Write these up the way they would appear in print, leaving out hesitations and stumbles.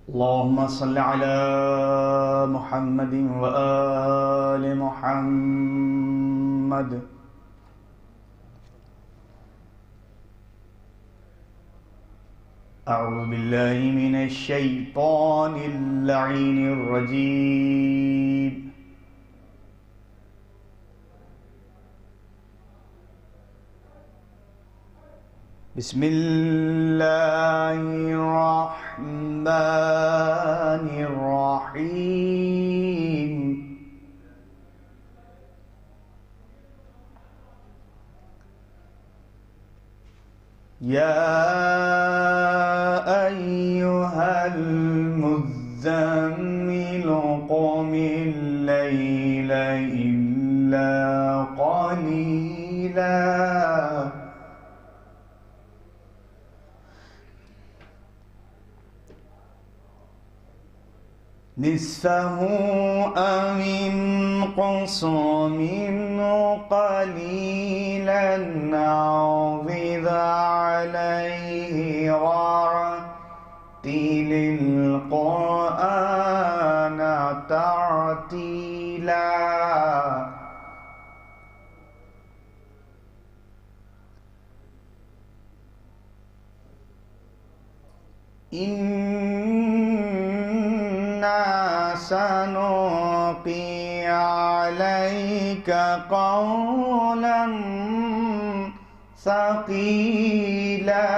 اللهم صل على محمد وآل محمد. أعوذ بالله من الشيطان اللعين الرجيم. بسم الله الرحمن الرحيم. يا أيها المزمل قم الليل إلا قليلا نصفه أو انقص منه قليلا أو زد عليه ورتل القرآن ترتيلا. سنلقي عليك قولا ثقيلا.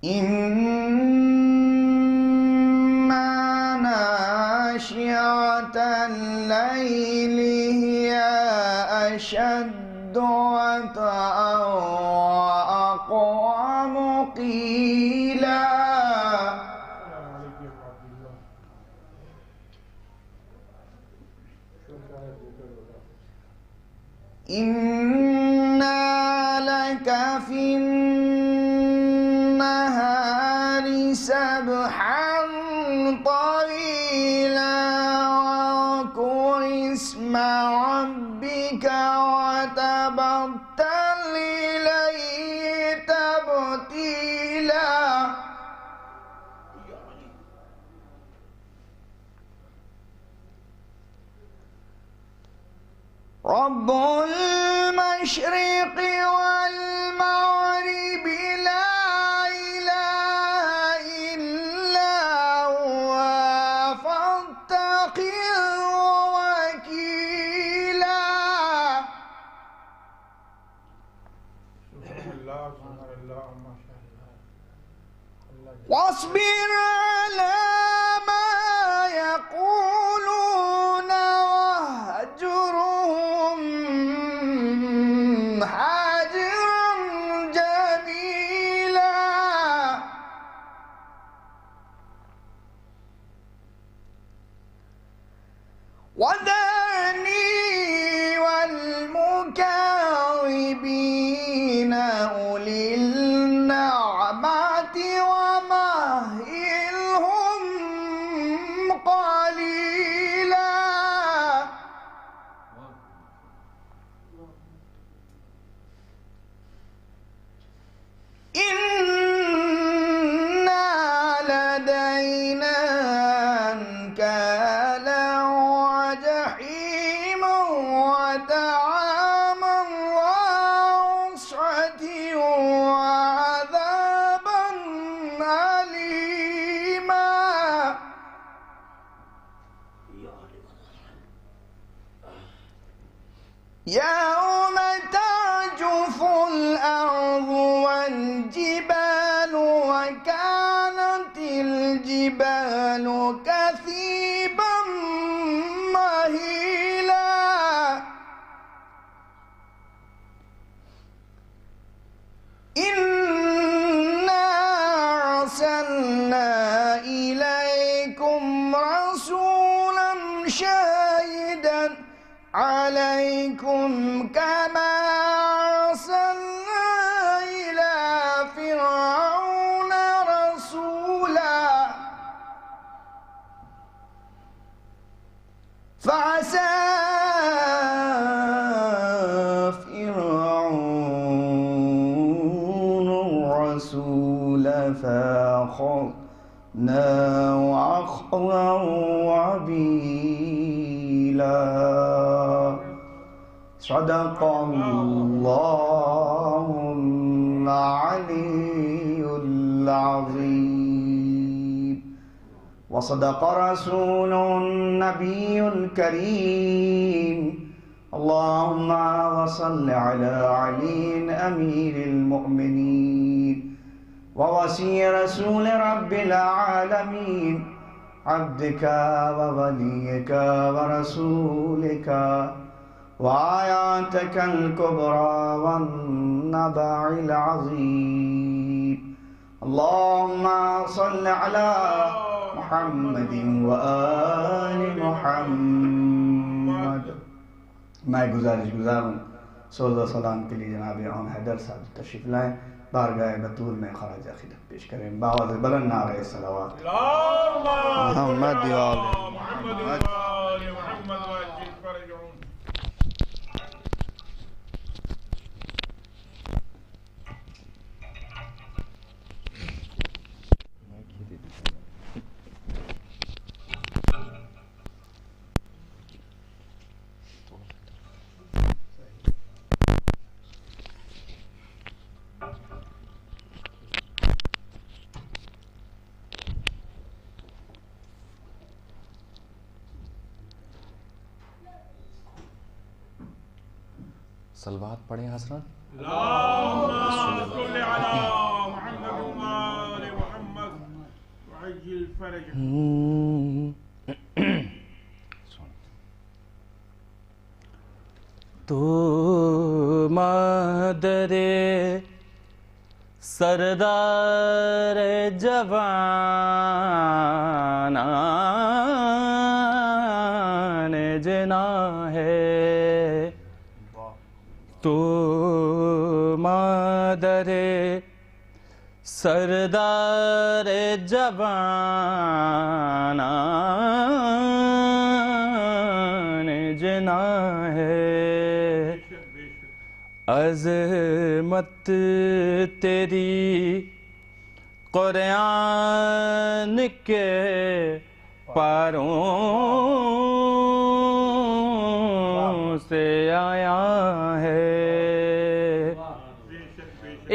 إن ناشئة الليل هي أشد وطئا وأقوم قيلا. إنا لك في النهار سبحا طويلا واذكر اسم ربك وتبتل إليه تبتيلا. رب المشرق والمغرب لا إله إلا هو فاتخذه وكيلا. واصبر على ما يقولون واهجرهم هاجرا جميلا. وذرني والمكذبين أولي النعمة ومهلهم قليلا. إن لدينا أنكالا وجحيما وطعاما وعصرة وعذابا أليما. يوم ترجف الأرض والجبال وكانت الجبال كثيبا مهيلا. إنا أرسلنا إليكم رسولا شاهدا عليكم كما أرسلنا إلى فرعون رسولا. فعسى فرعون لَفَأَخَذْنَاهُ أَخْذًا وَبِيلًا. صدق اللہ العلی العظیم وصدق رسول النبی الکریم. اللہم وصل علی علی امیر المؤمنین ووصی رسول رب العالمین عبدک وولیک ورسولک وآياتك الكبرى والنبع العظيم. اللهم صل على محمد وآل محمد. میں گزارش گزار ہوں سوز و سلام کے لیے جناب اون حیدر صاحب تشریف لائیں، بارگاہ بطور میں خراج عقیدت پیش کریں. باوز بلند نعرہ صلوات محمد و آل محمد. صلوات پڑھیں حضرات. اللهم صل على محمد وآل محمد وعجل فرجهم. تو مادر سردار جوانان جنا ہے، تو مادر سردار جوانان جنا ہے. عظمت تیری قرآن کے پاروں سے آیا ہے.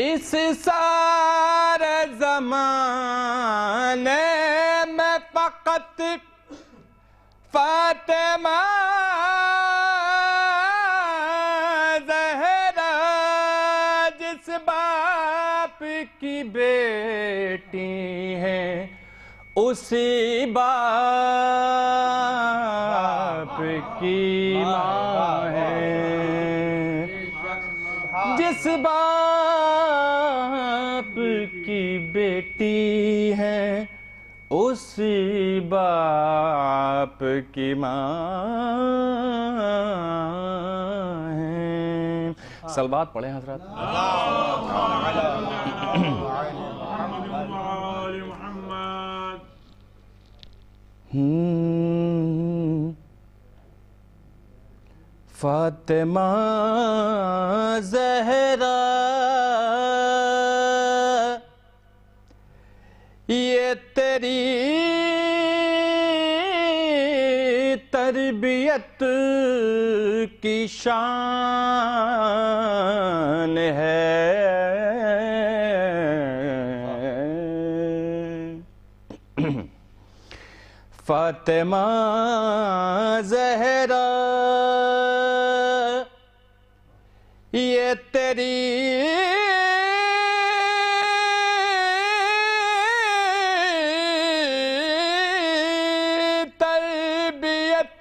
اس سارے زمانے میں فقط فاطمہ زہرا جس باپ کی بیٹی ہیں اسی باپ کی ماں ہے. جس باپ کی بیٹی ہے اسی باپ کی ماں ہے. صلوات پڑھیں حضرات. فاطمہ زہرا یہ تیری تربیت کی شان ہے. فاطمہ زہرا یہ تیری تربیت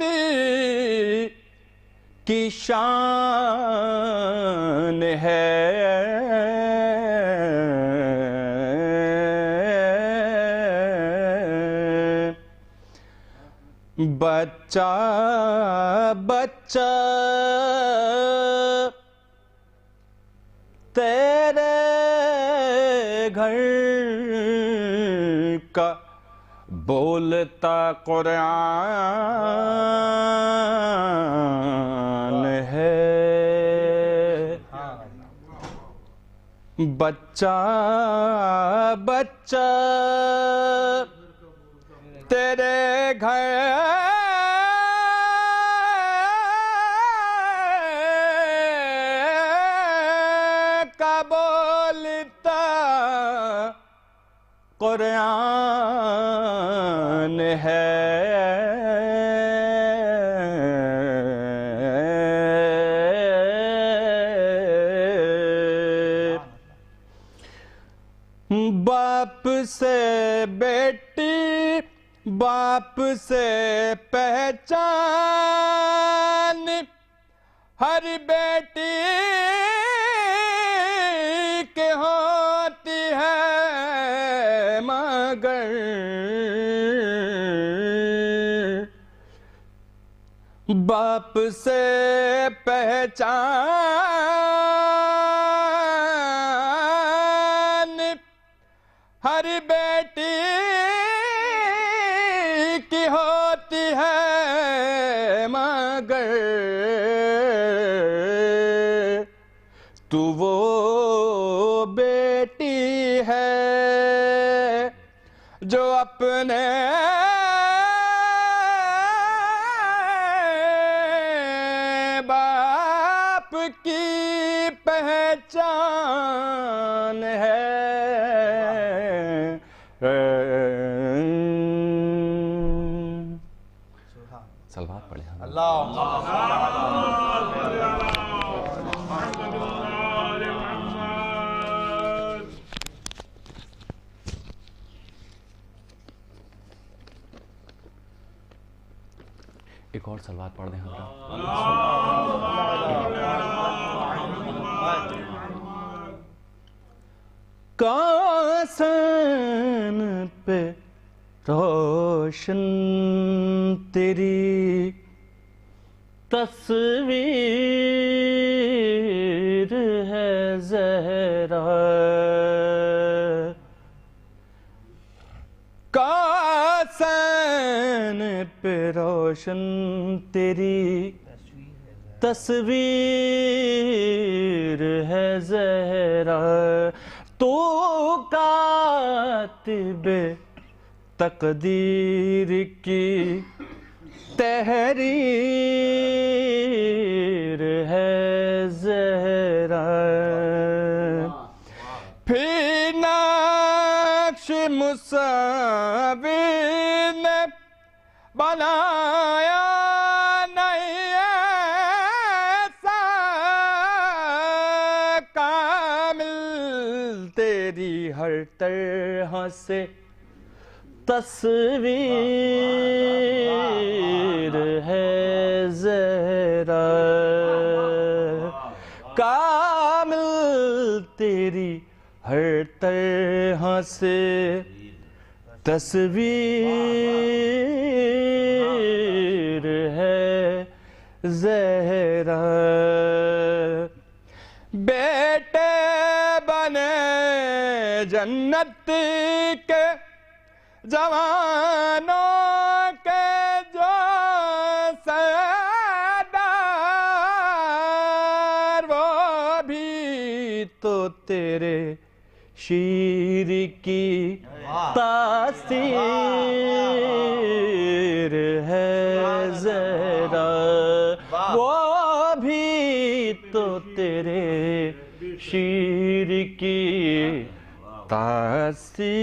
کی شان ہے. بچہ بچہ تیرے گھر کا بولتا قرآن ہے. بچہ بچہ تیرے گھر کا بولتا قرآن ہے، باپ سے بیٹی باپ سے پہچان، ہر بیٹی کی ہوتی ہے مگر باپ سے پہچان، ہر بیٹی کی ہوتی ہے مگر تو وہ بیٹی ہے جو اپنے باپ کی پہچان ہے۔ سلوات پڑھیں۔ ایک اور سلوات پڑھ دیں حضرات۔ کاسن پہ روشن تیری تصویر ہے زہرا، کاسن پہ روشن تیری تصویر ہے زہرا، تو کاتب تقدیر کی تحریر ہے زہرا، پھر نقش مصور نے بنایا نہیں ایسا کامل، تیری ہر طرح سے تصویر ہے زہرا، کامل تیری ہر طرح سے تصویر ہے زہرا، بیٹے بنے جنت کے جوانوں کے جو سردار، وہ بھی تو تیرے شیر کی تاثیر ہے زہرا، وہ بھی تو تیرے شیر کی تاثیر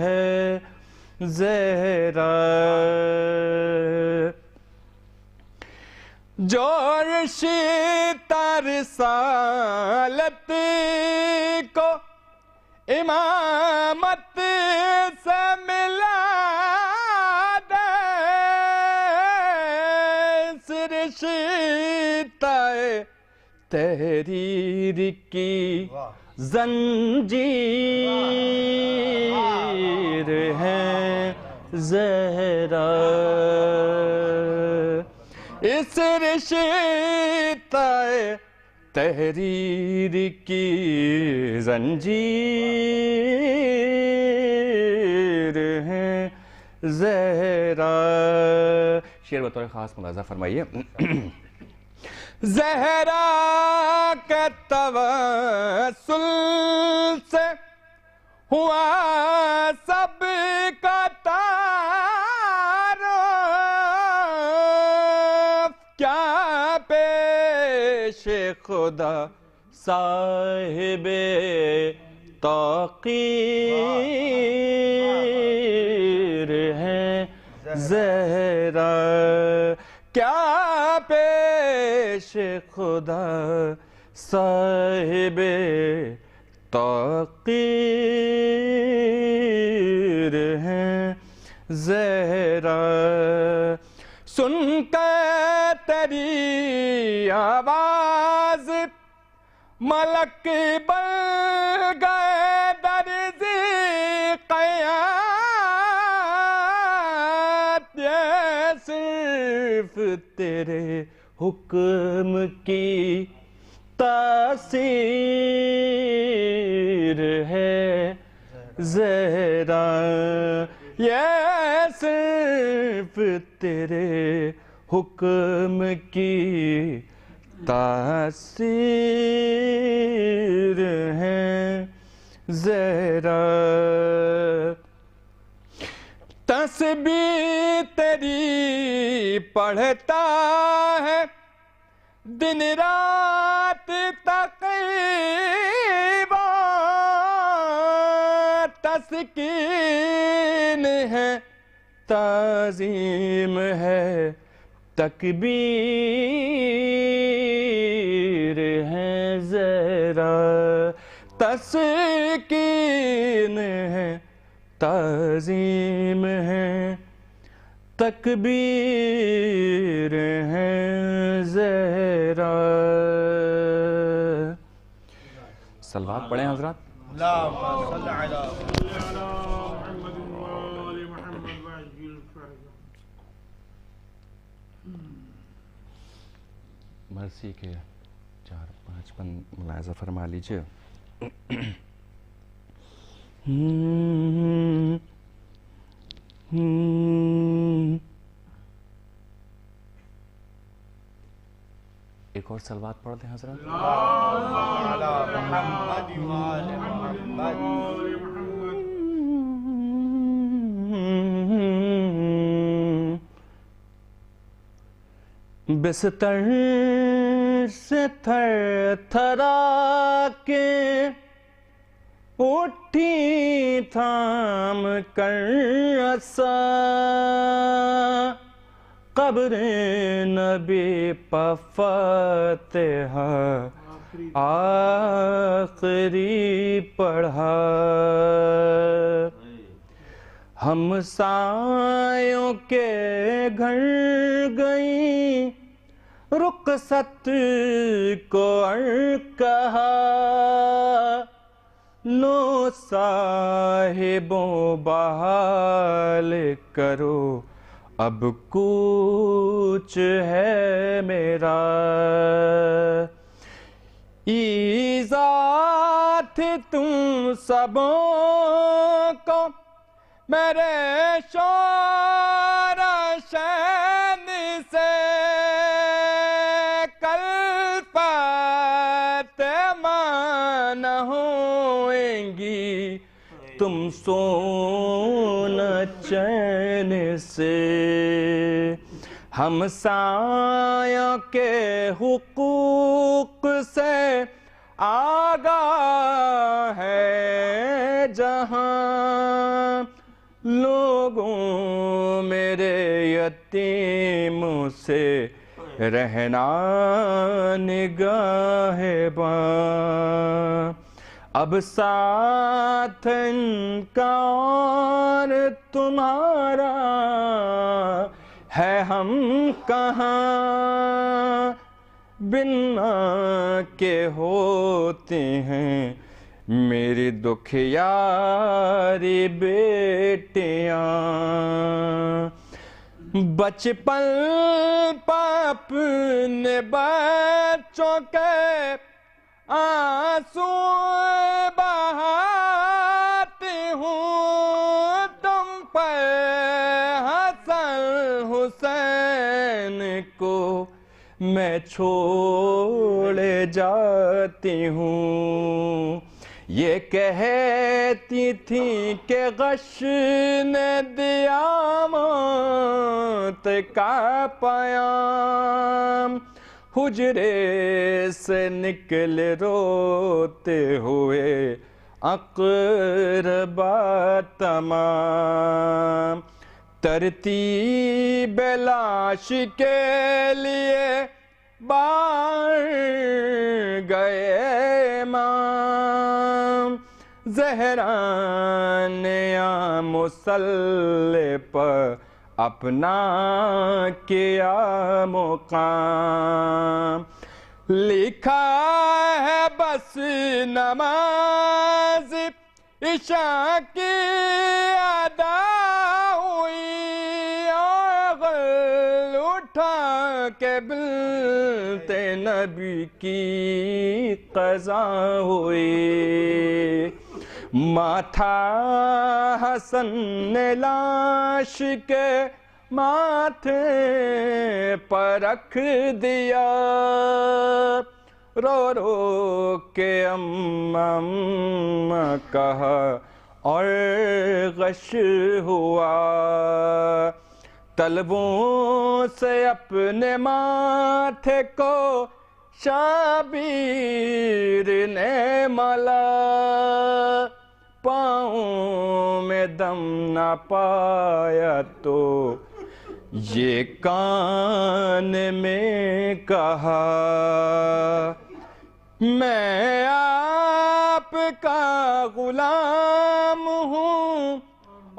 ہے زہرا، جو رشتہ رسالت کو امامت سے ملا دے، اس رشتہ تحریر کی زنجیر ہے زہرا، اس رشتہ تحریر کی زنجیر ہے زہرا۔ شعر بطور خاص ملاحظہ فرمائیے۔ زہرا کے توسل سے ہوا سب کا تعارف، کیا پیش خدا صاحب توقیر ہے زہرا، کیا پیش خدا صاحب توقیر ہے زہرا۔ سن کے تیری آواز ملک بن گئے درز قیاد، یہ صرف تیرے حکم کی تاثیر ہے زہرا، یہ صرف تیرے حکم کی تاثیر ہے زہرا۔ تسبیح تیری پڑھتا ہے دن رات تقریبا، تسکین ہے تعظیم ہے تکبیر ہے زہرا، تسکین ہے تعظیم ہے تکبیر ہے زہرا۔ صلوات پڑھیں حضرات۔ اللہم صلی علی محمد وآل محمد وعجل فرجهم۔ مرسی کے 4-5 پن ملاحظہ فرما لیجئے۔ ایک اور صلوات پڑھ دیں حضرات۔ محمد وآل محمد۔ بستر سے تھر تھرا کے اٹھی تھام کر عصا، قبر نبی پہ فاتحہ آخری پڑھا، ہمسایوں کے گھر گئی رخصت کو کہا، لو صاحبوں بحال کرو اب کوچ ہے میرا، ایزا تھی تم سبوں کو میرے شور شین سے، کل فاطمہ نہ ہوئیں گی تم سونا چین سے، ہمسایوں کے حقوق سے آگاہ ہے جہاں، لوگوں میرے یتیموں سے رہنا نگاہ باں، اب ساتھ ان کا اور تمہارا ہے ہم کہاں، بنا کے ہوتے ہیں میری دکھیاری بیٹیاں، بچپن اپنے بچوں کے آنسو بہاتی ہوں، تم پر حسن حسین کو میں چھوڑے جاتی ہوں. یہ کہتی تھی کہ غش نے دیا موت کا پیام, حجرے سے نکلے روتے ہوئے اقربا تمام. ترتیب لاش کے لیے بار گئے امام, زہرا نے یا مصلی پر اپنا کیا مقام. لکھا ہے بس نماز عشاء کی ادا ہوئی, اور غل اٹھا کے بنت نبی کی قضا ہوئی. ماتھا حسن نے لاش کے ماتھے پر رکھ دیا, رو رو کے اماں کہا اور غش ہوا. طلبوں سے اپنے ماتھے کو شبیر نے ملا, پاؤں میں دم نہ پایا تو یہ کان میں کہا, میں آپ کا غلام ہوں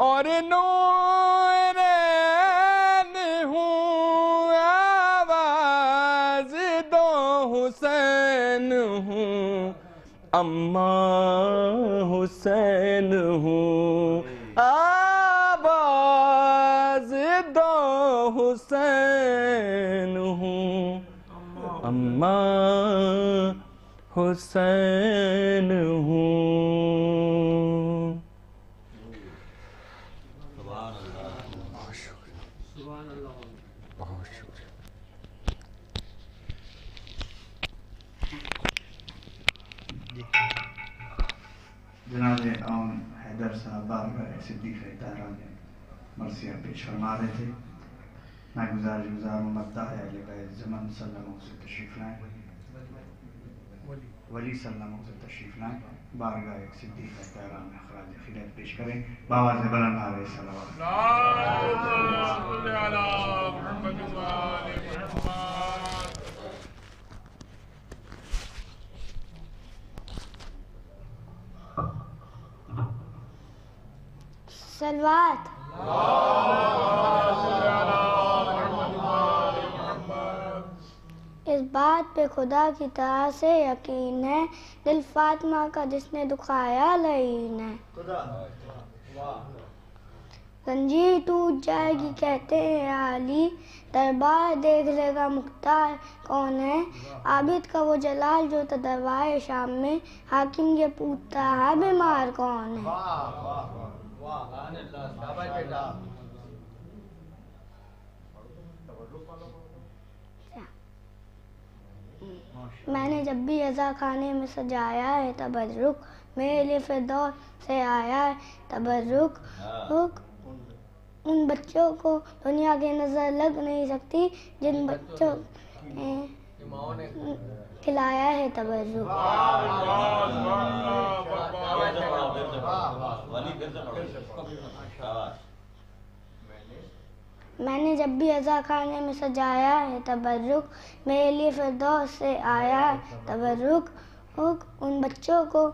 اور نور عین ہوں, آواز دو حسین ہوں, اماں حسین ہوں, آواز دو حسین ہوں, اماں حسین ہوں. بہت شکریہ. جناب اون حیدر صاحب بارگاہ صدیق طاہرہ میں مرثیہ پیش فرما رہے تھے. میں گزاروں مداح اہل بیت زمن صلی اللہ علیہ وسلم سے تشریف لائیں, ولی صلی اللہ علیہ وسلم سے تشریف لائیں, بارگاہ صدیق طاہرہ میں خراج خدمت پیش کریں. بآواز بلند نعرہ صلوات. اللهم صل على محمد وآل محمد. صلوات. اس بات پہ خدا کی طرح سے یقین ہے, دل فاطمہ کا جس نے دکھایا لعین ہے. زنجیر ٹوٹ جائے گی کہتے ہیں علی, دربار دیکھ لے گا مختار کون ہے. عابد کا وہ جلال جو تھا دربار شام میں, حاکم یہ پوچھتا ہے بیمار کون ہے. میں نے جب بھی عزا خانے میں سجایا ہے تبرک, میرے لیے فردوس سے آیا ہے تبرک. ان بچوں کو دنیا کی نظر لگ نہیں سکتی جن بچوں نے کھلایا ہے تبرک. میں نے جب بھی عزا خانے میں سجایا ہے تبرک, میرے لیے فردوس سے آیا ہے تبرک. ان بچوں کو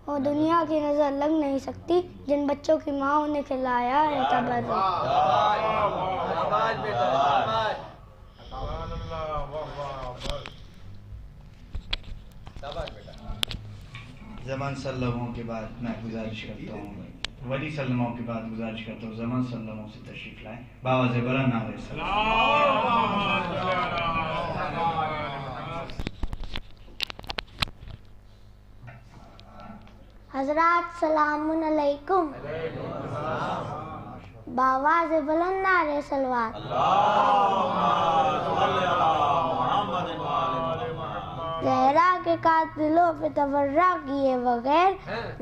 وہ دنیا کی نظر لگ نہیں سکتی جن بچوں کی ماں نے کھلایا ہے تبرک. زمان صلی اللہ علیہ وسلم کے بعد میں گزارش کرتا ہوں, ولی صلی اللہ علیہ وسلم کے بعد گزارش کرتا ہوں زمان صلی اللہ علیہ وسلم سے تشریف لائیں. بآواز بلند نعرہ حضرات سلام علیکم. بآواز بلند نعرہ صلوات. زہرا کے قاتلوں پہ تبرہ کیے بغیر،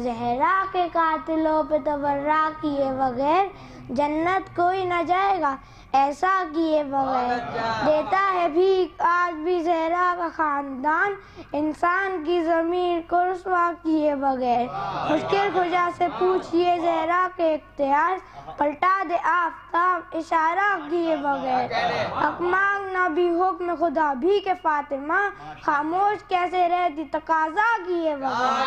زہرا کے قاتلوں پہ تبرہ کیے بغیر جنت کوئی نہ جائے گا ایسا کیے بغیر۔ دیتا ہے بھیک آج بھی زہرا کا خاندان انسان کی ضمیر کو رسوا کیے بغیر۔ مشکل خدا سے پوچھئے زہرا کے اختیار، پلٹا دے آفتاب اشارہ کیے بغیر۔ حق مانگنا بھی حکم خدا بھی کہ فاطمہ خاموش کیسے رہتی تقاضا کیے بغیر۔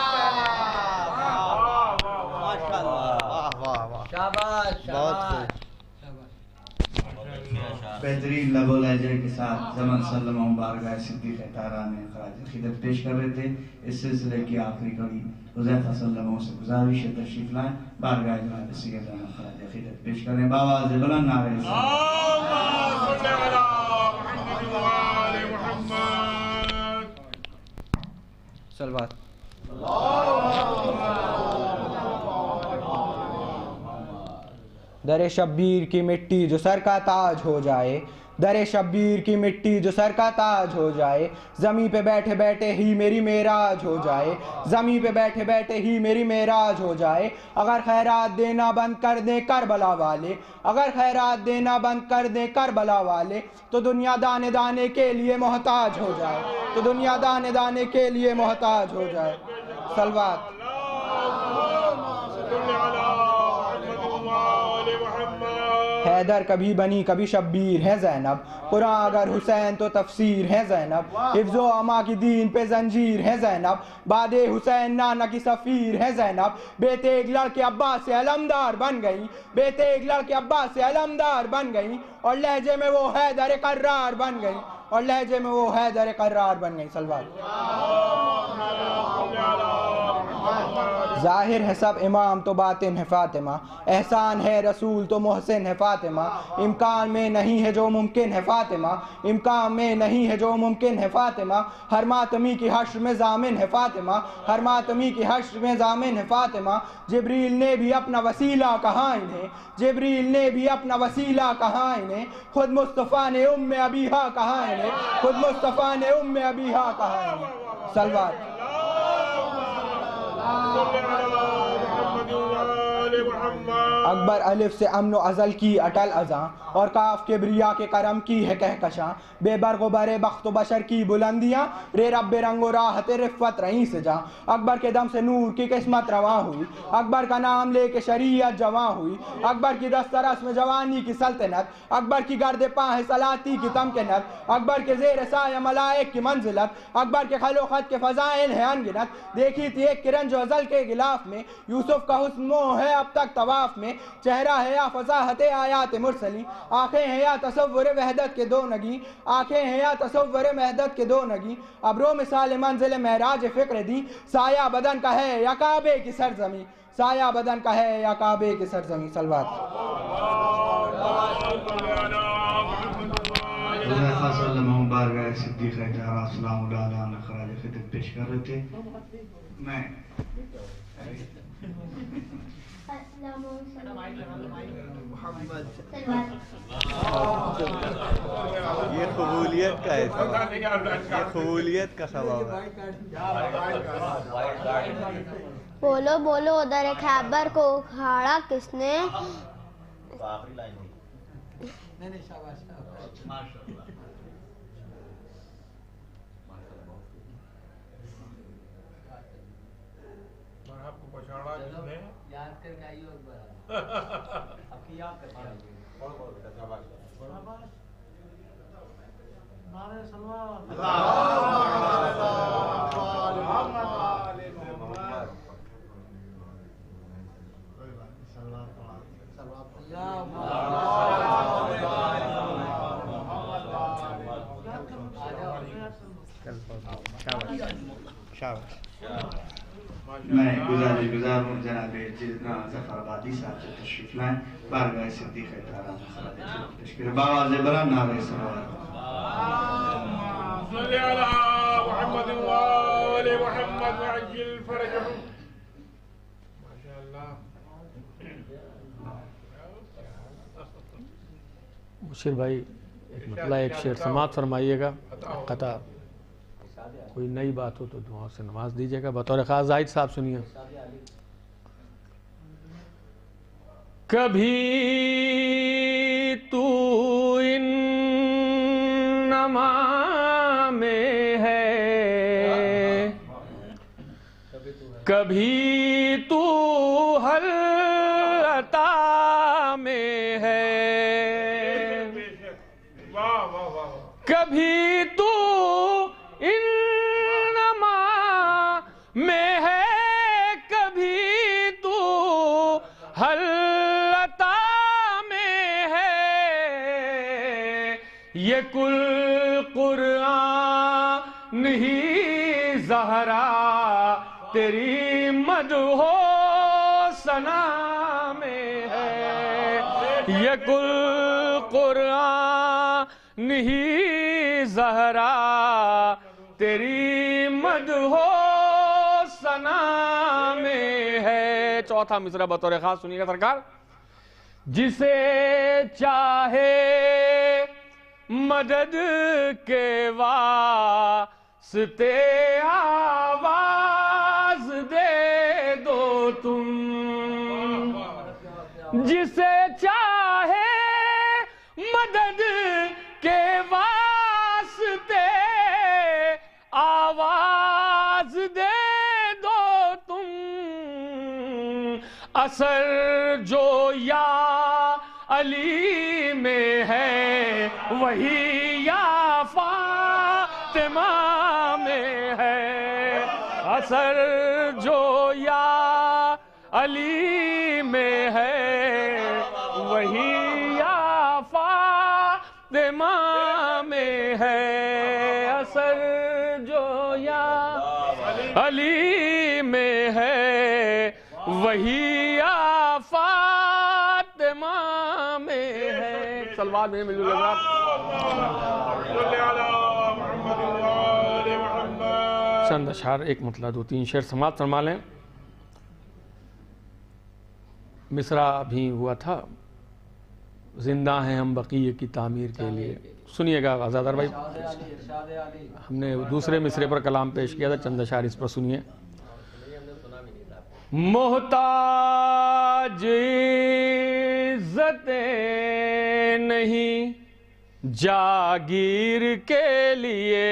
بہترین لب و لہجے کے ساتھ زمن سلمہ بارگاہ صدیق طاہرہ میں خراج عقیدت پیش کر رہے تھے۔ اس سلسلے کی آخری کڑی حذیفہ سلمہ سے گزارش ہے تشریف لائیں، بارگاہ جناب سیدنا میں خراج عقیدت پیش کریں۔ بآواز بلند نعرہ اللهم صل على محمد وآل محمد۔ صلوات۔ در شبیر کی مٹی جو سر کا تاج ہو جائے، در شبیر کی مٹی جو سر کا تاج ہو جائے، زمیں پہ بیٹھے بیٹھے ہی میری معراج ہو جائے، زمیں پہ بیٹھے بیٹھے ہی میری معراج ہو جائے۔ اگر خیرات دینا بند کر دیں کربلا والے، اگر خیرات دینا بند کر دیں کربلا والے، تو دنیا دانے دانے کے لیے محتاج ہو جائے، تو دنیا دانے دانے کے لیے محتاج ہو جائے۔ صلوات۔ حیدر کبھی بنی کبھی شبیر ہے زینب، قرآن اگر حسین تو تفسیر ہے زینب، حفظ و اما کی دین پہ زنجیر ہے زینب، بعد حسین نانا کی سفیر ہے زینب، بیٹے ایک لڑکے عباس سے علمدار بن گئی، بیٹے ایک لڑکے عباس سے علمدار بن گئی، اور لہجے میں وہ حیدر قرار بن گئی، اور لہجے میں وہ حیدر قرار بن گئی۔ صلوات۔ ظاہر ہے سب امام تو باطن ہے فاطمہ، احسان ہے رسول تو محسن ہے فاطمہ، امکان میں نہیں ہے جو ممکن ہے فاطمہ، امکان میں نہیں ہے جو ممکن ہے فاطمہ، ہر ماتمی کی حشر میں ضامن ہے فاطمہ، ہر ماتمی کی حشر میں ضامن ہے فاطمہ۔ جبریل نے بھی اپنا وسیلہ کہا انہیں، جبریل نے بھی اپنا وسیلہ کہا انہیں، خود مصطفیٰ نے ام ابیہا کہا انہیں، خود مصطفیٰ نے ام ابیہا کہا انہیں۔ صلوات۔ اکبر الف سے امن و ازل کی اٹل ازاں، اور کاف کے بریا کے کرم کی ہے کہکشاں، بے برگ و برے بخت و بشر کی بلندیاں، رے رب رنگ و راحت رفت رہیں سے جاں۔ اکبر کے دم سے نور کی قسمت رواں ہوئی، اکبر کا نام لے کے شریعت جواں ہوئی، اکبر کی دسترس میں جوانی کی سلطنت، اکبر کی گرد پاں ہے سلاطی کی تمکنت، اکبر کے زیر سایہ ملائک کی منزلت، اکبر کے خل و خط کے فضائل ہیں انگنت۔ دیکھی تھی ایک کرن جو ازل کے غلاف میں، یوسف کا حسن مو ہے اب تک طواف میں، چہرہ ہے یا فصاحت آیات مرسلی، آنکھیں ہیں یا تصور وحدت کے دو نگی، آنکھیں ہیں یا تصور وحدت کے دو نگی، ابرو مثال منزل معراج فکر دی، سایہ بدن کا ہے یا کعبے کی سرزمین، سایہ بدن کا ہے یا کعبے کی سرزمین۔ صلوات۔ حذیفہ سلمہ بارگاہ صدیق طاہرہ سلام اللہ علیہ میں خراج عقیدت پیش کر رہے تھے۔ میں یہ قبولیت کا ہے، یہ قبولیت کا سبب ہے۔ بولو بولو در خیبر کو اکھاڑا کس نے؟ یاد کر کے آئیے ایک بار، اب کی یاد کر کے آئیے۔ نعرہ صلوات۔ میں گزار ہوں جناب جتنا ظفر آبادی صاحب سے تشریف لائیں، بارگاہ صدیق طاہرہ میں خراج عقیدت پیش کریں۔ بآواز بلند نعرہ صلوات۔ صل على محمد وآل محمد وعجل فرجهم۔ ماشاء اللہ۔ مشیر بھائی ایک مطلع ایک شعر سماعت فرمائیے گا، قطع کوئی نئی بات ہو تو دعا سے نواز دیجیے گا. بطور خاص زاہد صاحب سنیے. کبھی تو انما میں ہے، کبھی تو ہر عطا میں ہے، کبھی تو انما میں ہے، کبھی تو ہر عطا میں ہے. یہ کل قرآن ہی زہرا تیری مدح و ثنا میں ہے. یہ کل قرآن ہی زہرا تیری مدح و ثنا میں ہے. چوتھا مصرع بطور خاص سنیے گا سرکار. جسے چاہے مدد کے واسطے آواز دے دو تم، جسے چاہے مدد کے واسطے آواز دے دو تم. اثر جو یا علی میں ہے وہی یا فاطمہ میں ہے. اثر جو یا علی میں ہے وہی یا فاطمہ میں ہے. اثر جو یا علی میں ہے وہی یا فاطمہ میں ہے. سلوات میں مل جائے. چند اشعار، ایک مطلع، دو تین شعر سماعت فرما لیں. مصرع بھی ہوا تھا، زندہ ہیں ہم بقیہ کی تعمیر کے لیے. سنیے گا آزادار بھائی. ہم نے دوسرے مصرعے پر کلام پیش کیا تھا، چند اشعار اس پر سنیے. محتاج عزتیں نہیں جاگیر کے لیے،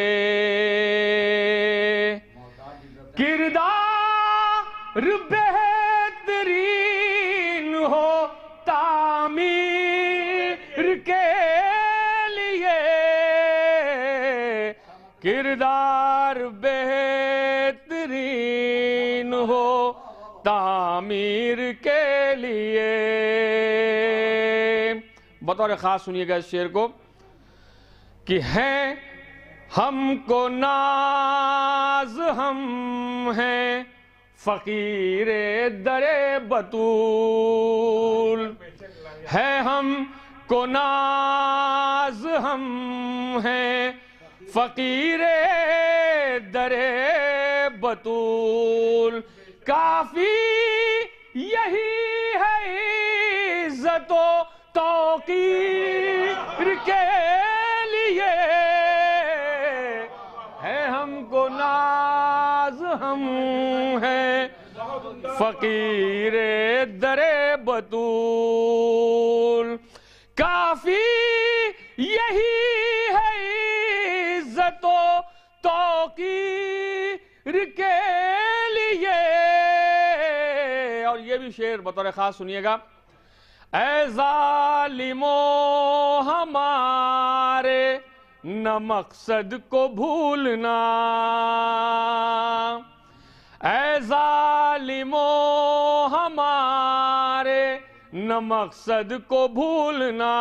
کردار بہترین ہو تعمیر کے لیے، کردار بہترین ہو تعمیر کے لیے. بطور خاص سنیے گا اس شعر کو. کہ ہیں ہم کو ناز، ہم ہیں فقیر در بطول، ہے ہم کو ناز، ہم ہیں فقیر در بطول. کافی یہی ہے عزت و توقیر کے لیے، ہے ہم کو ناز، ہم ہیں فقیر در بطول. کافی یہی ہے عزت و توقیر کے لیے. اور یہ بھی شعر بطور خاص سنیے گا. اے ظالموں ہمارے نہ مقصد کو بھولنا، اے ظالموں ہمارے نہ مقصد کو بھولنا.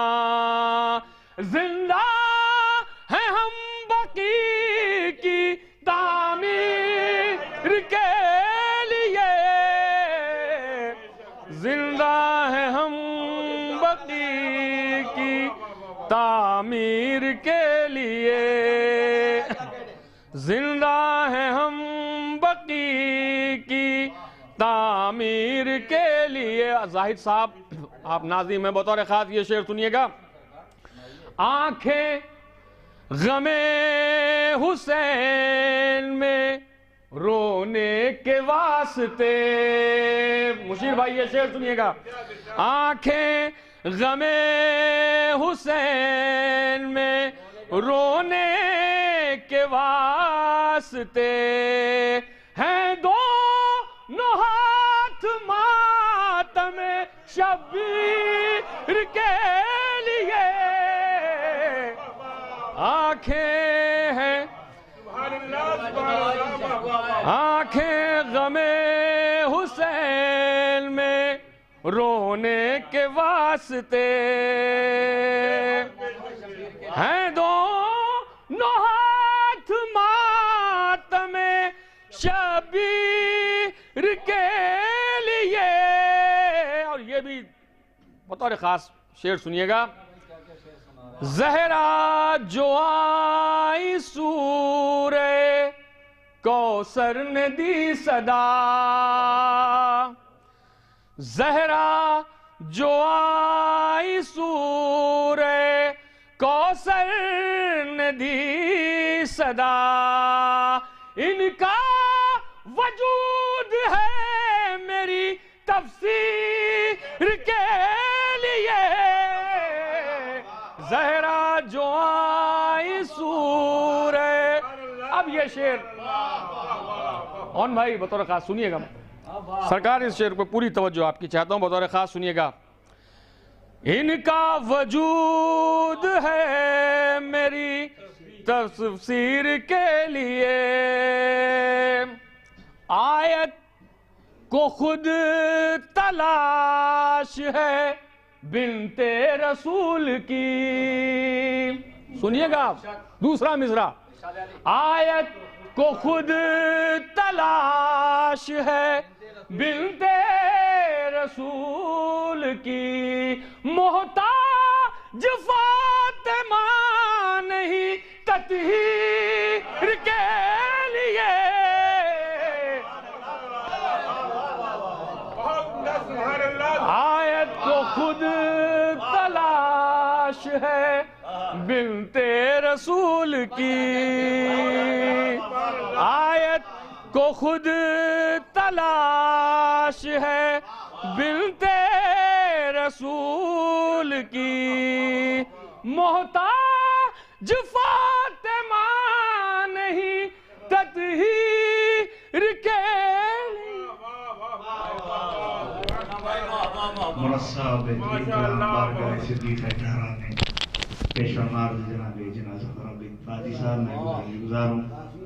زندہ ہیں ہم بقی کی تعمیر کے لیے، زندہ ہیں ہم بقی کی تعمیر کے لیے، زندہ ہیں ہم بقی کی تعمیر کے لیے. زاہد صاحب آپ ناظم ہیں، بطور خاص یہ شعر سنیے گا. آنکھیں غم حسین میں رونے کے واسطے، مشیر بھائی یہ شعر سنیے گا، آنکھیں غم حسین میں رونے کے واسطے ہیں، دونوں ہاتھ ماتم شبیر کے لیے، آنکھیں ہیں آنکھیں غم حسین میں رونے کے واسطے ہیں، دونوں ہاتھ ماتم شبیر کے لیے۔ اور یہ بھی بطور خاص شعر سنیے گا، زہرا جو آئی سورہ کوثر نے دی صدا، زہرا جو آئی سورہ کوثر نے دی صدا، ان کا وجود ہے میری تفسیر کے لیے، زہرا جو آئی سورہ۔ اب یہ شعر اون بھائی بطور خاص سنیے گا، سرکار اس شعر کو پوری توجہ آپ کی چاہتا ہوں، بطور خاص سنیے گا، ان کا وجود ہے میری تفسیر کے لیے، آیت کو خود تلاش ہے بنت رسول کی، سنیے گا دوسرا مصرع، آیت کو خود تلاش ہے بنت رسول کی، محتاج فاطمہ نہیں تطہیر کے لیے، آیت کو خود تلاش ہے بنت رسول کی، آیت کو خود تلاش ہے بنت رسول کی، محتاج فاطمہ نہیں تطہیر کے لیے۔ مرصع بہترین کلام بارگاہ صدیق طاہرہ میں پیش فرمار جناب جنازہ فرابی فادی صاحب، میں گزار ہوں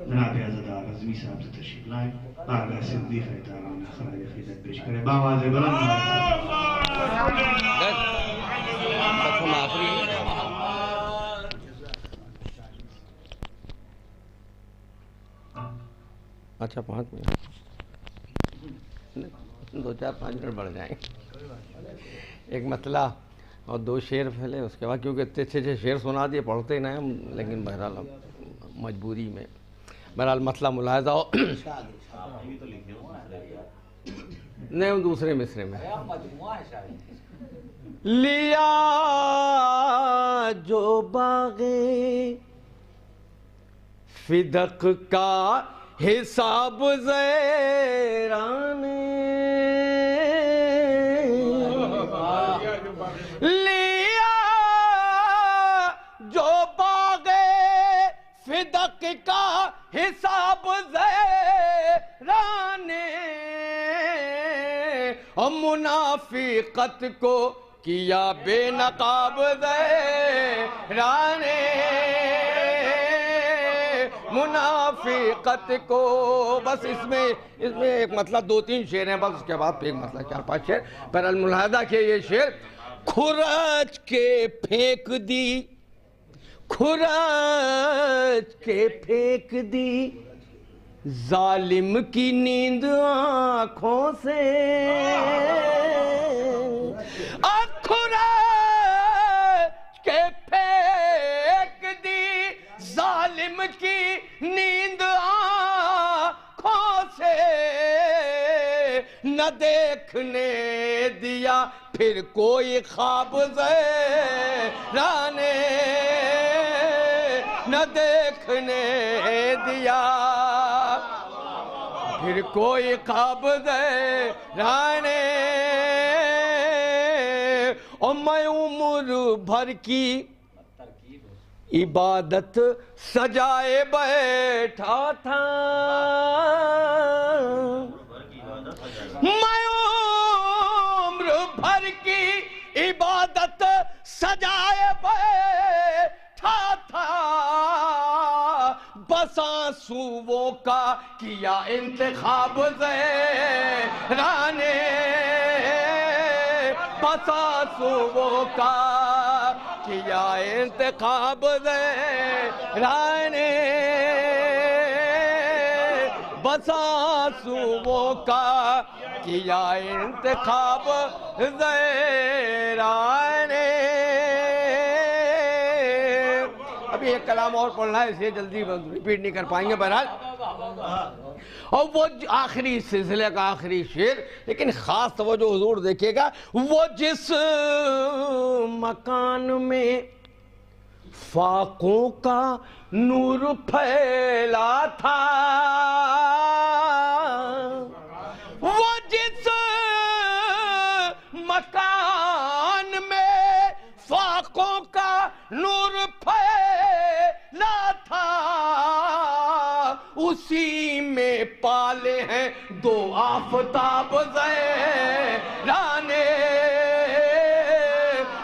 جناب عزادار عظمی صاحب سے تشریف لائیں، بارگاہ صدیق طاہرہ میں خراج عقیدت پیش کریں، بآواز بلند اچھا 5 منٹ 2-4-5 منٹ بڑھ جائیں، ایک مسئلہ اور 2 شعر پہلے، اس کے بعد کیونکہ اتنے اچھے شعر سنا دیے پڑھتے ہی نہیں ہم، لیکن بہرحال مجبوری میں، بہرحال مسئلہ ملاحظہ ہو نہیں، ہم دوسرے مصرے میں، لیا جو باغ فدق کا حساب زیران، لیا جو باغ فدق کا حساب زیران، اور منافقت کو کیا بے نقاب زیران، منافقت کو، بس اس میں ایک مطلب 2-3 شعر ہیں، بس اس کے بعد ایک مطلب 4-5 شعر، پر الملاحظہ کہ یہ شعر کھرچ کے پھینک دی، کھرچ کے پھینک دی ظالم کی نیند آنکھوں سے، کھرچ کے پھینک دی ظالم کی نیند آنکھوں سے، نہ دیکھنے دیا پھر کوئی خواب زیران، نہ نہ دیکھنے دیا، پھر کوئی قابض رانے، اور میں عمر بھر کی عبادت سجائے بیٹھا تھا، میں عمر بھر کی عبادت سجائے بیٹھا تھا، بس آنسوؤں کا کیا انتخاب زہرانے، بس آنسوؤں کا کیا انتخاب زہرانے، بس آنسوؤں کا کیا انتخاب زہرانے۔ ابھی ایک کلام اور پڑھنا ہے، اسے جلدی ریپیٹ نہیں کر پائیں گے بہرحال، اور وہ آخری سلسلے کا آخری شعر، لیکن خاص توجہ حضور دیکھیے گا، وہ جس مکان میں فاقوں کا نور پھیلا تھا، وہ جس مکان میں فاقوں کا نور پھیلا تھا، اسی میں پالے ہیں دو آفتاب زہرانے،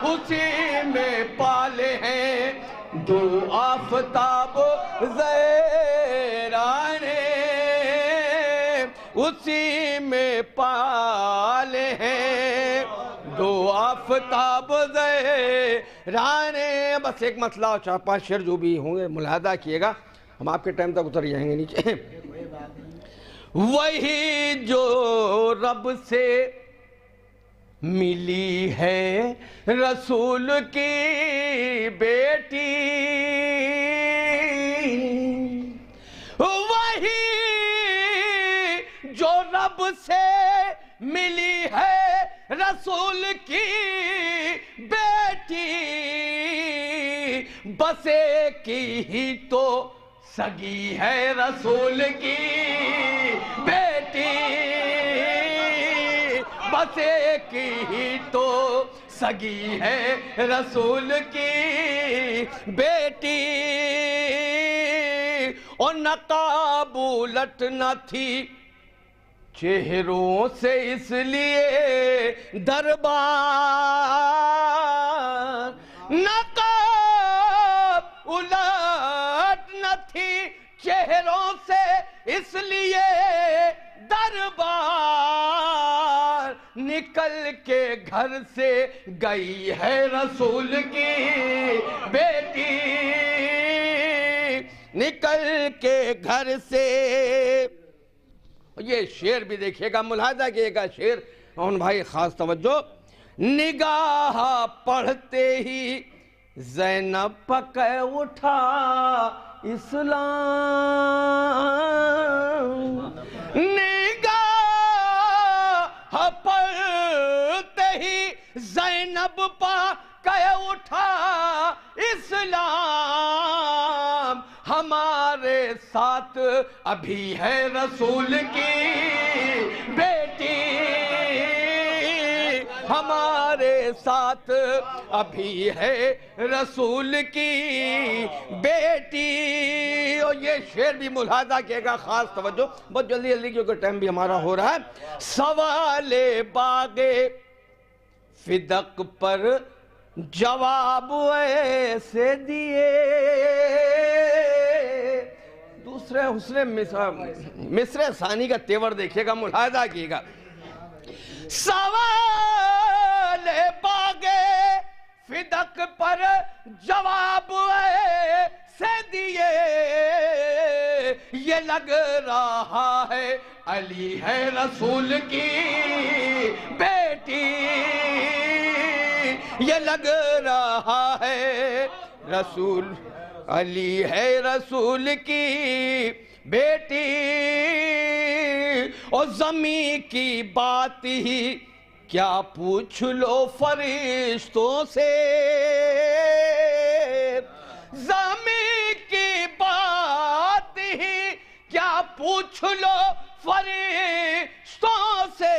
اسی میں پالے ہیں دو آفتاب زہرانے، اسی میں پالے ہیں دو آفتاب زہرانے۔ بس ایک مسئلہ اور 4-5 شعر جو بھی ہوں گے ملاحظہ کیے گا، ہم آپ کے ٹائم تک اتر جائیں گے نیچے۔ وہی جو رب سے ملی ہے رسول کی بیٹی، وہی جو رب سے ملی ہے رسول کی بیٹی، بس ایک ہی تو سگی ہے رسول کی بیٹی، بس ایک ہی تو سگی ہے رسول کی بیٹی، اور نقاب الٹ نہ تھی چہروں سے اس لیے دربار، نقاب الٹ نہ تھی چہروں سے اس لیے دربار، نکل کے گھر سے گئی ہے رسول کی بیٹی، نکل کے گھر سے۔ یہ شعر بھی دیکھیے گا، ملاحظہ کیے گا شعر، ان بھائی خاص توجہ، نگاہ پڑھتے ہی زینب پکے اٹھا اسلام، نگاہ پڑھتے ہی زینب پکے اٹھا اسلام، ہمارے ساتھ ابھی ہے رسول کی بیٹی، ہمارے ساتھ ابھی ہے رسول کی بیٹی۔ اور یہ شعر بھی ملاحظہ کیے گا، خاص توجہ، بہت جلدی جلدی کیونکہ ٹائم بھی ہمارا ہو رہا ہے۔ سوال باغ فدق پر جواب ایسے دیے، دوسرے حسن مصر ثانی کا تیور دیکھیے گا، ملاحظہ کیے گا، سوال باغ فدق پر جواب ایسے دیے، یہ لگ رہا ہے علی ہے رسول کی بیٹی، یہ لگ رہا ہے رسول علی ہے رسول کی بیٹی، اور زمین کی بات ہی کیا پوچھ لو فرشتوں سے، زمین کی پوچھ لو فرشتوں سے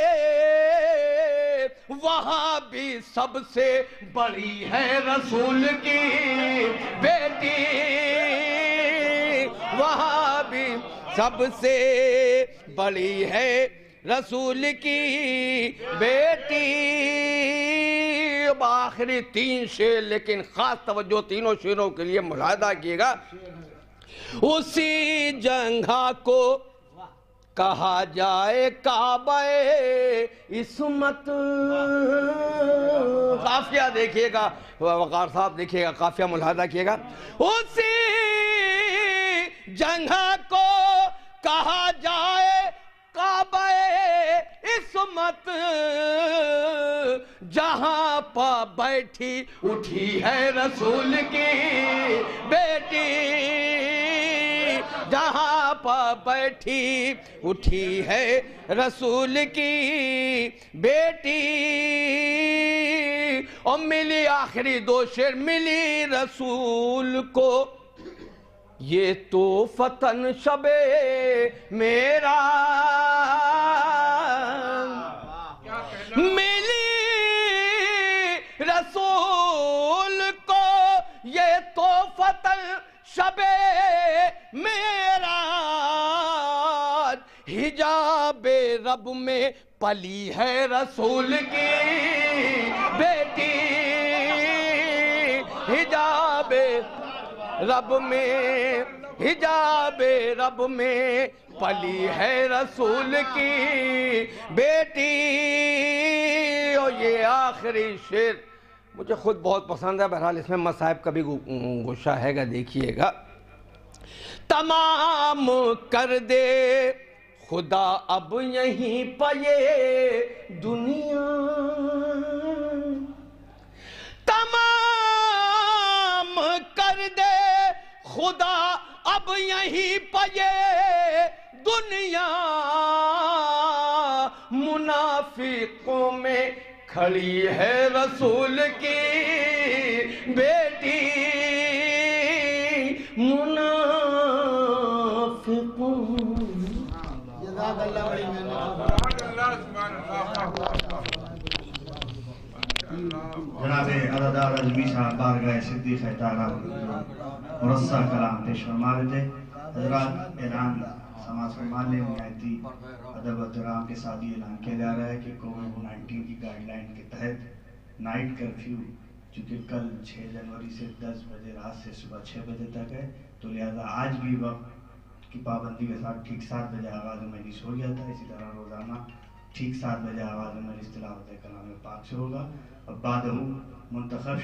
وہاں بھی سب سے بڑی ہے رسول کی بیٹی وہاں بھی سب سے بڑی ہے رسول کی بیٹی اب آخری 3 شعر لیکن خاص توجہ تینوں شعروں کے لیے ملاحظہ کیے گا اسی جگہ کو کہا جائے کعبہ عصمت قافیہ دیکھیے گا وقار صاحب دیکھیے گا قافیہ ملاحظہ کیے گا اسی جگہ کو کہا جائے کعبہ عصمت جہاں پا بیٹھی اٹھی ہے رسول کی بیٹی جہاں پا بیٹھی اٹھی ہے رسول کی بیٹی اور ملی آخری 2 شعر ملی رسول کو یہ تو فتن شب میرا ملی رسول کو یہ تو فتن شب میرا حجاب رب میں پلی ہے رسول کی بیٹی حجاب رب میں پلی ہے رسول کی بیٹی اور یہ آخری شعر مجھے خود بہت پسند ہے بہرحال اس میں مصائب کا بھی گوشہ ہے گا دیکھیے گا تمام کر دے خدا اب یہیں پہ یہ دنیا تمام کر دے خدا اب یہیں پہ یہ دنیا منافقوں میں کھڑی ہے رسول کی بیٹی منافقوں جزاک اللہ بڑی جناب عزادار اجمی صاحب بارگاہ صدیق تعالیٰ مرصع کلام پیش فرما رہے تھے حضرات اعلان سماج فرمانے نہایتی ادب و احترام کے ساتھ یہ اعلان کیا جا رہا ہے کہ کووڈ-19 کی گائیڈ لائن کے تحت نائٹ کرفیو چونکہ کل 6 جنوری سے 10 بجے رات سے صبح 6 بجے تک ہے تو لہذا آج بھی وقت کی پابندی کے ساتھ ٹھیک 7 بجے آغاز مجلس ہو گیا تھا اسی طرح روزانہ ٹھیک 7 بجے آغاز مجلس تلاوت کلام پاک سے ہوگا اور بعد منتخب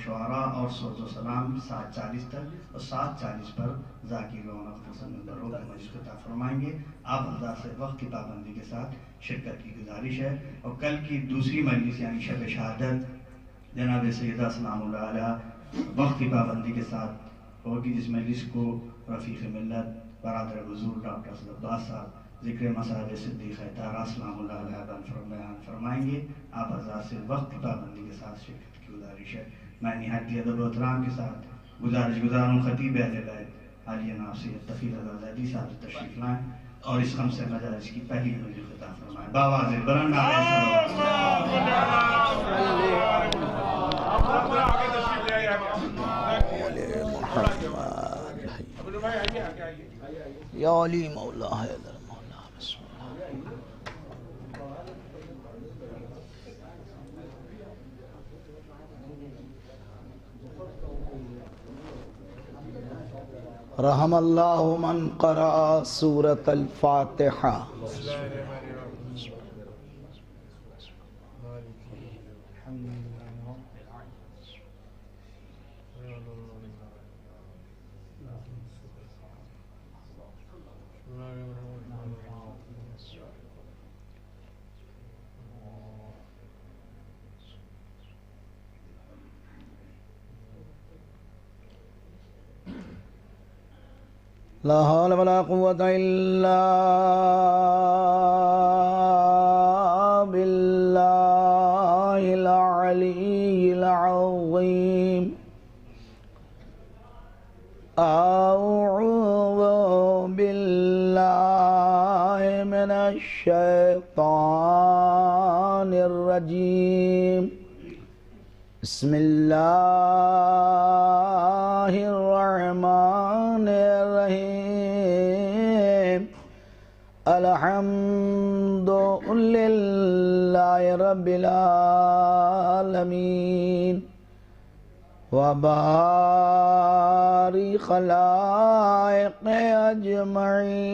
شعراء اور صوت و سلام 7:40 تک اور 7:40 پر ذاکر رونق حسن برو کے مجلس کو عطا فرمائیں گے آپ حضرات سے وقت کی پابندی کے ساتھ شرکت کی گزارش ہے اور کل کی دوسری مجلس یعنی شب شہادت جناب سیدہ سلام اللہ علیہ وقت کی پابندی کے ساتھ ہوگی جس مجلس کو رفیق ملت برادر حضور ڈاکٹر اسد عباس صاحب ذکر مساجد صدیق طاہرہ سلام اللہ علیہ بیان فرمائیں گے آپ حضرات سے وقت کی پابندی کے ساتھ شرکت کی گزارش ہے میں نہایت ادب و احترام کے ساتھ گزارش گزاروں خطیب اہل بیت عالیہ ناصر سید تقی رضا زیدی صاحب تشریف لائیں اور اس خمس مجالس کی پہلی مجلس عطا فرمائیں باواز بلند نعرہ یا علی مولا حیدر مولا بسم اللہ رحم اللہ من قرأ سورة الفاتحہ لا حول ولا قوة إلا بالله العلي العظيم أعوذ بالله من الشیطان الرجیم بسم اللہ الرحمن الرحیم الحمد للہ رب العالمین وباری خلائق اجمعین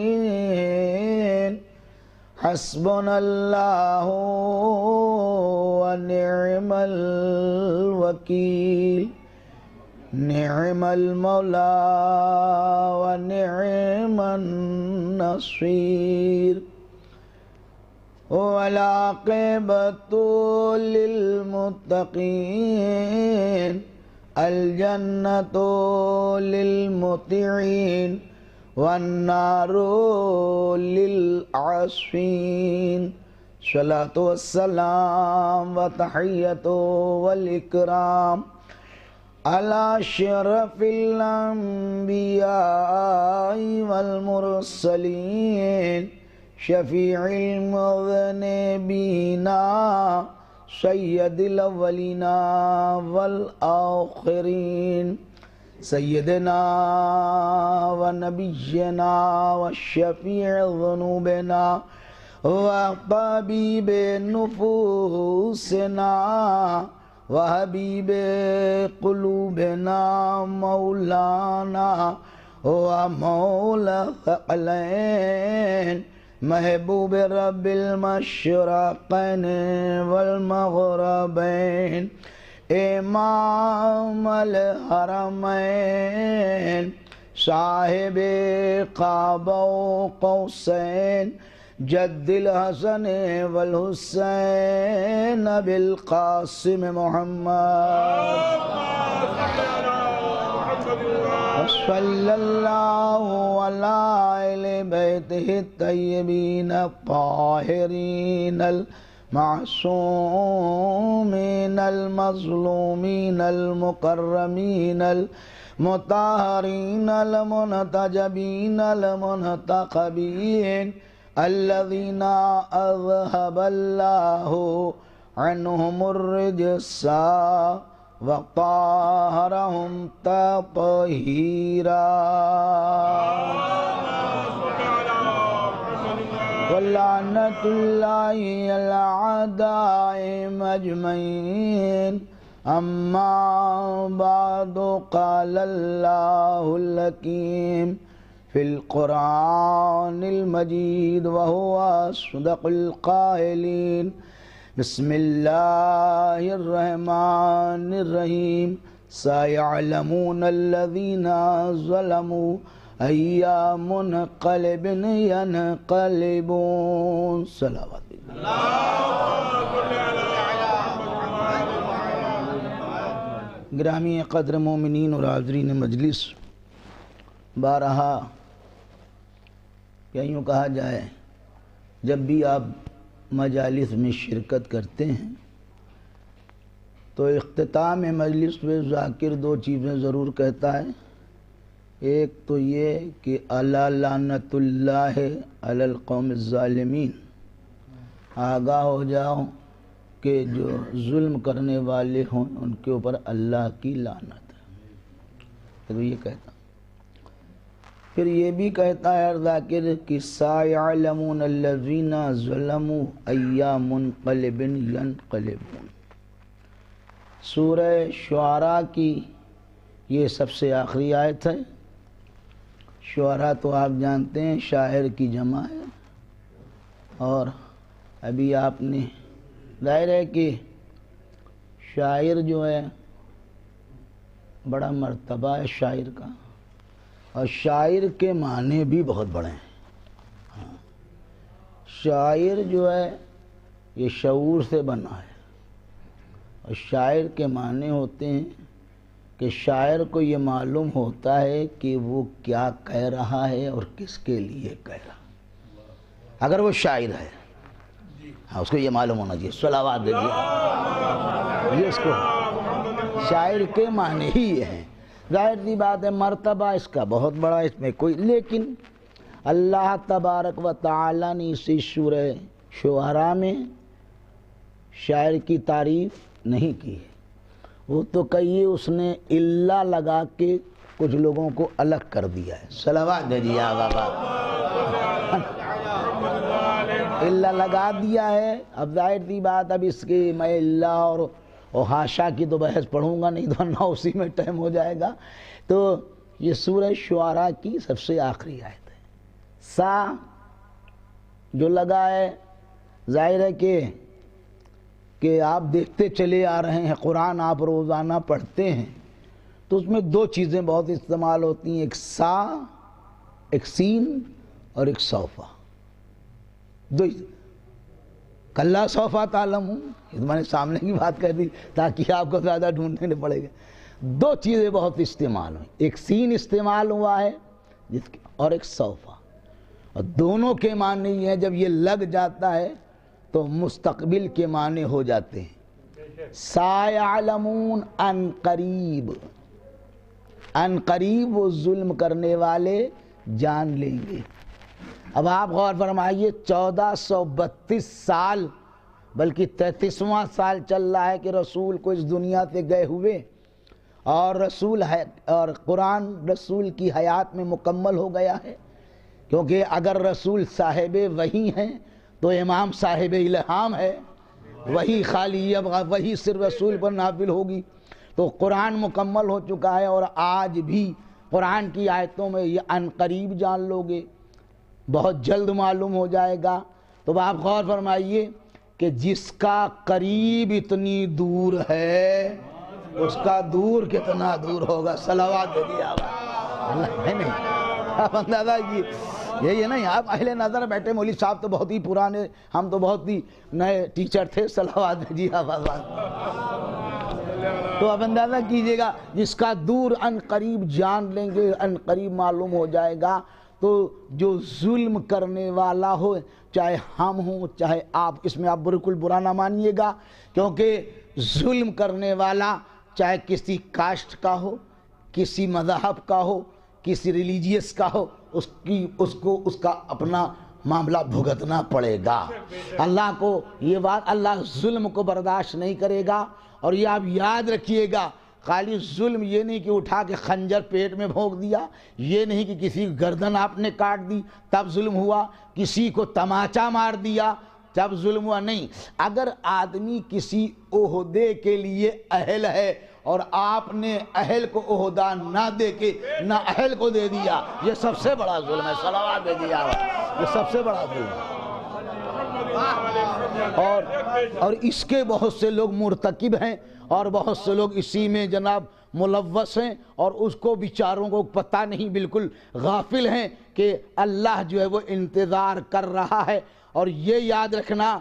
حسبنا اللہ ونعم الوکیل نعم المولا ونعم النصير والعاقبة للمتقين الجنة للمطيعين والنار للعاصين صلاة والسلام وتحية والإكرام على شرف الأنبياء والمرسلين شفيع المذنبين سيد الأولين والآخرين سيدنا ونبينا والشفيع ذنوبنا وطبيب نفوسنا وحبیب قلوبنا مولانا ومولا ثقلین محبوب رب المشرقین والمغربین امام الحرمین صاحب قاب و قوسین جد الحسن والحسین بالقاسم محمد صلی اللہ علی بیتہ الطیبین الطاہرین المعصومین المظلومین المکرمین المطہرین المنتجبین المنتخبین الذين أذهب الله عنهم الرجس وطهرهم تطهيرا ولعنة الله على الأعداء أجمعين أما بعد قال الله الحكيم في القرآن المجيد وهو أصدق القائلين بسم الله الرحمن الرحيم سيعلمون الذين ظلموا أي منقلب ينقلبون صلوات گرامی قدر مومنین اور حاضرین مجلس، بارہا یا یوں کہا جائے جب بھی آپ مجالس میں شرکت کرتے ہیں تو اختتام مجلس میں ذاکر دو چیزیں ضرور کہتا ہے. ایک تو یہ کہ الا لعنت اللہ علی القوم الظالمین، آگاہ ہو جاؤ کہ جو ظلم کرنے والے ہوں ان کے اوپر اللہ کی لعنت ہے. تو یہ کہتا. پھر یہ بھی کہتا ہے ذاکر کہ سَيَعْلَمُونَ الَّذِينَ ظَلَمُوا أَيَّ مُنْقَلِبٍ يَنْقَلِبُونَ. سورہ شعراء کی یہ سب سے آخری آیت ہے. شعراء تو آپ جانتے ہیں شاعر کی جمع ہے، اور ابھی آپ نے ظاہر ہے کہ شاعر جو ہے بڑا مرتبہ ہے شاعر کا، اور شاعر کے معنی بھی بہت بڑے ہیں. شاعر جو ہے یہ شعور سے بنا ہے، اور شاعر کے معنی ہوتے ہیں کہ شاعر کو یہ معلوم ہوتا ہے کہ وہ کیا کہہ رہا ہے اور کس کے لیے کہہ رہا. اگر وہ شاعر ہے ہاں اس کو یہ معلوم ہونا چاہیے. صلوات دے دیا یہ اس کو شاعر کے معنی ہی یہ ہیں. ظاہر سی بات ہے مرتبہ اس کا بہت بڑا، اس میں کوئی، لیکن اللہ تبارک و تعالی نے اسی سورہ شعراء میں شاعر کی تعریف نہیں کی ہے، وہ تو کہیے اس نے اللہ لگا کے کچھ لوگوں کو الگ کر دیا ہے. صلوات بھیجیے بابا. اللہ لگا دیا ہے. اب ظاہر سی بات، اب اس کی میں اللہ اور حاشا کی تو بحث پڑھوں گا نہیں تو نہ اسی میں ٹائم ہو جائے گا. تو یہ سورہ شعراء کی سب سے آخری آیت ہے. سا جو لگا ہے، ظاہر ہے کہ آپ دیکھتے چلے آ رہے ہیں، قرآن آپ روزانہ پڑھتے ہیں تو اس میں دو چیزیں بہت استعمال ہوتی ہیں، ایک سا، ایک سین اور ایک صوفہ. دو کلا صوفہ تعلمون، میں نے سامنے کی بات کر دی تاکہ آپ کو زیادہ ڈھونڈنے نہیں پڑے گا. دو چیزیں بہت استعمال ہوئی، ایک سین استعمال ہوا ہے اور ایک صوفہ، اور دونوں کے معنی یہ ہیں جب یہ لگ جاتا ہے تو مستقبل کے معنی ہو جاتے ہیں. سایعلمون ان قریب، ان قریب وہ ظلم کرنے والے جان لیں گے. اب آپ غور فرمائیے، 1432 سال بلکہ 33واں سال چل رہا ہے کہ رسول کو اس دنیا سے گئے ہوئے، اور رسول ہے اور قرآن رسول کی حیات میں مکمل ہو گیا ہے. کیونکہ اگر رسول صاحب وحی ہیں تو امام صاحب الہام ہے، وہی خالی اب وہی صرف رسول پر نازل ہوگی. تو قرآن مکمل ہو چکا ہے، اور آج بھی قرآن کی آیتوں میں یہ ان قریب جان لو گے، بہت جلد معلوم ہو جائے گا. تو آپ غور فرمائیے کہ جس کا قریب اتنی دور ہے اس کا دور کتنا دور ہوگا. صلوات دیا اللہ نہیں. آپ اندازہ یہی ہے نا، آپ اہل نظر بیٹھے، مولوی صاحب تو بہت ہی پرانے، ہم تو بہت ہی نئے ٹیچر تھے. صلوات جی تو اب اندازہ کیجئے گا، جس کا دور ان قریب جان لیں گے، ان قریب معلوم ہو جائے گا. تو جو ظلم کرنے والا ہو، چاہے ہم ہوں چاہے آپ، اس میں آپ بالکل برا نہ مانیے گا، کیونکہ ظلم کرنے والا چاہے کسی کاسٹ کا ہو، کسی مذہب کا ہو، کسی ریلیجیس کا ہو، اس کا اپنا معاملہ بھگتنا پڑے گا. اللہ کو یہ بات، اللہ ظلم کو برداشت نہیں کرے گا. اور یہ آپ یاد رکھیے گا، خالی ظلم یہ نہیں کہ اٹھا کے خنجر پیٹ میں بھونک دیا، یہ نہیں کہ کسی گردن آپ نے کاٹ دی تب ظلم ہوا، کسی کو تماچا مار دیا تب ظلم ہوا. نہیں، اگر آدمی کسی عہدے کے لیے اہل ہے اور آپ نے اہل کو عہدہ نہ دے کے نہ اہل کو دے دیا، یہ سب سے بڑا ظلم ہے. صلوات دے دیا، یہ سب سے بڑا ظلم ہے. اور اس کے بہت سے لوگ مرتکب ہیں، اور بہت سے لوگ اسی میں جناب ملوث ہیں، اور اس کو بیچاروں کو پتہ نہیں، بالکل غافل ہیں کہ اللہ جو ہے وہ انتظار کر رہا ہے. اور یہ یاد رکھنا،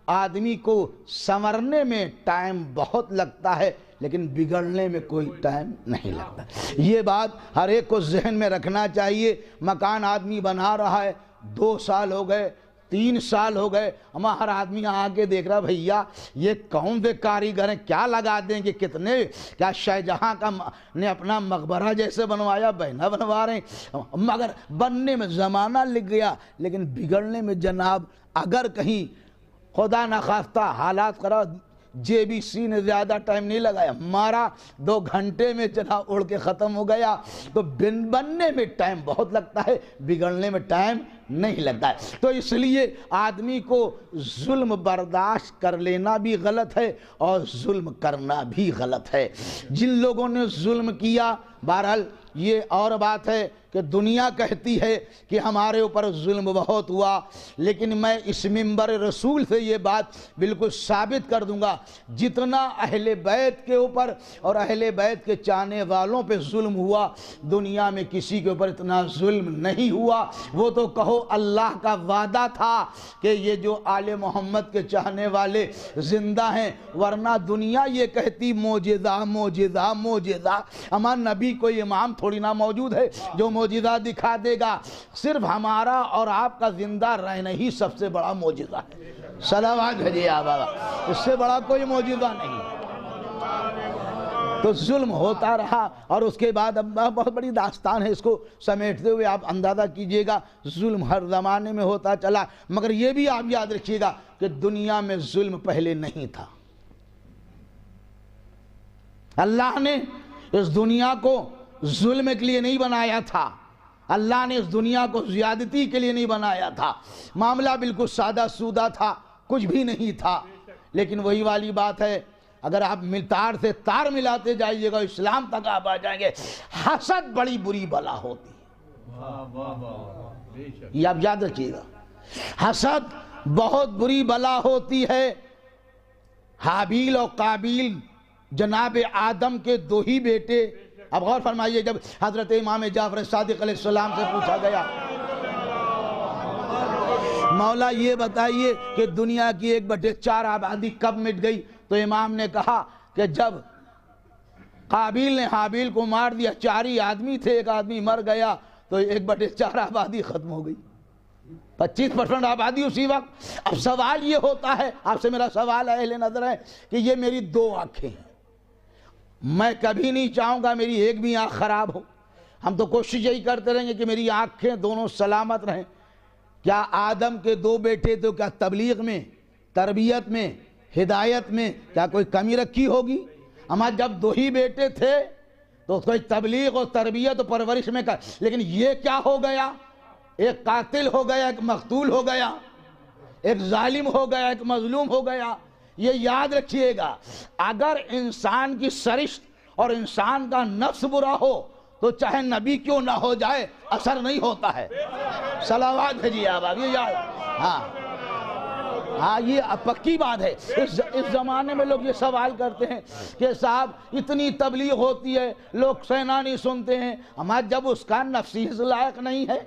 آدمی کو سنورنے میں ٹائم بہت لگتا ہے لیکن بگڑنے میں کوئی ٹائم نہیں لگتا. یہ بات ہر ایک کو ذہن میں رکھنا چاہیے. مکان آدمی بنا رہا ہے، 2 سال ہو گئے، 3 سال ہو گئے، ہر آدمی آگے دیکھ رہا، بھیا یہ کون سے کاریگر ہیں، کیا لگا دیں گے، کتنے، کیا شاہ جہاں کا نے اپنا مقبرہ جیسے بنوایا بہنا بنوا رہے ہیں. مگر بننے میں زمانہ لگ گیا، لیکن بگڑنے میں جناب اگر کہیں خدا نخواستہ حالات خراب، جے بی سی نے زیادہ ٹائم نہیں لگایا، مارا 2 گھنٹے میں جناب اڑ کے ختم ہو گیا. تو بننے میں ٹائم بہت لگتا ہے، بگڑنے میں ٹائم نہیں لگتا ہے. تو اس لیے آدمی کو ظلم برداشت کر لینا بھی غلط ہے اور ظلم کرنا بھی غلط ہے. جن لوگوں نے ظلم کیا، بہرحال یہ اور بات ہے کہ دنیا کہتی ہے کہ ہمارے اوپر ظلم بہت ہوا، لیکن میں اس منبر رسول سے یہ بات بالکل ثابت کر دوں گا، جتنا اہل بیت کے اوپر اور اہل بیت کے چاہنے والوں پہ ظلم ہوا، دنیا میں کسی کے اوپر اتنا ظلم نہیں ہوا. وہ تو کہو اللہ کا وعدہ تھا کہ یہ جو آل محمد کے چاہنے والے زندہ ہیں، ورنہ دنیا یہ کہتی معجزہ معجزہ معجزہ. ہمارا نبی کوئی امام تھوڑی نہ موجود ہے جو معجزہ دکھا دے گا. صرف ہمارا اور آپ کا زندہ رہنا ہی سب سے بڑا معجزہ ہے. صلوات بھیجیے بابا، اس سے بڑا کوئی معجزہ نہیں. تو ظلم ہوتا رہا، اور اس کے بعد اب بہت بڑی داستان ہے، اس کو سمیٹتے ہوئے آپ اندازہ کیجئے گا ظلم ہر زمانے میں ہوتا چلا، مگر یہ بھی آپ یاد رکھیے گا کہ دنیا میں ظلم پہلے نہیں تھا۔ اللہ نے اس دنیا کو ظلم کے لیے نہیں بنایا تھا، اللہ نے اس دنیا کو زیادتی کے لیے نہیں بنایا تھا، معاملہ بالکل سادہ سودہ تھا، کچھ بھی نہیں تھا۔ لیکن وہی والی بات ہے، اگر آپ تار سے تار ملاتے جائیے گا اسلام تک آپ آ جائیں گے۔ حسد بڑی بری بلا ہوتی ہے، یہ آپ یاد رکھیے گا، حسد بہت بری بلا ہوتی ہے۔ حابیل اور قابیل جناب آدم کے دو ہی بیٹے، اب غور فرمائیے، جب حضرت امام جعفر صادق علیہ السلام سے پوچھا گیا مولا یہ بتائیے کہ دنیا کی 1/4 آبادی کب مٹ گئی؟ تو امام نے کہا کہ جب قابیل نے حابیل کو مار دیا، 4 ہی آدمی تھے، ایک آدمی مر گیا تو 1/4 آبادی ختم ہو گئی، 25% آبادی اسی وقت۔ اب سوال یہ ہوتا ہے، آپ سے میرا سوال اہل نظر ہے کہ یہ میری 2 آنکھیں ہیں، میں کبھی نہیں چاہوں گا میری ایک بھی آنکھ خراب ہو، ہم تو کوشش یہی کرتے رہیں گے کہ میری آنکھیں دونوں سلامت رہیں۔ کیا آدم کے 2 بیٹے تو کیا تبلیغ میں، تربیت میں، ہدایت میں کیا کوئی کمی رکھی ہوگی؟ اما جب 2 ہی بیٹے تھے تو کوئی تبلیغ اور تربیت اور پرورش میں لیکن یہ کیا ہو گیا؟ ایک قاتل ہو گیا، ایک مقتول ہو گیا، ایک ظالم ہو گیا، ایک مظلوم ہو گیا۔ یہ یاد رکھیے گا، اگر انسان کی سرشت اور انسان کا نفس برا ہو تو چاہے نبی کیوں نہ ہو جائے اثر نہیں ہوتا ہے۔ صلوات بھیجیے آپ، یہ یاد، ہاں یہ پکی بات ہے۔ اس زمانے میں لوگ یہ سوال کرتے ہیں کہ صاحب اتنی تبلیغ ہوتی ہے، لوگ سینا نہیں سنتے ہیں، ہمارا جب اس کا نفسی لائق نہیں ہے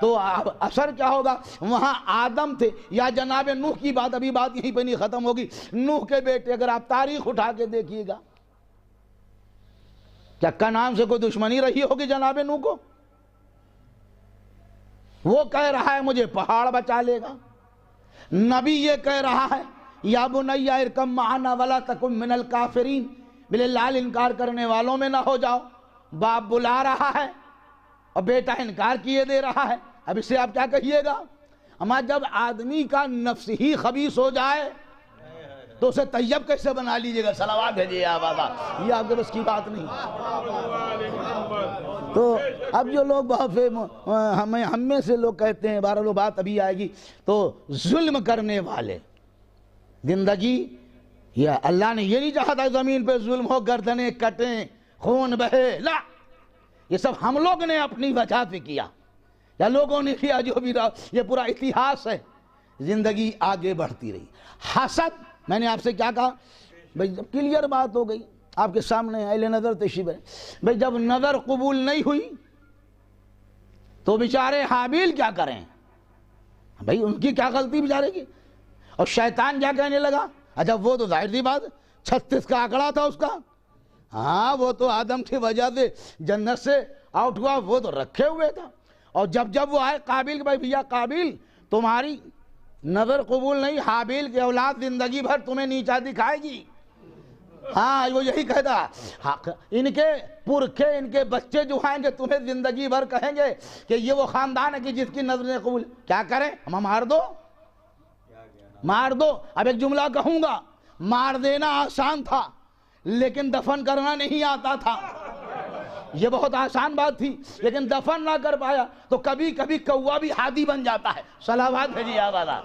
تو اثر کیا ہوگا؟ وہاں آدم تھے، یا جناب نوح کی بات، ابھی بات یہیں پہ نہیں ختم ہوگی، نوح کے بیٹے اگر آپ تاریخ اٹھا کے دیکھیے گا، کیا کنعان سے کوئی دشمنی رہی ہوگی جناب نوح کو؟ وہ کہہ رہا ہے مجھے پہاڑ بچا لے گا، نبی یہ کہہ رہا ہے یا بنی ارکب معنا ولا تکن من الکافرین، بلے لال انکار کرنے والوں میں نہ ہو جاؤ۔ باپ بلا رہا ہے اور بیٹا انکار کیے دے رہا ہے، اب اس سے آپ کیا کہیے گا؟ اما جب آدمی کا نفس ہی خبیث ہو جائے تو اسے طیب کیسے بنا لیجئے گا؟ صلوات بھیجیے آپ آبا، یہ آپ کے بس کی بات نہیں۔ تو اب جو لوگ بہت ہم میں سے لوگ کہتے ہیں، بہرحال وہ بات ابھی آئے گی، تو ظلم کرنے والے زندگی، یا اللہ نے یہ نہیں چاہا تھا زمین پہ ظلم ہو، گردنیں کٹیں، خون بہے، لا، یہ سب ہم لوگ نے اپنی وجہ سے کیا یا لوگوں نے کیا، جو بھی رہا، یہ پورا اتہاس ہے۔ زندگی آگے بڑھتی رہی۔ حسد، میں نے آپ سے کیا کہا بھئی؟ جب کلیئر بات ہو گئی آپ کے سامنے، اہل نظر تشریف ہے بھئی، جب نظر قبول نہیں ہوئی تو بیچارے حابیل کیا کریں بھئی؟ ان کی کیا غلطی بیچارے کی؟ اور شیطان کیا کہنے لگا؟ اچھا وہ تو ظاہر سی بات 36 کا آنکڑا تھا اس کا، ہاں وہ تو آدم کی وجہ سے جنت سے آؤٹ ہوا، وہ تو رکھے ہوئے تھا۔ اور جب وہ آئے قابیل کے بھائی، بھیا قابیل تمہاری نظر قبول نہیں، حابیل کی اولاد زندگی بھر تمہیں نیچا دکھائے گی، ہاں وہ یہی کہتا، ان کے پرکھے، ان کے بچے جو آئیں گے تمہیں زندگی بھر کہیں گے کہ یہ وہ خاندان ہے کہ جس کی نظریں قبول، کیا کریں ہم؟ مار دو، مار دو۔ اب ایک جملہ کہوں گا، مار دینا آسان تھا لیکن دفن کرنا نہیں آتا تھا۔ یہ بہت آسان بات تھی لیکن دفن نہ کر پایا تو کبھی کبھی کوا بھی ہادی بن جاتا ہے۔ صلوات بھیجیے آبادا،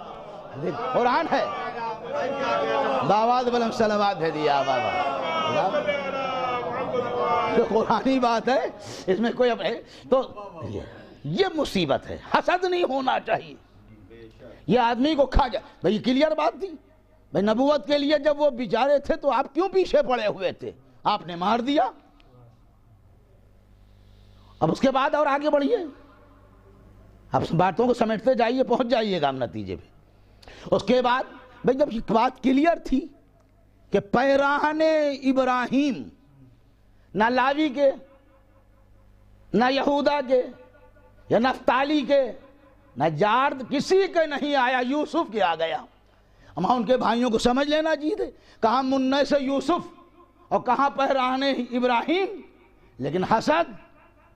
قرآن ہے، باواز بلند صلوات بھیجیے آبادا، قرآنی بات ہے، اس میں کوئی اپنے تو یہ مصیبت ہے۔ حسد نہیں ہونا چاہیے، یہ آدمی کو کھا جائے بھئی، کلیئر بات تھی بھئی۔ نبوت کے لیے جب وہ بیچارے تھے تو آپ کیوں پیچھے پڑے ہوئے تھے؟ آپ نے مار دیا۔ اب اس کے بعد اور آگے بڑھیے، اب باتوں کو سمیٹتے جائیے، پہنچ جائیے گا ہم نتیجے پہ۔ اس کے بعد بھئی جب یہ بات کلیئر تھی کہ پیراہن ابراہیم نہ لاوی کے، نہ یہودا کے، یا نفتالی کے، نہ جارد، کسی کے نہیں آیا، یوسف کے آ گیا۔ ہم ان کے بھائیوں کو سمجھ لینا چاہیے تھے، کہاں منع سے یوسف اور کہاں پہرانے ابراہیم، لیکن حسد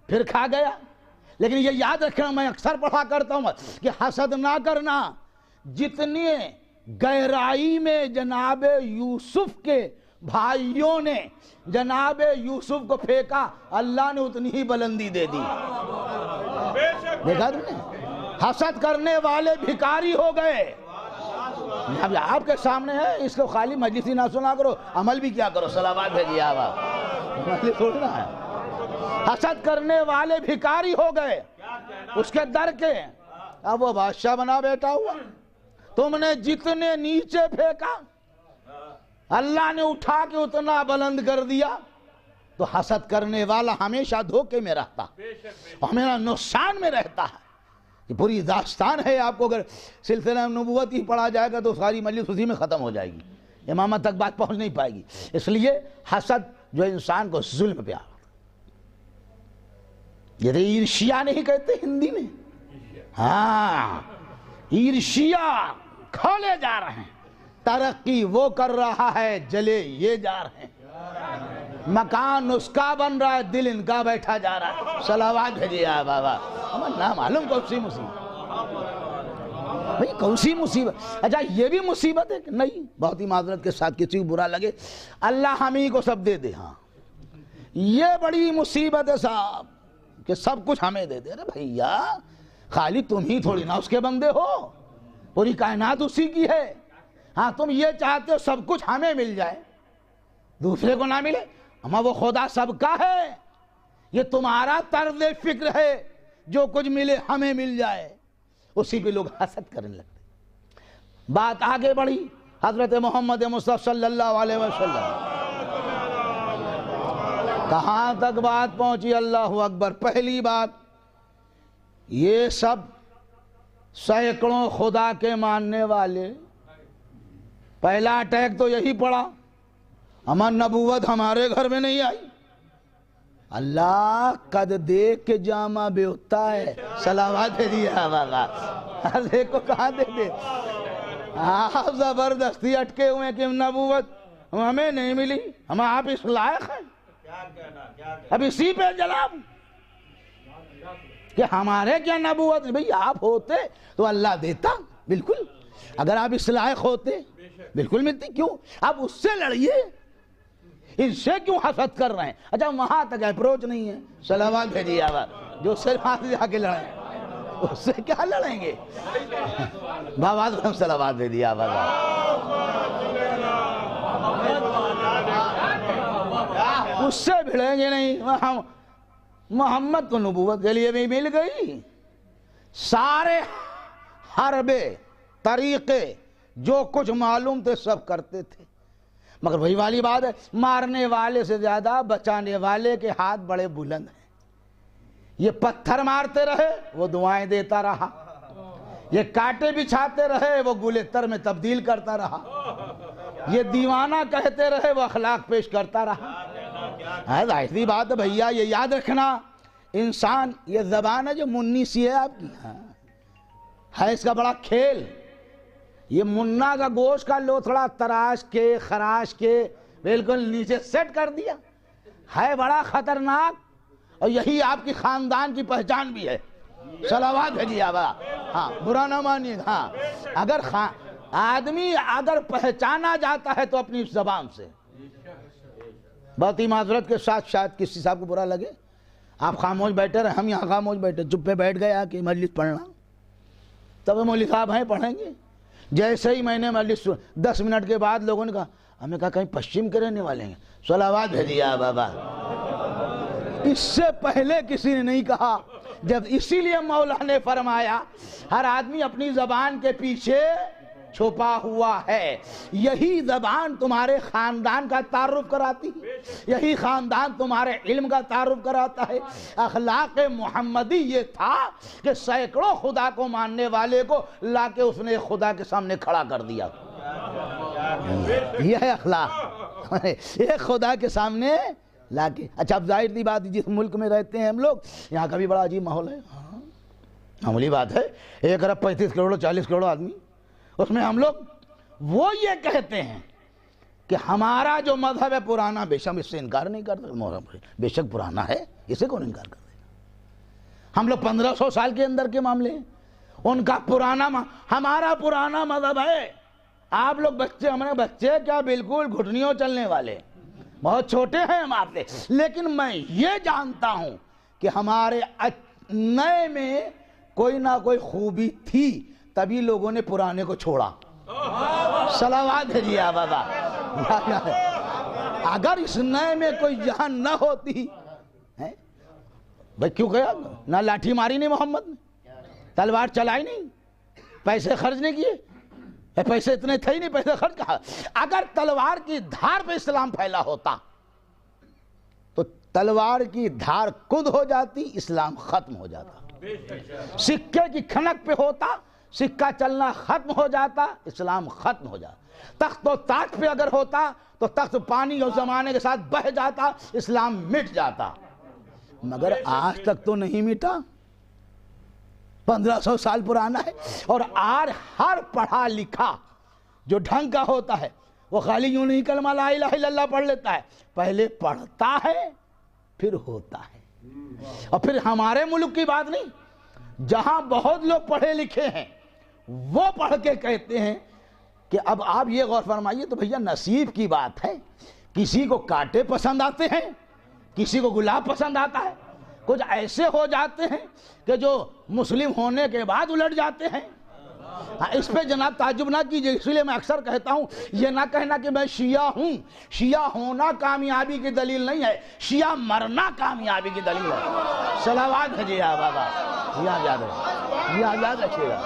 پھر کھا گیا۔ لیکن یہ یاد رکھنا، میں اکثر پڑھا کرتا ہوں کہ حسد نہ کرنا۔ جتنے گہرائی میں جناب یوسف کے بھائیوں نے جناب یوسف کو پھینکا، اللہ نے اتنی ہی بلندی دے دی۔ دیکھا تم نے؟ حسد کرنے والے بھکاری ہو گئے۔ اب آپ کے سامنے ہے، اس کو خالی مجلسی نہ سنا کرو، عمل بھی کیا کرو۔ صلوات بھیجیے آپ، عمل تھوڑنا ہے۔ حسد کرنے والے بھکاری ہو گئے اس کے در کے، اب وہ بادشاہ بنا بیٹھا ہوا۔ تم نے جتنے نیچے پھینکا اللہ نے اٹھا کے اتنا بلند کر دیا۔ تو حسد کرنے والا ہمیشہ دھوکے میں رہتا، ہمیشہ نقصان میں رہتا ہے۔ یہ پوری داستان ہے، آپ کو اگر سلسلہ نبوت ہی پڑھا جائے گا تو ساری مجلس اسی میں ختم ہو جائے گی، امامت تک بات پہنچ نہیں پائے گی۔ اس لیے حسد جو انسان کو ظلم پہ آ، یہ تو عرشیا نہیں کہتے ہندی میں، ہاں عرشیا کھولے جا رہے ہیں، ترقی وہ کر رہا ہے، جلے یہ جا رہے ہیں، مکان اس کا بن رہا ہے، دل ان کا بیٹھا جا رہا ہے۔ صلوات بھیجیے بابا، ہمیں نہ معلوم کون سی مصیبت، بھئی کون سی مصیبت۔ اچھا یہ بھی مصیبت ہے کہ نہیں؟ بہت ہی معذرت کے ساتھ کسی کو برا لگے، اللہ ہمیں کو سب دے دے، ہاں یہ بڑی مصیبت ہے صاحب کہ سب کچھ ہمیں دے دے۔ ارے بھئییا خالی تم ہی تھوڑی نہ اس کے بندے ہو، پوری کائنات اسی کی ہے۔ ہاں تم یہ چاہتے ہو سب کچھ ہمیں مل جائے، دوسرے کو نہ ملے، اما وہ خدا سب کا ہے، یہ تمہارا طرز فکر ہے، جو کچھ ملے ہمیں مل جائے، اسی پہ لوگ حسد کرنے لگتے۔ بات آگے بڑھی، حضرت محمد مصطفیٰ صلی اللہ علیہ وسلم کہاں تک بات پہنچی؟ اللہ اکبر۔ پہلی بات، یہ سب سینکڑوں خدا کے ماننے والے، پہلا اٹیک تو یہی پڑا، ہمار نبوت ہمارے گھر میں نہیں آئی۔ اللہ قد دیکھ کے جامع بے ہوتا ہے، صلوات دیا بابا، اللہ کو کہاں دے دے۔ آپ زبردستی اٹکے ہوئے کہ نبوت ہمیں نہیں ملی، ہم آپ اس لائق ہیں، اب اسی پہ جلاب کہ ہمارے کیا نبوت، بھئی آپ ہوتے تو اللہ دیتا، بالکل اگر آپ اس لائق ہوتے بالکل ملتی، کیوں آپ اس سے لڑیے، اس سے کیوں حسد کر رہے ہیں؟ اچھا وہاں تک اپروچ نہیں ہے، صلوات بھیجیے آواز، جو صرف ہاتھ جا کے لڑیں اس سے کیا لڑیں گے؟ بابا صلوات بھیجیے آواز، اس سے بھڑیں گے نہیں۔ محمد کو نبوت کے لیے بھی مل گئی، سارے حربے طریقے جو کچھ معلوم تھے سب کرتے تھے، مگر وہی والی بات ہے، مارنے والے سے زیادہ بچانے والے کے ہاتھ بڑے بلند ہیں۔ یہ پتھر مارتے رہے وہ دعائیں دیتا رہا، یہ کانٹے بچھاتے رہے وہ گلستر میں تبدیل کرتا رہا، یہ دیوانہ کہتے رہے وہ اخلاق پیش کرتا رہا۔ ظاہری بات ہے بھئییا، یہ یاد رکھنا، انسان یہ زبان ہے جو منی سی ہے آپ کی، ہے اس کا بڑا کھیل، یہ منا کا گوشت کا لوتھڑا تراش کے خراش کے بالکل نیچے سیٹ کر دیا، ہے بڑا خطرناک، اور یہی آپ کی خاندان کی پہچان بھی ہے۔ صلوات بھیجیے آبا، ہاں برا نہ مانیے، ہاں اگر آدمی اگر پہچانا جاتا ہے تو اپنی زبان سے، بہت ہی معذرت کے ساتھ شاید کسی صاحب کو برا لگے، آپ خاموش بیٹھے رہے، ہم یہاں خاموش بیٹھے، چپ پہ بیٹھ گئے کہ مجلس پڑھنا، تب مولوی صاحب ہیں پڑھیں گے، جیسے ہی میں نے مجلس 10 منٹ کے بعد لوگوں نے کہا، ہمیں کہا کہیں پشچم کے رہنے والے ہیں، صلوات بھیجیے بابا، اس سے پہلے کسی نے نہیں کہا، جب اسی لیے مولا نے فرمایا ہر آدمی اپنی زبان کے پیچھے چھپا ہوا ہے، یہی زبان تمہارے خاندان کا تعارف کراتی ہے، یہی خاندان تمہارے علم کا تعارف کراتا ہے۔ اخلاق محمدی یہ تھا کہ سینکڑوں خدا کو ماننے والے کو لا کے اس نے خدا کے سامنے کھڑا کر دیا، یہ ہے اخلاق، ایک خدا کے سامنے لا کے۔ اچھا اب ظاہر دی بات، جس ملک میں رہتے ہیں ہم لوگ، یہاں کا بھی بڑا عجیب ماحول ہے، معمولی بات ہے، 1 ارب 35 کروڑ 40 کروڑ آدمی، اس میں ہم لوگ وہ یہ کہتے ہیں کہ ہمارا جو مذہب ہے پرانا، بے شک اس سے انکار نہیں کرتے، بے شک پرانا ہے، اسے کون انکار کر دے گا؟ ہم لوگ 1500 سال کے اندر کے معاملے ہیں، ان کا پرانا ہمارا پرانا مذہب ہے۔ آپ لوگ بچے، ہمارے بچے کیا بالکل گھٹنیوں چلنے والے، بہت چھوٹے ہیں ہم آپ سے، لیکن میں یہ جانتا ہوں کہ ہمارے نئے میں کوئی نہ کوئی خوبی تھی، تبھی لوگوں نے پرانے کو چھوڑا۔ صلوات بھیجیے بابا۔ اگر اس نئے میں کوئی جان نہ ہوتی، بھائی کیوں کہا؟ نہ لاٹھی ماری نہیں محمد نے، تلوار چلائی نہیں، پیسے خرچ نہیں کیے، پیسے اتنے تھے ہی نہیں، پیسے خرچ کہا۔ اگر تلوار کی دھار پہ اسلام پھیلا ہوتا تو تلوار کی دھار کد ہو جاتی، اسلام ختم ہو جاتا۔ سکے کی کھنک پہ ہوتا، سکہ چلنا ختم ہو جاتا، اسلام ختم ہو جاتا۔ تخت و تاج پہ اگر ہوتا تو تخت پانی اور زمانے کے ساتھ بہہ جاتا، اسلام مٹ جاتا۔ مگر آج تک تو نہیں مٹا، 1500 سال پرانا ہے، اور آج ہر پڑھا لکھا جو ڈھنگ کا ہوتا ہے وہ خالی یوں نہیں کلمہ لا الہ الا اللہ پڑھ لیتا ہے، پہلے پڑھتا ہے پھر ہوتا ہے۔ اور پھر ہمارے ملک کی بات نہیں، جہاں بہت لوگ پڑھے لکھے ہیں وہ پڑھ کے کہتے ہیں کہ اب آپ یہ غور فرمائیے تو بھیا نصیب کی بات ہے، کسی کو کانٹے پسند آتے ہیں، کسی کو گلاب پسند آتا ہے، کچھ ایسے ہو جاتے ہیں کہ جو مسلم ہونے کے بعد الٹ جاتے ہیں۔ اس پہ جناب تعجب نہ کیجئے، اس لیے میں اکثر کہتا ہوں یہ نہ کہنا کہ میں شیعہ ہوں، شیعہ ہونا کامیابی کی دلیل نہیں ہے، شیعہ مرنا کامیابی کی دلیل ہے۔ صلوات بھیجیے بابا، یاد رکھیے، یاد رکھیے گا۔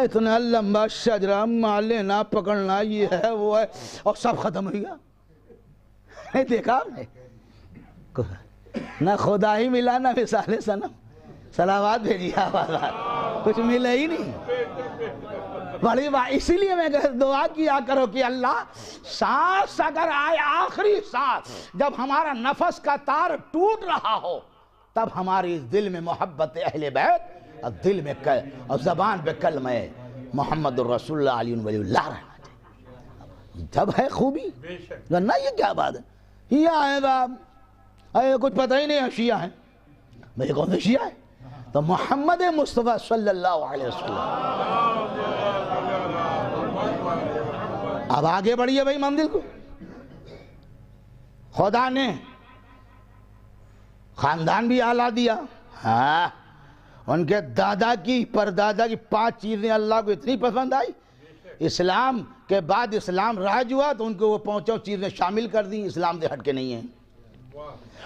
اتنا لمبا شجرہ مالے نہ پکڑنا، یہ ہے وہ ہے، اور سب ختم ہو گیا۔ دیکھا آپ نے، نہ خدا ہی ملا نہ مثال صنم۔ صلوات بھیجیے بابا، کچھ ملے ہی نہیں۔ بڑی بات، اسی لیے میں دعا کیا کرو کہ اللہ سانس اگر آئے، آخری سانس جب ہمارا نفس کا تار ٹوٹ رہا ہو، تب ہماری دل میں محبت اہل بیت، اور دل میں اور زبان پہ کلمہ محمد الرسول اللہ علیہ ولی اللہ رہنا چاہیے، جب ہے خوبی۔ ورنہ یہ کیا بات ہے، شیعہ ہیں باپ، کچھ پتہ ہی نہیں ہے شیعہ ہیں، میرے کون سے شیعہ ہے؟ تو محمد مصطفیٰ صلی اللہ علیہ وسلم۔ اب آگے بڑھیے بھائی منزل کو۔ خدا نے خاندان بھی اعلیٰ دیا، ہاں، ان کے دادا کی پردادا کی 5 چیزیں اللہ کو اتنی پسند آئی، اسلام کے بعد اسلام رائج ہوا تو ان کو وہ 5 چیزیں شامل کر دیں، اسلام سے ہٹ کے نہیں ہیں۔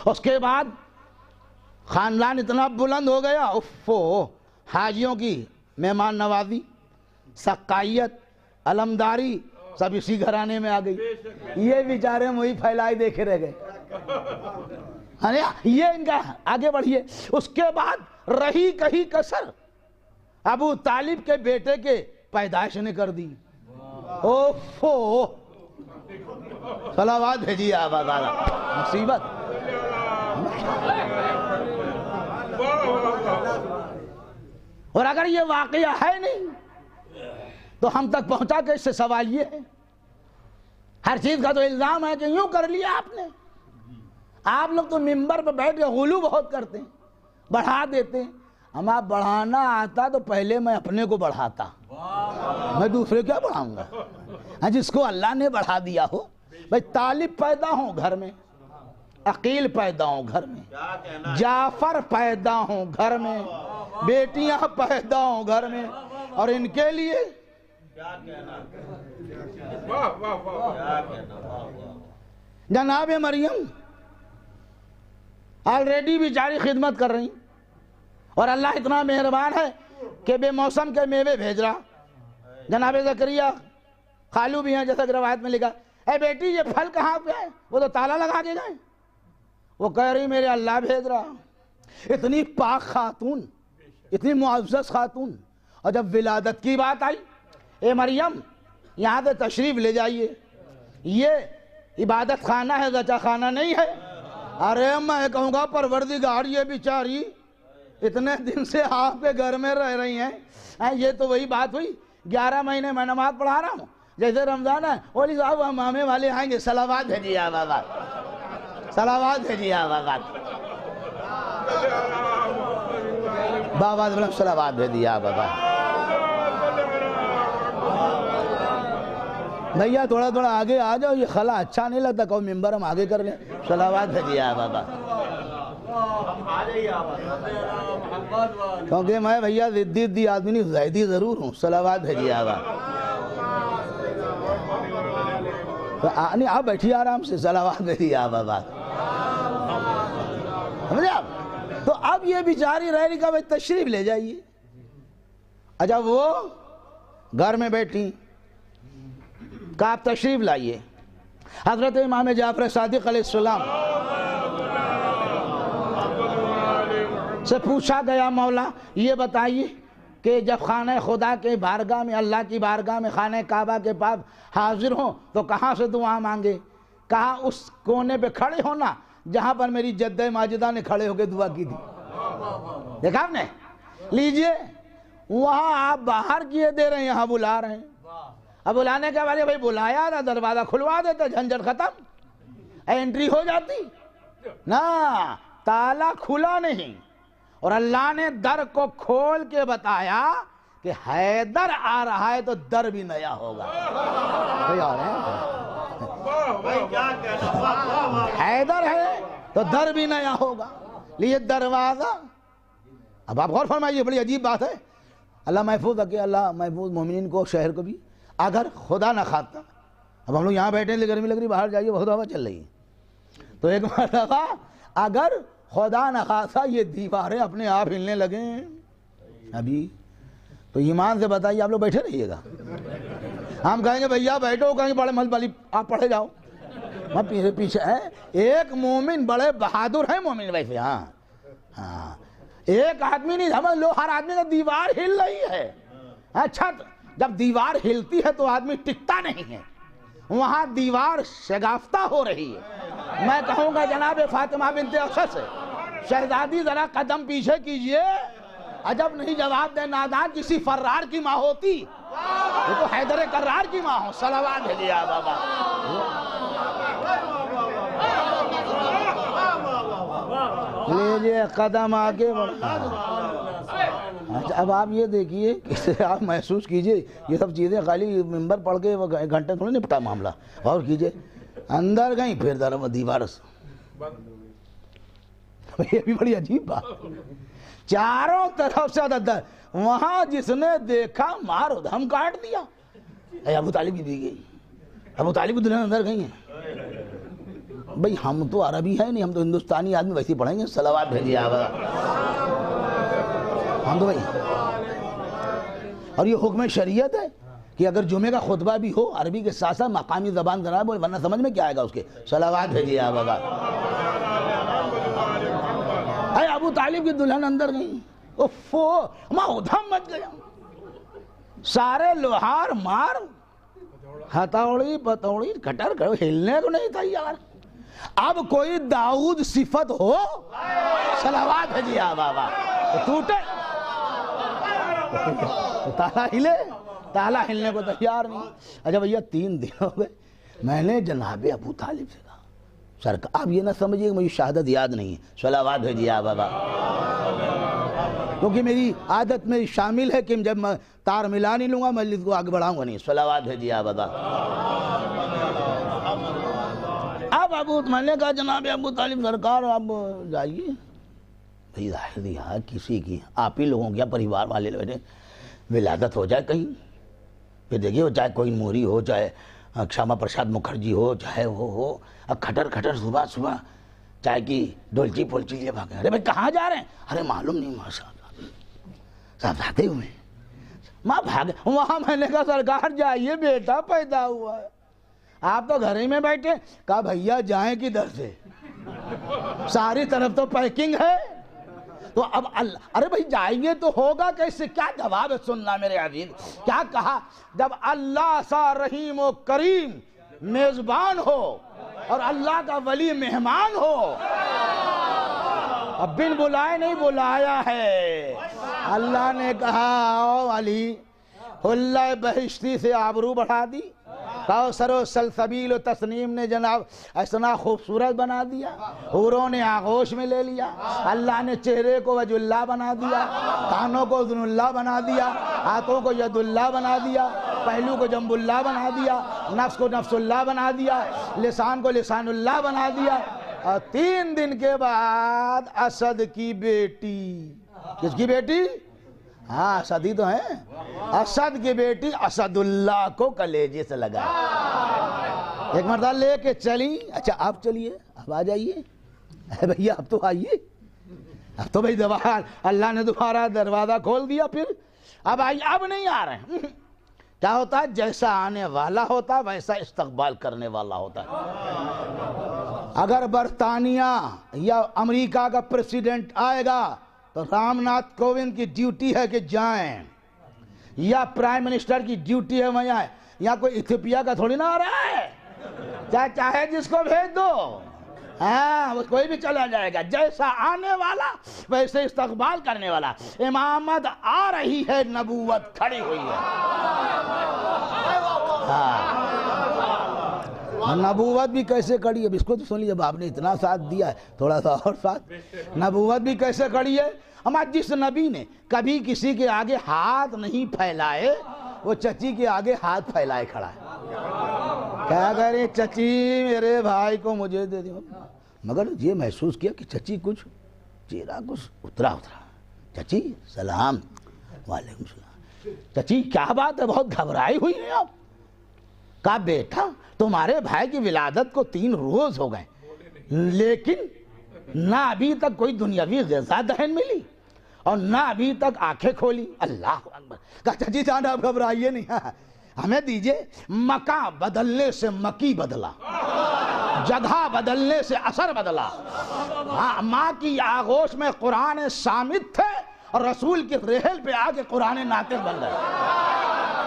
اس کے بعد خاندان اتنا بلند ہو گیا، حاجیوں کی مہمان نوازی، سقائیت، علمداری سب اسی گھرانے میں آ گئی۔ یہ بیچارے وہی پھیلائی دیکھے رہ گئے، یہ ان کا۔ آگے بڑھیے، اس کے بعد رہی کہیں کسر ابو طالب کے بیٹے کے پیدائش نے کر دی۔ اوفو، صلوات بھیجیے آباد آدھا، مصیبت۔ اور اگر یہ واقعہ ہے نہیں تو ہم تک پہنچا کہ اس سے سوال یہ ہے، ہر چیز کا تو الزام ہے کہ یوں کر لیا آپ نے۔ آپ لوگ تو ممبر پہ بیٹھ کے غلو بہت کرتے ہیں، بڑھا دیتے ہیں۔ ہم آپ بڑھانا آتا تو پہلے میں اپنے کو بڑھاتا، میں دوسرے کیا بڑھاؤں گا؟ جس کو اللہ نے بڑھا دیا ہو، بھائی طالب پیدا ہوں گھر میں، عقیل پیدا ہوں گھر میں، جعفر پیدا ہوں گھر میں، بیٹیاں پیدا ہوں گھر میں، اور ان کے لیے جناب مریم آلریڈی بیچاری خدمت کر رہی، اور اللہ اتنا مہربان ہے کہ بے موسم کے میوے بھیج رہا۔ جناب زکریا خالو بھی ہیں، جیسا کہ روایت میں لکھا، اے بیٹی یہ پھل کہاں پہ ہے؟ وہ تو تالا لگا کے گئے۔ وہ کہہ رہی میرے اللہ بھیج رہا۔ اتنی پاک خاتون، اتنی معزز خاتون، اور جب ولادت کی بات آئی، اے مریم یہاں سے تشریف لے جائیے، یہ عبادت خانہ ہے، زچہ خانہ نہیں ہے۔ ارے میں کہوں گا پروردگار یہ بیچاری اتنے دن سے آپ کے گھر میں رہ رہی ہیں، یہ تو وہی بات ہوئی 11 مہینے میں نماز پڑھا رہا ہوں، جیسے رمضان ہے اولی صاحب ہم مامے والے آئیں گے، صلوات بھیجیے آپ آباد، صلوات بھیجیے آپ آباد، بابا صلوات بھیجیے آپ آباد۔ بھیا تھوڑا تھوڑا آگے آ جاؤ، یہ خلا اچھا نہیں لگتا، کہو ممبر ہم آگے کر لیں، صلوات بھیجیے آپ آباد۔ کیونکہ میں بھیا ضدی آدمی نہیں، زیدی ضرور ہوں، صلوات بھیجیے آپ آباد۔ نہیں آپ بیٹھیے آرام سے، صلوات بھیجیے آپ آباد، سمجھے آپ؟ تو اب یہ بیچاری رہ رہی، کہ تشریف لے جائیے۔ اچھا وہ گھر میں بیٹھی، کہ آپ تشریف لائیے۔ حضرت امام جعفر صادق علیہ السلام سے پوچھا گیا، مولا یہ بتائیے کہ جب خانہ خدا کے بارگاہ میں، اللہ کی بارگاہ میں، خانہ کعبہ کے پاس حاضر ہوں تو کہاں سے دعا مانگے؟ کہا اس کونے پہ کھڑے ہونا جہاں پر میری جدہ ماجدہ نے کھڑے ہو کے دعا کی تھی۔ دیکھا آپ نے؟ لیجئے، وہاں آپ باہر کیے دے رہے ہیں، یہاں بلا رہے ہیں۔ اب بلانے کے بعد بھائی بلایا تھا، دروازہ کھلوا دیتے، جھنجھٹ ختم، انٹری ہو جاتی نا، تالا کھلا نہیں، اور اللہ نے در کو کھول کے بتایا کہ حیدر آ رہا ہے تو در بھی نیا ہوگا۔ حیدر ہے تو در بھی نیا ہوگا، لیے دروازہ۔ اب آپ غور فرمائیے، بڑی عجیب بات ہے، اللہ محفوظ رکھے، اللہ محفوظ مومنین کو، شہر کو بھی۔ اگر خدا نہ خواستہ، اب ہم لوگ یہاں بیٹھے ہیں، گرمی لگ رہی، باہر جائیے بہت ہوا چل رہی ہے، تو ایک مرتبہ اگر خدا نہ خواستہ یہ دیواریں اپنے آپ ہلنے لگیں ابھی، تو ایمان سے بتائیے آپ لوگ بیٹھے رہیے گا؟ ہم کہیں گے بھیا بیٹھو، کہیں گے بڑے مل آپ پڑھے جاؤ، میں پیچھے ہے۔ ایک مومن بڑے بہادر ہیں مومن ویسے، ہاں ایک آدمی نہیں، سمجھ لو ہر آدمی کا دیوار ہل رہی ہے۔ اچھا جب دیوار ہلتی ہے تو آدمی ٹکتا نہیں ہے، وہاں دیوار شگافتہ ہو رہی ہے۔ میں کہوں گا جناب فاطمہ بنت اسد سے، شہزادی ذرا قدم پیچھے کیجئے، عجب نہیں جواب دے نادان، کسی فرار کی ماں ہوتی، یہ تو حیدر کرار کی ماں ہو۔ صلوات بھیجیے بابا۔ لیجئے قدم آگے بڑھا۔ اب آپ یہ دیکھیے کہ آپ محسوس کیجئے، یہ سب چیزیں خالی ممبر پڑھ کے گھنٹے تھوڑے نپٹا معاملہ، اور کیجئے اندر گئیں پھر دیوار سے، یہ بھی بڑی عجیب بات، چاروں طرف سے در، وہاں جس نے دیکھا مار ادھم کاٹ دیا۔ اے ابو طالب کی بھی گئی، ابو طالب دلہن اندر گئی ہیں۔ بھئی ہم تو عربی ہیں نہیں، ہم تو ہندوستانی آدمی ویسے پڑھیں گے، صلوات بھیجیے آبا ہم تو بھئی۔ اور یہ حکم شریعت ہے کہ اگر جمعے کا خطبہ بھی ہو عربی کے ساتھ ساتھ مقامی زبان ذرا بولے، ورنہ سمجھ میں کیا آئے گا اس کے۔ صلوات بھیجیے آبا۔ اے ابو طالب کی دلہن اندر گئی، اوفو ماں ادھم مچ گیا، سارے لوہار مار، ہتھوڑی پتوڑی کٹر کر ہلنے کو نہیں تیار۔ اب کوئی داؤد صفت ہو، صلوات بھیجیے آبا، ٹوٹے تالا ہلے، تالا ہلنے کو تیار نہیں۔ اچھا بھیا 3 دن ہو گئے، میں نے جناب ابو طالب سے کہا سرکار آپ یہ نہ سمجھیے کہ مجھے شہادت یاد نہیں ہے، صلوات بھیجیے آبا، کیونکہ میری عادت میں شامل ہے کہ جب میں تار ملا نہیں لوں گا مجلس کو آگے بڑھاؤں گا نہیں۔ صلوات بھیجیے آبا۔ اب میں نے کہا جناب ابو طالب سرکار آپ جائیے، بھئی ظاہر دیا کسی کی آپ ہی لوگوں کیا پریوار والے لوگ ولادت ہو جائے کہیں، پھر دیکھیے چاہے کوئی موری ہو، چاہے شیاما پرساد مکھرجی ہو، چاہے وہ ہو، اب کھٹر کھٹر صبح صبح چاہے کہ ڈولچی پولچی لیے بھاگے۔ ارے بھائی کہاں جا رہے ہیں؟ ارے معلوم نہیں ماشاء اللہ صاحب جاتے ہوئے ماں بھاگے۔ وہاں میں نے کہا سرکار جائیے بیٹا پیدا ہوا ہے، آپ تو گھر ہی میں بیٹھے۔ کہا بھیا جائیں کدھر سے، ساری طرف تو پیکنگ ہے، تو اب ارے بھائی جائیں گے تو ہوگا کیسے؟ کیا جواب ہے سننا میرے عزیز، کیا کہا؟ جب اللہ سا رحیم و کریم میزبان ہو اور اللہ کا ولی مہمان ہو، اب بن بلائے نہیں بلایا ہے، اللہ نے کہا آؤ علی حلہ بہشتی سے آبرو بڑھا دی، کوثر و سلسبیل و تسنیم نے جناب ایسا خوبصورت بنا دیا، حوروں نے آغوش میں لے لیا، اللہ نے چہرے کو وجہ اللہ بنا دیا، کانوں کو اذن اللہ بنا دیا، ہاتھوں کو ید اللہ بنا دیا، پہلو کو جنب اللہ بنا دیا، نفس کو نفس اللہ بنا دیا، لسان کو لسان اللہ بنا دیا، اور 3 دن کے بعد اسد کی بیٹی، کس کی بیٹی؟ ہاں اسد ہی تو ہیں، اسد کی بیٹی اسد اللہ کو کلیجے سے لگا، ایک مرتبہ لے کے چلی، اچھا آپ چلیے، اب آ جائیے، اے بھئیہ اب تو آئیے، اب تو بھئی اللہ نے دوبارہ دروازہ کھول دیا، پھر اب آئیے، اب نہیں آ رہے ہیں۔ کیا ہوتا ہے؟ جیسا آنے والا ہوتا ہے ویسا استقبال کرنے والا ہوتا ہے۔ اگر برطانیہ یا امریکہ کا پریسیڈنٹ آئے گا تو رام ناتھ کووند کی ڈیوٹی ہے کہ جائیں، یا پرائم منسٹر کی ڈیوٹی ہے وہاں آئے، یا کوئی ایتھوپیا کا تھوڑی نہ آ رہا ہے، چاہے جس کو بھیج دو، ہاں کوئی بھی چلا جائے گا، جیسا آنے والا ویسے استقبال کرنے والا۔ امامت آ رہی ہے، نبوت کھڑی ہوئی ہے، ہاں نبوت بھی کیسے کھڑی ہے، اس کو تو سن لیجئے، آپ نے اتنا ساتھ دیا ہے، تھوڑا سا اور ساتھ، نبوت بھی کیسے کھڑی ہے۔ ہمارا جس نبی نے کبھی کسی کے آگے ہاتھ نہیں پھیلائے، وہ چچی کے آگے ہاتھ پھیلائے کھڑا ہے، کیا کریں چچی میرے بھائی کو مجھے دے دیں، مگر یہ محسوس کیا کہ چچی کچھ چہرہ کچھ اترا، چچی سلام، وعلیکم السلام، چچی کیا بات ہے، بہت گھبرائی ہوئی ہیں آپ؟ کہا بیٹا تمہارے بھائی کی ولادت کو 3 روز ہو گئے، لیکن نہ ابھی تک کوئی دنیاوی غذا دہن ملی اور نہ ابھی تک آنکھیں کھولی۔ اللہ اکبر۔ کہا چچی جان آپ گھبرائیے نہیں، ہمیں دیجئے، مکہ بدلنے سے مکی بدلا، جگہ بدلنے سے اثر بدلا، ماں کی آغوش میں قرآن صامت تھے اور رسول کی رحل پہ آگے قرآن ناطق بن گئے۔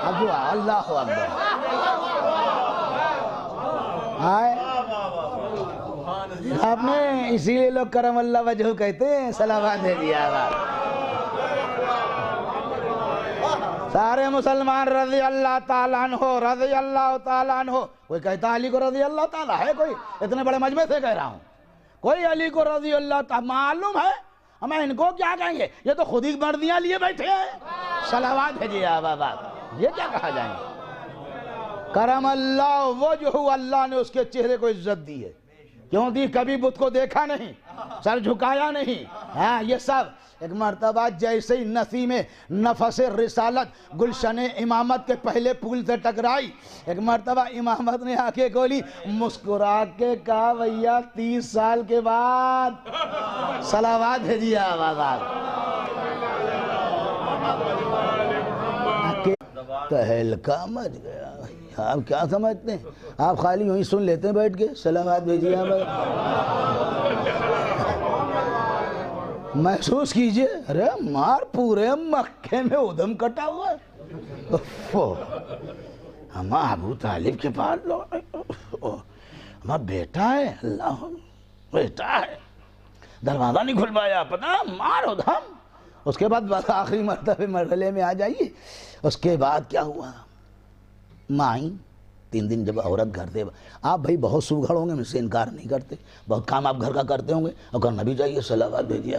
اللہ اکبر۔ آپ نے اسی لیے لوگ کرم اللہ وجہ کہتے ہیں، صلوات بھیجیے آپ۔ سارے مسلمان رضی اللہ تعالیٰ عنہ، رضی اللہ تعالیٰ عنہ، کوئی کہتا علی کو رضی اللہ تعالیٰ ہے، کوئی اتنے بڑے مجمع سے کہہ رہا ہوں، کوئی علی کو رضی اللہ تعالیٰ، معلوم ہے ہمیں ان کو کیا کہیں گے، یہ تو خود ہی مردیاں لیے بیٹھے ہیں، صلوات بھیجیے آپ، یہ کیا کہا جائیں گے؟ کرم اللہ وجہ، اللہ نے اس کے چہرے کو عزت دی ہے، کیوں دی؟ کبھی بت کو دیکھا نہیں، سر جھکایا نہیں، ہاں یہ سب ایک مرتبہ جیسے ہی نسیم نفس رسالت گلشن امامت کے پہلے پھول سے ٹکرائی، ایک مرتبہ امامت نے آنکھیں کھولی، مسکرا کے کہا بھیا 30 سال کے بعد، صلوات بھیجیے آواز۔ تہلکا مچ گیا، آپ کیا سمجھتے ہیں؟ آپ خالی یوں ہی سن لیتے ہیں بیٹھ کے، صلوات بھیجیے آواز۔ محسوس کیجئے، ارے مار پورے مکے میں ادھم کٹا ہوا ہے، ہم ابو طالب کے پاس لو، ہمارا بیٹا ہے، اللہ بیٹا ہے، دروازہ نہیں کھل پایا، پتا مار ادھم۔ اس کے بعد بس آخری مرتبہ مرحلے میں آ جائیے، اس کے بعد کیا ہوا؟ مائیں 3 دن جب عورت گھر دے، آپ بھائی بہت سوگھڑ ہوں گے، مجھ سے انکار نہیں کرتے، بہت کام آپ گھر کا کرتے ہوں گے، اور کرنا بھی چاہیے، صلوات بھیجیے۔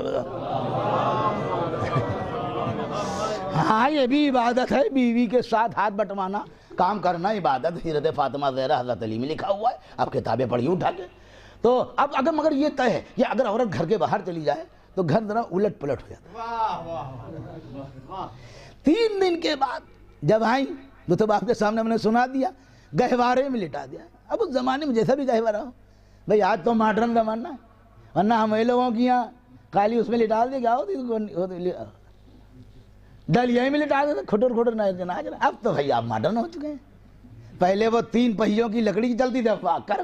ہاں یہ بھی عبادت ہے، بیوی کے ساتھ ہاتھ بٹوانا، کام کرنا عبادت، سیرت فاطمہ زہرا حضرت علی میں لکھا ہوا ہے، آپ کتابیں پڑھیے اٹھا کے۔ تو اب اگر مگر یہ طے ہے کہ اگر عورت گھر کے باہر چلی جائے تو گھر ذرا الٹ پلٹ ہو جاتا ہے۔ 3 دن کے بعد جب آئیں تو آپ کے سامنے ہم نے سنا دیا، گہوارے میں لٹا دیا۔ اب اس زمانے میں جیسا بھی گہوارہ ہو، بھئی آج تو ماڈرن زمانہ ہے، ورنہ ہمیں لوگوں کی یہاں کالی اس میں لٹا دیا، کیا ہوتی ڈلیا میں لٹا دیتے، کھٹر کھٹر ناچ رہا۔ اب تو بھئی آپ ماڈرن ہو چکے ہیں، پہلے وہ 3 پہیوں کی لکڑی کی چلتی تھی، واک کر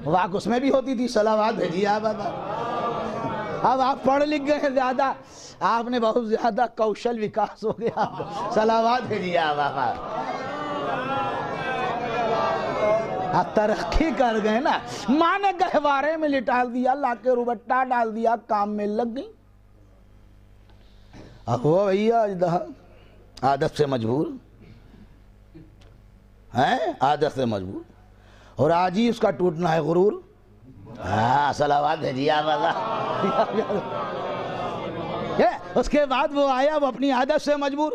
واک اس میں بھی ہوتی تھی، صلوات بھیجیے آپ۔ اب آپ پڑھ لکھ گئے ہیں زیادہ، آپ نے بہت زیادہ کوشل وکاس ہو گیا، صلوات بھیجیے آپ۔ آپ ترقی کر گئے نا، ماں نے گہوارے میں لٹا دیا، لا کے روبٹا ڈال دیا، کام میں لگ گئی۔ اب وہ بھیا عادت سے مجبور، ہیں عادت سے مجبور، اور آج ہی اس کا ٹوٹنا ہے غرور. ہاں صلوات ہے جی آپ اس کے بعد وہ آیا، وہ اپنی عادت سے مجبور،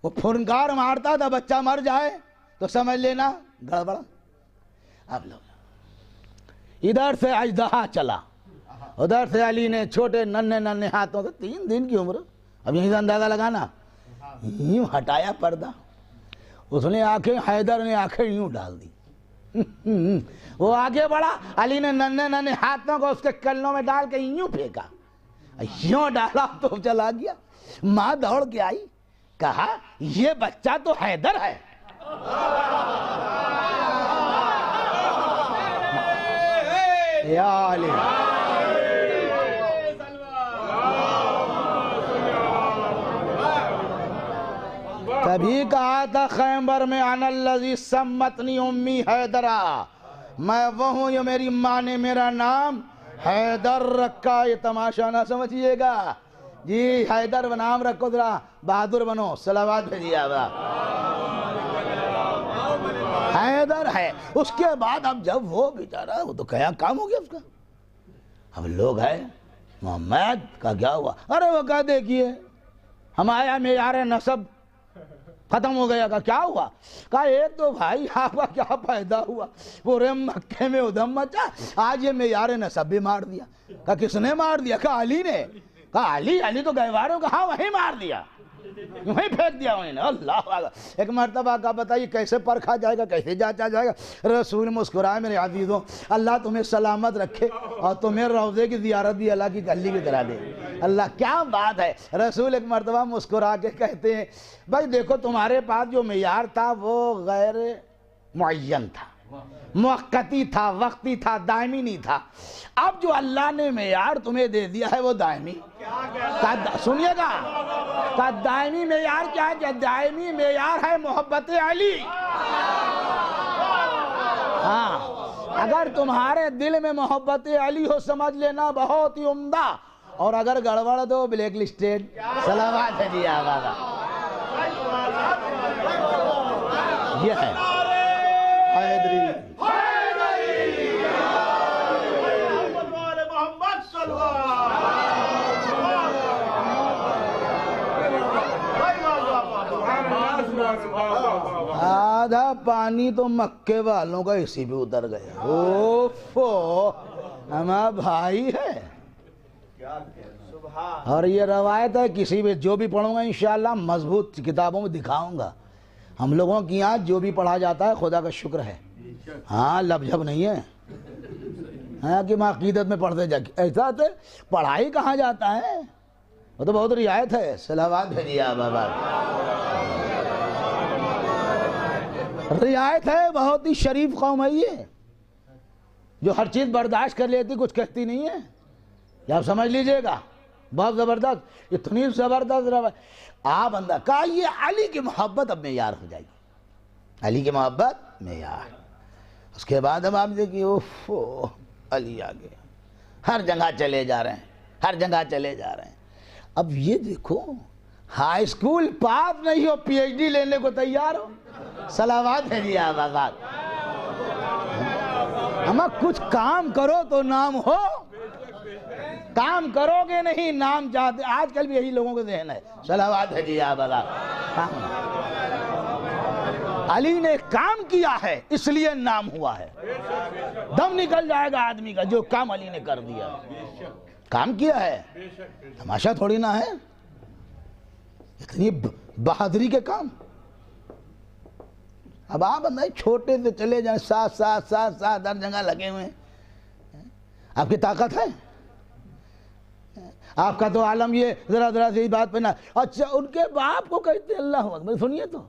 وہ پھنکار مارتا تھا بچہ مر جائے تو سمجھ لینا گڑبڑ. اب لو ادھر سے اژدہا چلا، ادھر سے علی نے چھوٹے ننھے ہاتھوں سے 3 دن کی عمر، اب یہیں سے اندازہ لگانا، یوں ہٹایا پردہ، اس نے آنکھیں، حیدر نے آنکھیں یوں ڈال دی. وہ آگے بڑھا، علی نے ننھے ہاتھوں کو اس کے کلوں میں ڈال کے یوں پھینکا، یوں ڈالا تو چلا گیا. ماں دوڑ کے آئی، کہا یہ بچہ تو حیدر ہے. یا علی تبھی کہا تھا خیبر میں انا الذی سمتنی امی حیدرا، میں وہ ہوں جو میری ماں نے میرا نام حیدر رکھا. یہ تماشا نہ سمجھیے گا جی، حیدر نام رکھو، ذرا بہادر بنو. صلوات بھیجیے آبا. حیدر ہے. اس کے بعد اب جب وہ بیچارہ، وہ تو کیا کام ہو گیا اس کا. اب لوگ ہیں محمد کا کیا ہوا؟ ارے وہ کہا دیکھیے ہمارا معیار نسب ختم ہو گیا. کیا ہوا؟ کہا ایک تو بھائی آپ کا کیا پیدا ہوا، پورے مکے میں ادھم مچا، آج یہ معیار نسب بھی مار دیا. کہا کس نے مار دیا؟ کہا علی نے. کہا علی تو گہواروں کا، ہاں وہیں مار دیا، وہیں پھینک دیا انہوں نے. اللہ اکبر. ایک مرتبہ کا بتائیے کیسے پرکھا جائے گا، کیسے جانچا جائے گا؟ رسول مسکرائے، میرے عزیزوں اللہ تمہیں سلامت رکھے اور تمہیں روضے کی زیارت بھی اللہ کی گلی کی کرا دے. اللہ کیا بات ہے. رسول ایک مرتبہ مسکرا کے کہتے ہیں بھائی دیکھو تمہارے پاس جو معیار تھا وہ غیر معین تھا، موقتی تھا، وقتی تھا، دائمی نہیں تھا. اب جو اللہ نے معیار تمہیں دے دیا ہے وہ دائمی. سنیے گا، کہ دائمی معیار کیا ہے؟ کہ دائمی معیار ہے محبت علی. ہاں اگر تمہارے دل میں محبت علی ہو سمجھ لینا بہت ہی عمدہ، اور اگر گڑبڑ دو بلیک لسٹڈ. صلوات ہے جی آقا. یہ ہے حیدری. آدھا پانی تو مکے والوں کا اسی بھی اتر گیا. اوفو ہمارا بھائی ہے. اور یہ روایت ہے کسی بھی جو بھی پڑھوں گا انشاءاللہ مضبوط کتابوں میں دکھاؤں گا. ہم لوگوں کی یہاں جو بھی پڑھا جاتا ہے خدا کا شکر ہے، ہاں لب جھب نہیں ہے، ہاں کہ میں عقیدت میں پڑھتے جا. ایسا تو پڑھائی کہاں جاتا ہے، وہ تو بہت رعایت ہے. صلوات بھیجیے بابا. رعایت ہے، بہت ہی شریف قوم ہے یہ، جو ہر چیز برداشت کر لیتی، کچھ کہتی نہیں ہے. یہ آپ سمجھ لیجئے گا، بہت زبردست، اتنی زبردست روایت. آپ اندر کہا یہ علی کی محبت اب معیار ہو جائے گی، علی کی محبت معیار. اس کے بعد اب آپ دیکھیے اوفو علی آگے ہر جگہ چلے جا رہے ہیں، ہر جگہ چلے جا رہے ہیں. اب یہ دیکھو ہائی اسکول پاس نہیں ہو، پی ایچ ڈی لینے کو تیار ہو. صلوات ہے جی آباد. اما کچھ کام کرو تو نام ہو، کام کرو گے نہیں نام چاہتے. آج کل بھی یہی لوگوں کے ذہن ہے. صلوات ہے جی آباد. علی نے کام کیا ہے اس لیے نام ہوا ہے. دم نکل جائے گا آدمی کا جو کام علی نے کر دیا. کام کیا ہے، تماشا تھوڑی نہ ہے. اتنی بہادری کے کام. اب آپ اندر چھوٹے سے چلے جائیں، ساتھ ہر جگہ لگے ہوئے ہیں. آپ کی طاقت ہے. آپ کا تو عالم یہ ذرا سے ہی بات پہ نہ. اچھا ان کے باپ کو کہتے اللہ اکبر. سنیے تو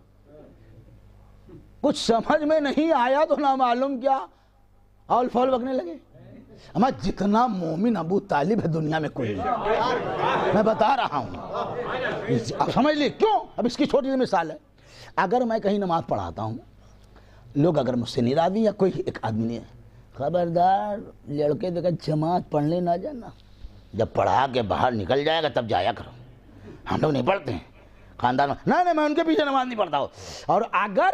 کچھ سمجھ میں نہیں آیا تو نہ معلوم کیا اول فول بکنے لگے. اما جتنا مومن ابو طالب ہے دنیا میں کوئی نہیں، میں بتا رہا ہوں. اب سمجھ لیں کیوں. اب اس کی چھوٹی سی مثال ہے. اگر میں کہیں نماز پڑھاتا ہوں، لوگ اگر مجھ سے نہیں راضی یا کوئی ایک آدمی نہیں ہے، خبردار لڑکے دیکھا جماعت پڑھنے نہ جانا، جب پڑھا کے باہر نکل جائے گا تب جایا کرو. ہم لوگ نہیں پڑھتے ہیں خاندان میں، نہیں میں ان کے پیچھے نماز نہیں پڑھتا ہوں. اور اگر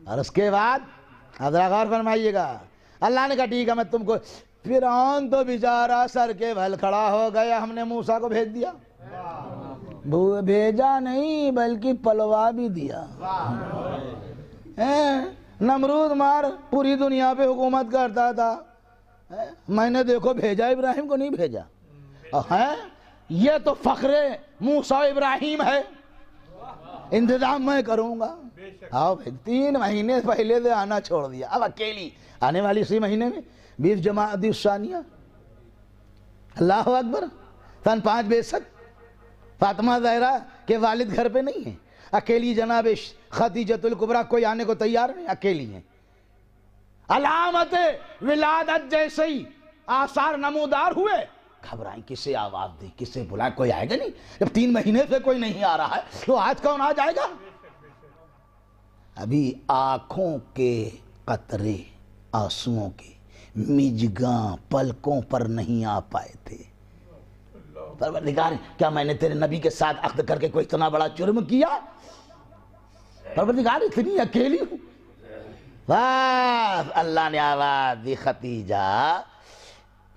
اور اس کے بعد آپ ذرا غور فرمائیے گا، اللہ نے کہا ٹھیک ہے میں تم کو، فرعون تو بیچارہ سر کے بھل کھڑا ہو گیا، ہم نے موسیٰ کو بھیج دیا، بھیجا نہیں بلکہ پلوا بھی دیا۔ نمرود مار پوری دنیا پہ حکومت کرتا تھا، میں نے دیکھو بھیجا ابراہیم کو نہیں بھیجا، یہ تو فخر موسیٰ ابراہیم ہے، انتظام میں کروں گا۔ آؤ 3 مہینے پہلے سے آنا چھوڑ دیا، اب اکیلی آنے والی اسی مہینے میں 20 جمادی الثانیہ، اللہ اکبر، سن 5 بعثت، فاطمہ زہرا کے والد گھر پہ نہیں ہیں، اکیلی جناب خدیجۃ الکبریٰ، کوئی آنے کو تیار نہیں، اکیلی ہیں۔ علامت ولادت جیسے ہی آثار نمودار ہوئے، گھبرائیں، کسے آواز دی، کسے بلائیں، کوئی آئے گا نہیں، جب 3 مہینے سے کوئی نہیں آ رہا ہے تو آج کون آ جائے گا؟ ابھی آنکھوں کے قطرے آنسوؤں کے مجگاں پلکوں پر نہیں آ پائے تھے۔ پروردگار کیا میں نے تیرے نبی کے ساتھ عقد کر کے کوئی اتنا بڑا جرم کیا؟ پروردگار اتنی اکیلی ہوں؟ واہ، اللہ نے آواز دی، ختیجہ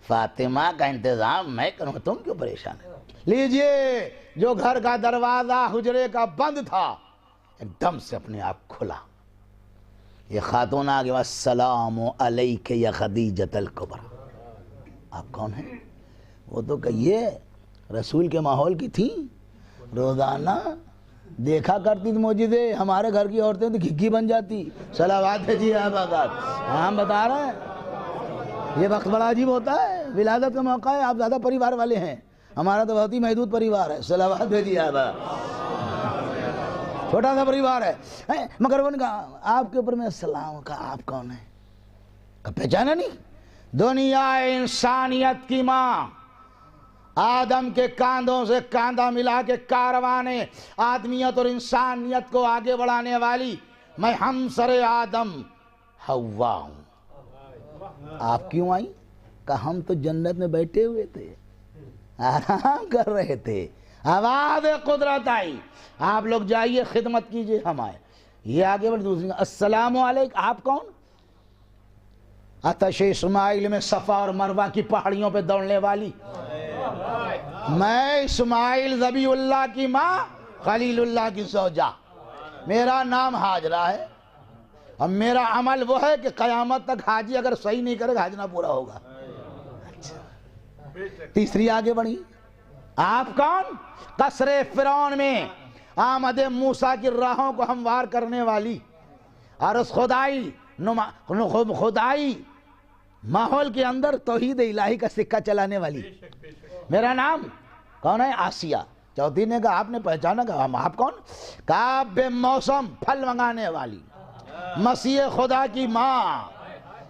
فاطمہ کا انتظام میں کروں، تم کیوں پریشان ہے؟ لیجئے، جو گھر کا دروازہ حجرے کا بند تھا ایک دم سے اپنے آپ کھلا، یہ خاتون آگے السلام علیک یا خدیجۃ الکبریٰ۔ آپ کون ہیں؟ وہ تو کہیے رسول کے ماحول کی تھی، روزانہ دیکھا کرتی تھی معجزے، ہمارے گھر کی عورتیں تو گھگی بن جاتی۔ صلوات ہے جی آپ آزاد، ہم بتا رہے ہیں، یہ وقت بڑا عجیب ہوتا ہے، ولادت کا موقع ہے، آپ زیادہ پریوار والے ہیں، ہمارا تو بہت ہی محدود پریوار ہے۔ صلوات ہے جی آپ، چھوٹا سا پریوار ہے، مگر ان کا آپ کے اوپر میں السلام کا، آپ کون ہیں؟ پہچانا نہیں؟ دنیا انسانیت کی ماں، آدم کے کاندھوں سے کاندھا ملا کے کاروان آدمیت اور انسانیت کو آگے بڑھانے والی میں ہمسر آدم حوا ہوں۔ آپ کیوں آئیں؟ کہا ہم تو جنت میں بیٹھے ہوئے تھے، آرام کر رہے تھے، آواز قدرت آئی، آپ لوگ جائیے خدمت کیجئے، ہم آئے۔ یہ آگے بڑھ دوسری، السلام علیکم، آپ کون؟ آتش اسماعیل میں صفا اور مروہ کی پہاڑیوں پہ دوڑنے والی، میں اسماعیل ذبیح اللہ کی ماں، خلیل اللہ کی زوجہ، میرا نام حاجرہ ہے، اور میرا عمل وہ ہے کہ قیامت تک حاجی اگر صحیح نہیں کرے گا حج نہ پورا ہوگا۔ تیسری آگے بڑھی، آپ کون؟ قصر فرعون میں آمد موسیٰ کی راہوں کو ہموار کرنے والی، اور اس خدائی ماحول کے اندر توحید الہی کا سکہ چلانے والی، میرا نام کون ہے؟ آسیہ۔ چوتھی نے کہا آپ نے پہچانا؟ کہا آپ کون؟ کہا بے موسم پھل منگانے والی، مسیح خدا کی ماں،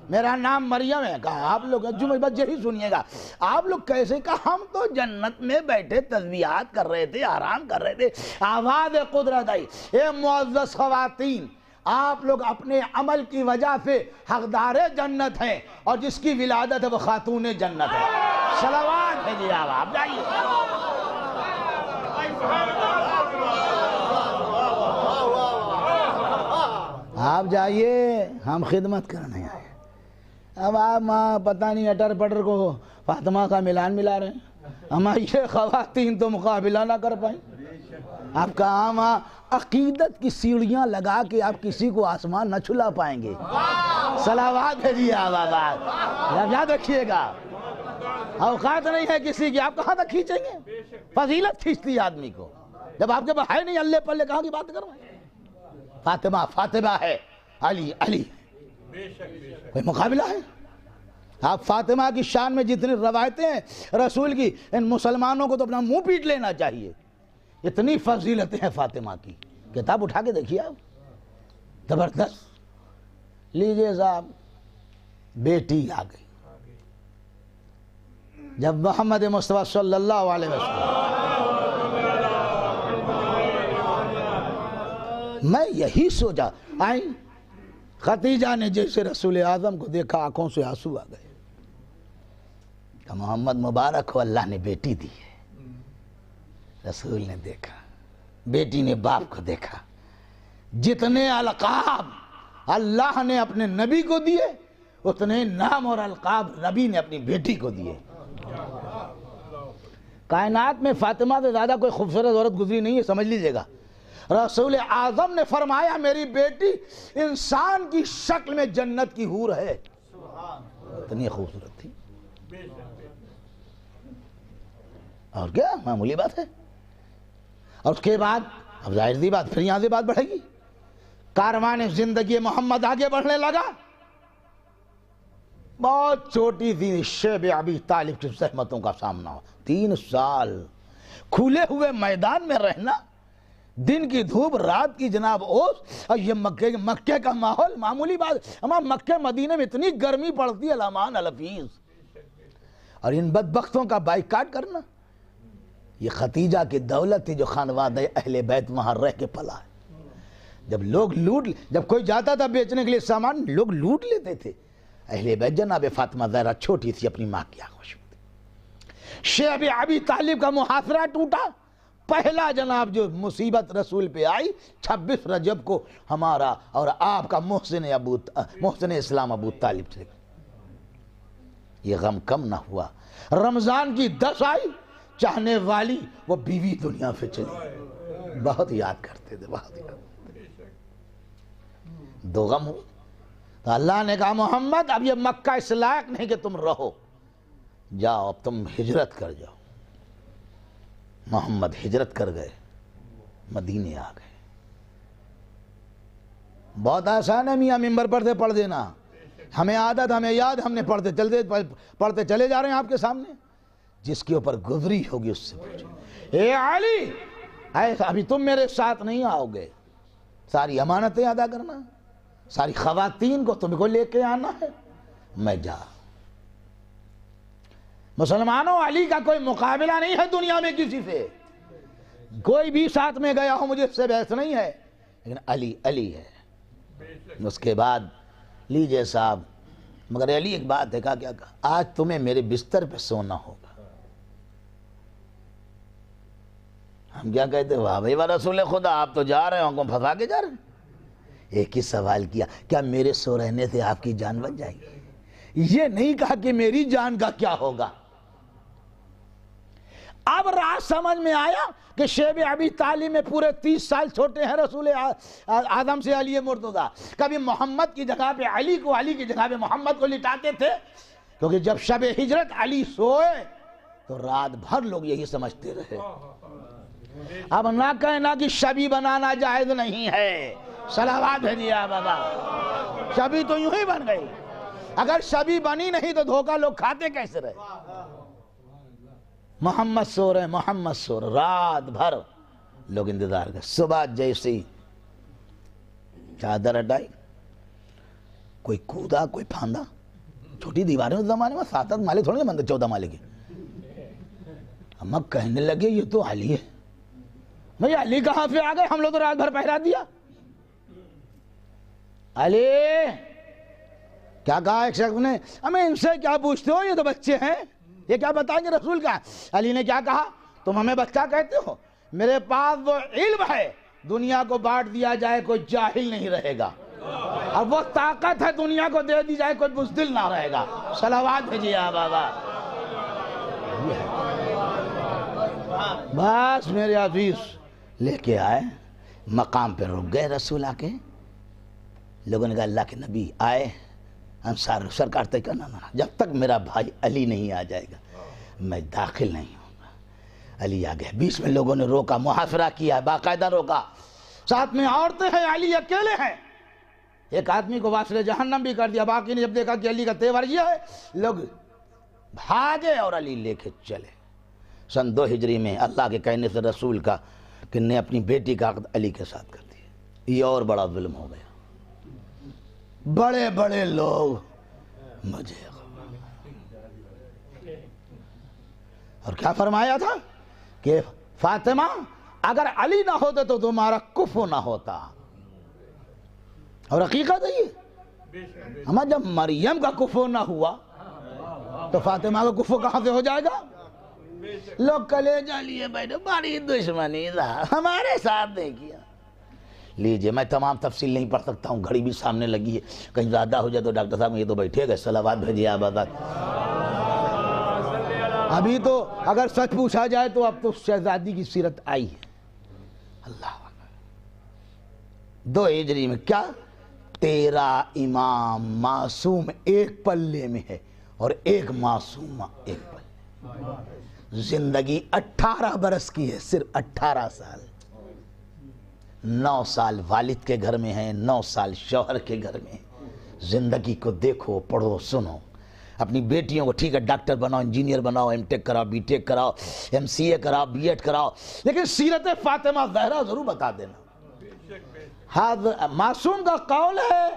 میرا نام مریم ہے۔ کہا آپ لوگ بس یہی سنیے گا، آپ لوگ کیسے؟ کہا ہم تو جنت میں بیٹھے تسبیحات کر رہے تھے، آرام کر رہے تھے، آواز قدرت آئی، اے معزز خواتین، آپ لوگ اپنے عمل کی وجہ سے حقدار جنت ہیں، اور جس کی ولادت ہے وہ خاتون جنت ہے۔ صلوات ہے جی آپ جائیے۔ آپ جائیے، ہم خدمت کرنے آئے۔ اب آپ ماں پتہ نہیں اٹر پٹر کو فاطمہ کا ملان ملا رہے ہیں، ہماری یہ خواتین تو مقابلہ نہ کر پائیں۔ آپ کا عام عقیدت کی سیڑھیاں لگا کے آپ کسی کو آسمان نہ چھلا پائیں گے۔ صلوات ہے جی آپ یاد رکھیے گا، اوقات نہیں ہے کسی کی، آپ کہاں تک کھینچیں گے؟ فضیلت کھینچتی ہے آدمی کو، جب آپ کے پاس ہے نہیں اللہ پلے کہاں کی بات کروں؟ فاطمہ فاطمہ ہے، علی علی، کوئی مقابلہ ہے؟ آپ فاطمہ کی شان میں جتنی روایتیں ہیں رسول کی، ان مسلمانوں کو تو اپنا منہ پیٹ لینا چاہیے، اتنی فضیلتیں ہیں فاطمہ کی، کتاب اٹھا کے دیکھیے آپ، زبردست۔ لیجئے صاحب، بیٹی آ گئی، جب محمد مصطفیٰ صلی اللہ علیہ وسلم، میں یہی سوچا، آئیں خدیجہ نے جیسے رسول اعظم کو دیکھا آنکھوں سے آنسو آ گئے، کہ محمد مبارک ہو، اللہ نے بیٹی دی ہے۔ رسول نے دیکھا، بیٹی نے باپ کو دیکھا. جتنے القاب اللہ نے اپنے نبی کو دیے اتنے نام اور القاب نبی نے اپنی بیٹی کو دیے. کائنات میں فاطمہ سے زیادہ کوئی خوبصورت عورت گزری نہیں ہے، سمجھ لیجئے گا. رسول اعظم نے فرمایا میری بیٹی انسان کی شکل میں جنت کی حور ہے، اتنی خوبصورت تھی. اور کیا معمولی بات ہے. اور اس کے بعد اب ظاہر سی بات پھر یہاں سے بات بڑھے گی. کاروان زندگی محمد آگے بڑھنے لگا. بہت چھوٹی تھی شیب ابی طالب کی زحمتوں کا سامنا ہو. 3 سال کھلے ہوئے میدان میں رہنا، دن کی دھوپ رات کی جناب اوس، اور یہ مکے کا ماحول معمولی بات. ہمارا مکہ مدینہ میں اتنی گرمی پڑتی ہے الامان الفیظ. اور ان بدبختوں کا بائیکاٹ کرنا، یہ ختیجہ کی دولت تھی جو خانوادہ اہل بیت وہاں رہ کے پلا ہے. جب لوگ جب کوئی جاتا تھا بیچنے کے لیے سامان لوگ لوٹ لیتے تھے. اہل بیت جناب فاطمہ زہرا چھوٹی تھی، اپنی ماں کی آغوش میں تھی. شیب ابی طالب کا محاصرہ ٹوٹا. پہلا جناب جو مصیبت رسول پہ آئی 26 رجب کو ہمارا اور آپ کا محسن اسلام ابو طالب سے. یہ غم کم نہ ہوا. رمضان کی 10 آئی، چاہنے والی وہ بیوی دنیا پہ چلی. بہت یاد کرتے تھے، بہت یاد. 2 غم ہو تو اللہ نے کہا محمد اب یہ مکہ اس لائق نہیں کہ تم رہو، جاؤ اب تم ہجرت کر جاؤ. محمد ہجرت کر گئے، مدینے آ گئے. بہت آسان ہے میاں ممبر پر سے پڑھ دینا. ہمیں عادت، ہمیں یاد، ہم نے پڑھتے چلے جا رہے ہیں آپ کے سامنے. جس کے اوپر گزری ہوگی اس سے پوچھیں. اے علی ابھی تم میرے ساتھ نہیں آؤ گے، ساری امانتیں ادا کرنا، ساری خواتین کو تم کو لے کے آنا ہے. میں جا. مسلمانوں علی کا کوئی مقابلہ نہیں ہے دنیا میں کسی سے. کوئی بھی ساتھ میں گیا ہو مجھے اس سے بحث نہیں ہے، لیکن علی علی ہے. اس کے بعد لیجئے صاحب، مگر علی ایک بات ہے. کیا آج تمہیں میرے بستر پہ سونا ہوگا. ہم کیا کہتے ہیں واہ بھائی واہ رسول خدا آپ تو جا رہے ہیں، ہم کو پھنسا کے جا رہے ہیں. ایک ہی سوال کیا، کیا میرے سو رہنے سے آپ کی جان بچ جائے گی؟ یہ نہیں کہا کہ میری جان کا کیا ہوگا. اب راز سمجھ میں آیا کہ شیب ابی طالب میں پورے 30 سال چھوٹے ہیں رسول اعظم سے علی مرتضیٰ. کبھی محمد کی جگہ پہ علی کو، علی کی جگہ پہ محمد کو لٹاتے تھے، کیونکہ جب شب ہجرت علی سوئے تو رات بھر لوگ یہی سمجھتے رہے. اب نہ کہنا کہ شبی بنانا جائز نہیں ہے. صلوات بھیجیے بابا. شبی تو یوں ہی بن گئی. اگر شبی بنی نہیں تو دھوکہ لوگ کھاتے کیسے رہے. محمد سو رہے، محمد سو رہے، رات بھر لوگ انتظار کرے. صبح جیسی چادر ہٹائی، کوئی کودا کوئی پھاندا. چھوٹی دیواریں اس زمانے میں 7 مالے تھوڑے بنتے، 14 مالے کے. ہم کہنے لگے یہ تو علی ہے. بھئی علی کہاں سے آ گئے؟ ہم لوگ تو رات بھر پہرا دیا. علی کیا کہا ایک شخص نے، ہمیں ان سے کیا پوچھتے ہو، یہ تو بچے ہیں، یہ کیا بتائیں گے رسول کا. علی نے کیا کہا، تم ہمیں بچہ کہتے ہو، میرے پاس وہ علم ہے دنیا کو بانٹ دیا جائے کوئی جاہل نہیں رہے گا، اب وہ طاقت ہے دنیا کو دے دی جائے کوئی بزدل نہ رہے گا. صلوات بھیجیے بابا. بس میرے عزیز لے کے آئے، مقام پہ رک گئے. رسول آ کے لوگوں نے کہا اللہ کے نبی آئے، انصار سرکار تے کہنا نہ، جب تک میرا بھائی علی نہیں آ جائے گا میں داخل نہیں ہوں گا. علی آ گئے. بیچ میں لوگوں نے روکا، محاصرہ کیا، باقاعدہ روکا. ساتھ میں عورتیں ہیں، علی اکیلے ہیں. ایک آدمی کو واسل جہنم بھی کر دیا. باقی نے جب دیکھا کہ علی کا تیور یہ ہے، لوگ بھاگے اور علی لے کے چلے. سن 2 ہجری میں اللہ کے کہنے سے رسول کا کہ نے اپنی بیٹی کا عقد علی کے ساتھ کر دیا. یہ اور بڑا ظلم ہو گیا. بڑے بڑے لوگ مجھے اور کیا فرمایا تھا کہ فاطمہ اگر علی نہ ہوتے تو تمہارا کفو نہ ہوتا. اور حقیقت ہے یہ. ہمیں جب مریم کا کفو نہ ہوا تو فاطمہ کا کفو کہاں سے ہو جائے گا. لوگ کلیجہ لیے بیٹھے، بڑی دشمنی تھا، ہمارے ساتھ نہیں کیا۔ لیجئے، میں تمام تفصیل نہیں پڑھ سکتا ہوں، گھڑی بھی سامنے لگی ہے، کہیں زیادہ ہو جائے تو ڈاکٹر صاحب یہ تو بیٹھے گئے، صلوات بھیجیے آپ آزاد۔ ابھی تو اگر سچ پوچھا جائے تو اب تو شہزادی کی سیرت آئی ہے۔ اللہ اکبر۔ 2 ہجری میں کیا 13 امام معصوم ایک پلے میں ہے اور ایک معصومہ ایک پلے۔ زندگی 18 برس کی ہے، صرف 18 سال۔ 9 سال والد کے گھر میں ہیں، 9 سال شوہر کے گھر میں ہیں۔ زندگی کو دیکھو، پڑھو، سنو۔ اپنی بیٹیوں کو ٹھیک ہے ڈاکٹر بناؤ، انجینئر بناؤ، ایم ٹیک کراؤ، بی ٹیک کراؤ، ایم سی اے کراؤ، بی ایڈ کراؤ، لیکن سیرت فاطمہ زہرا ضرور بتا دینا۔ معصوم کا قول ہے،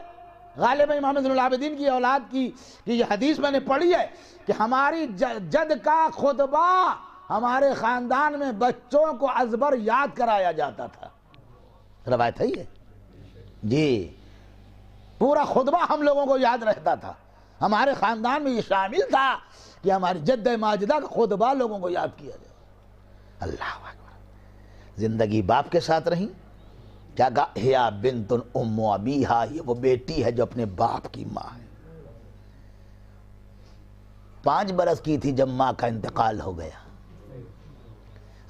غالب امام زین العابدین کی اولاد کی یہ حدیث میں نے پڑھی ہے کہ ہماری جد کا خطبہ ہمارے خاندان میں بچوں کو ازبر یاد کرایا جاتا تھا۔ روایت ہے یہ جی، پورا خطبہ ہم لوگوں کو یاد رہتا تھا۔ ہمارے خاندان میں یہ شامل تھا کہ ہماری جد ماجدہ کا خطبہ لوگوں کو یاد کیا جائے۔ اللہ اکبر۔ زندگی باپ کے ساتھ رہی، کیا کہا؟ ہیا بنت ام ابیہا، یہ وہ بیٹی ہے جو اپنے باپ کی ماں ہے۔ 5 برس کی تھی جب ماں کا انتقال ہو گیا۔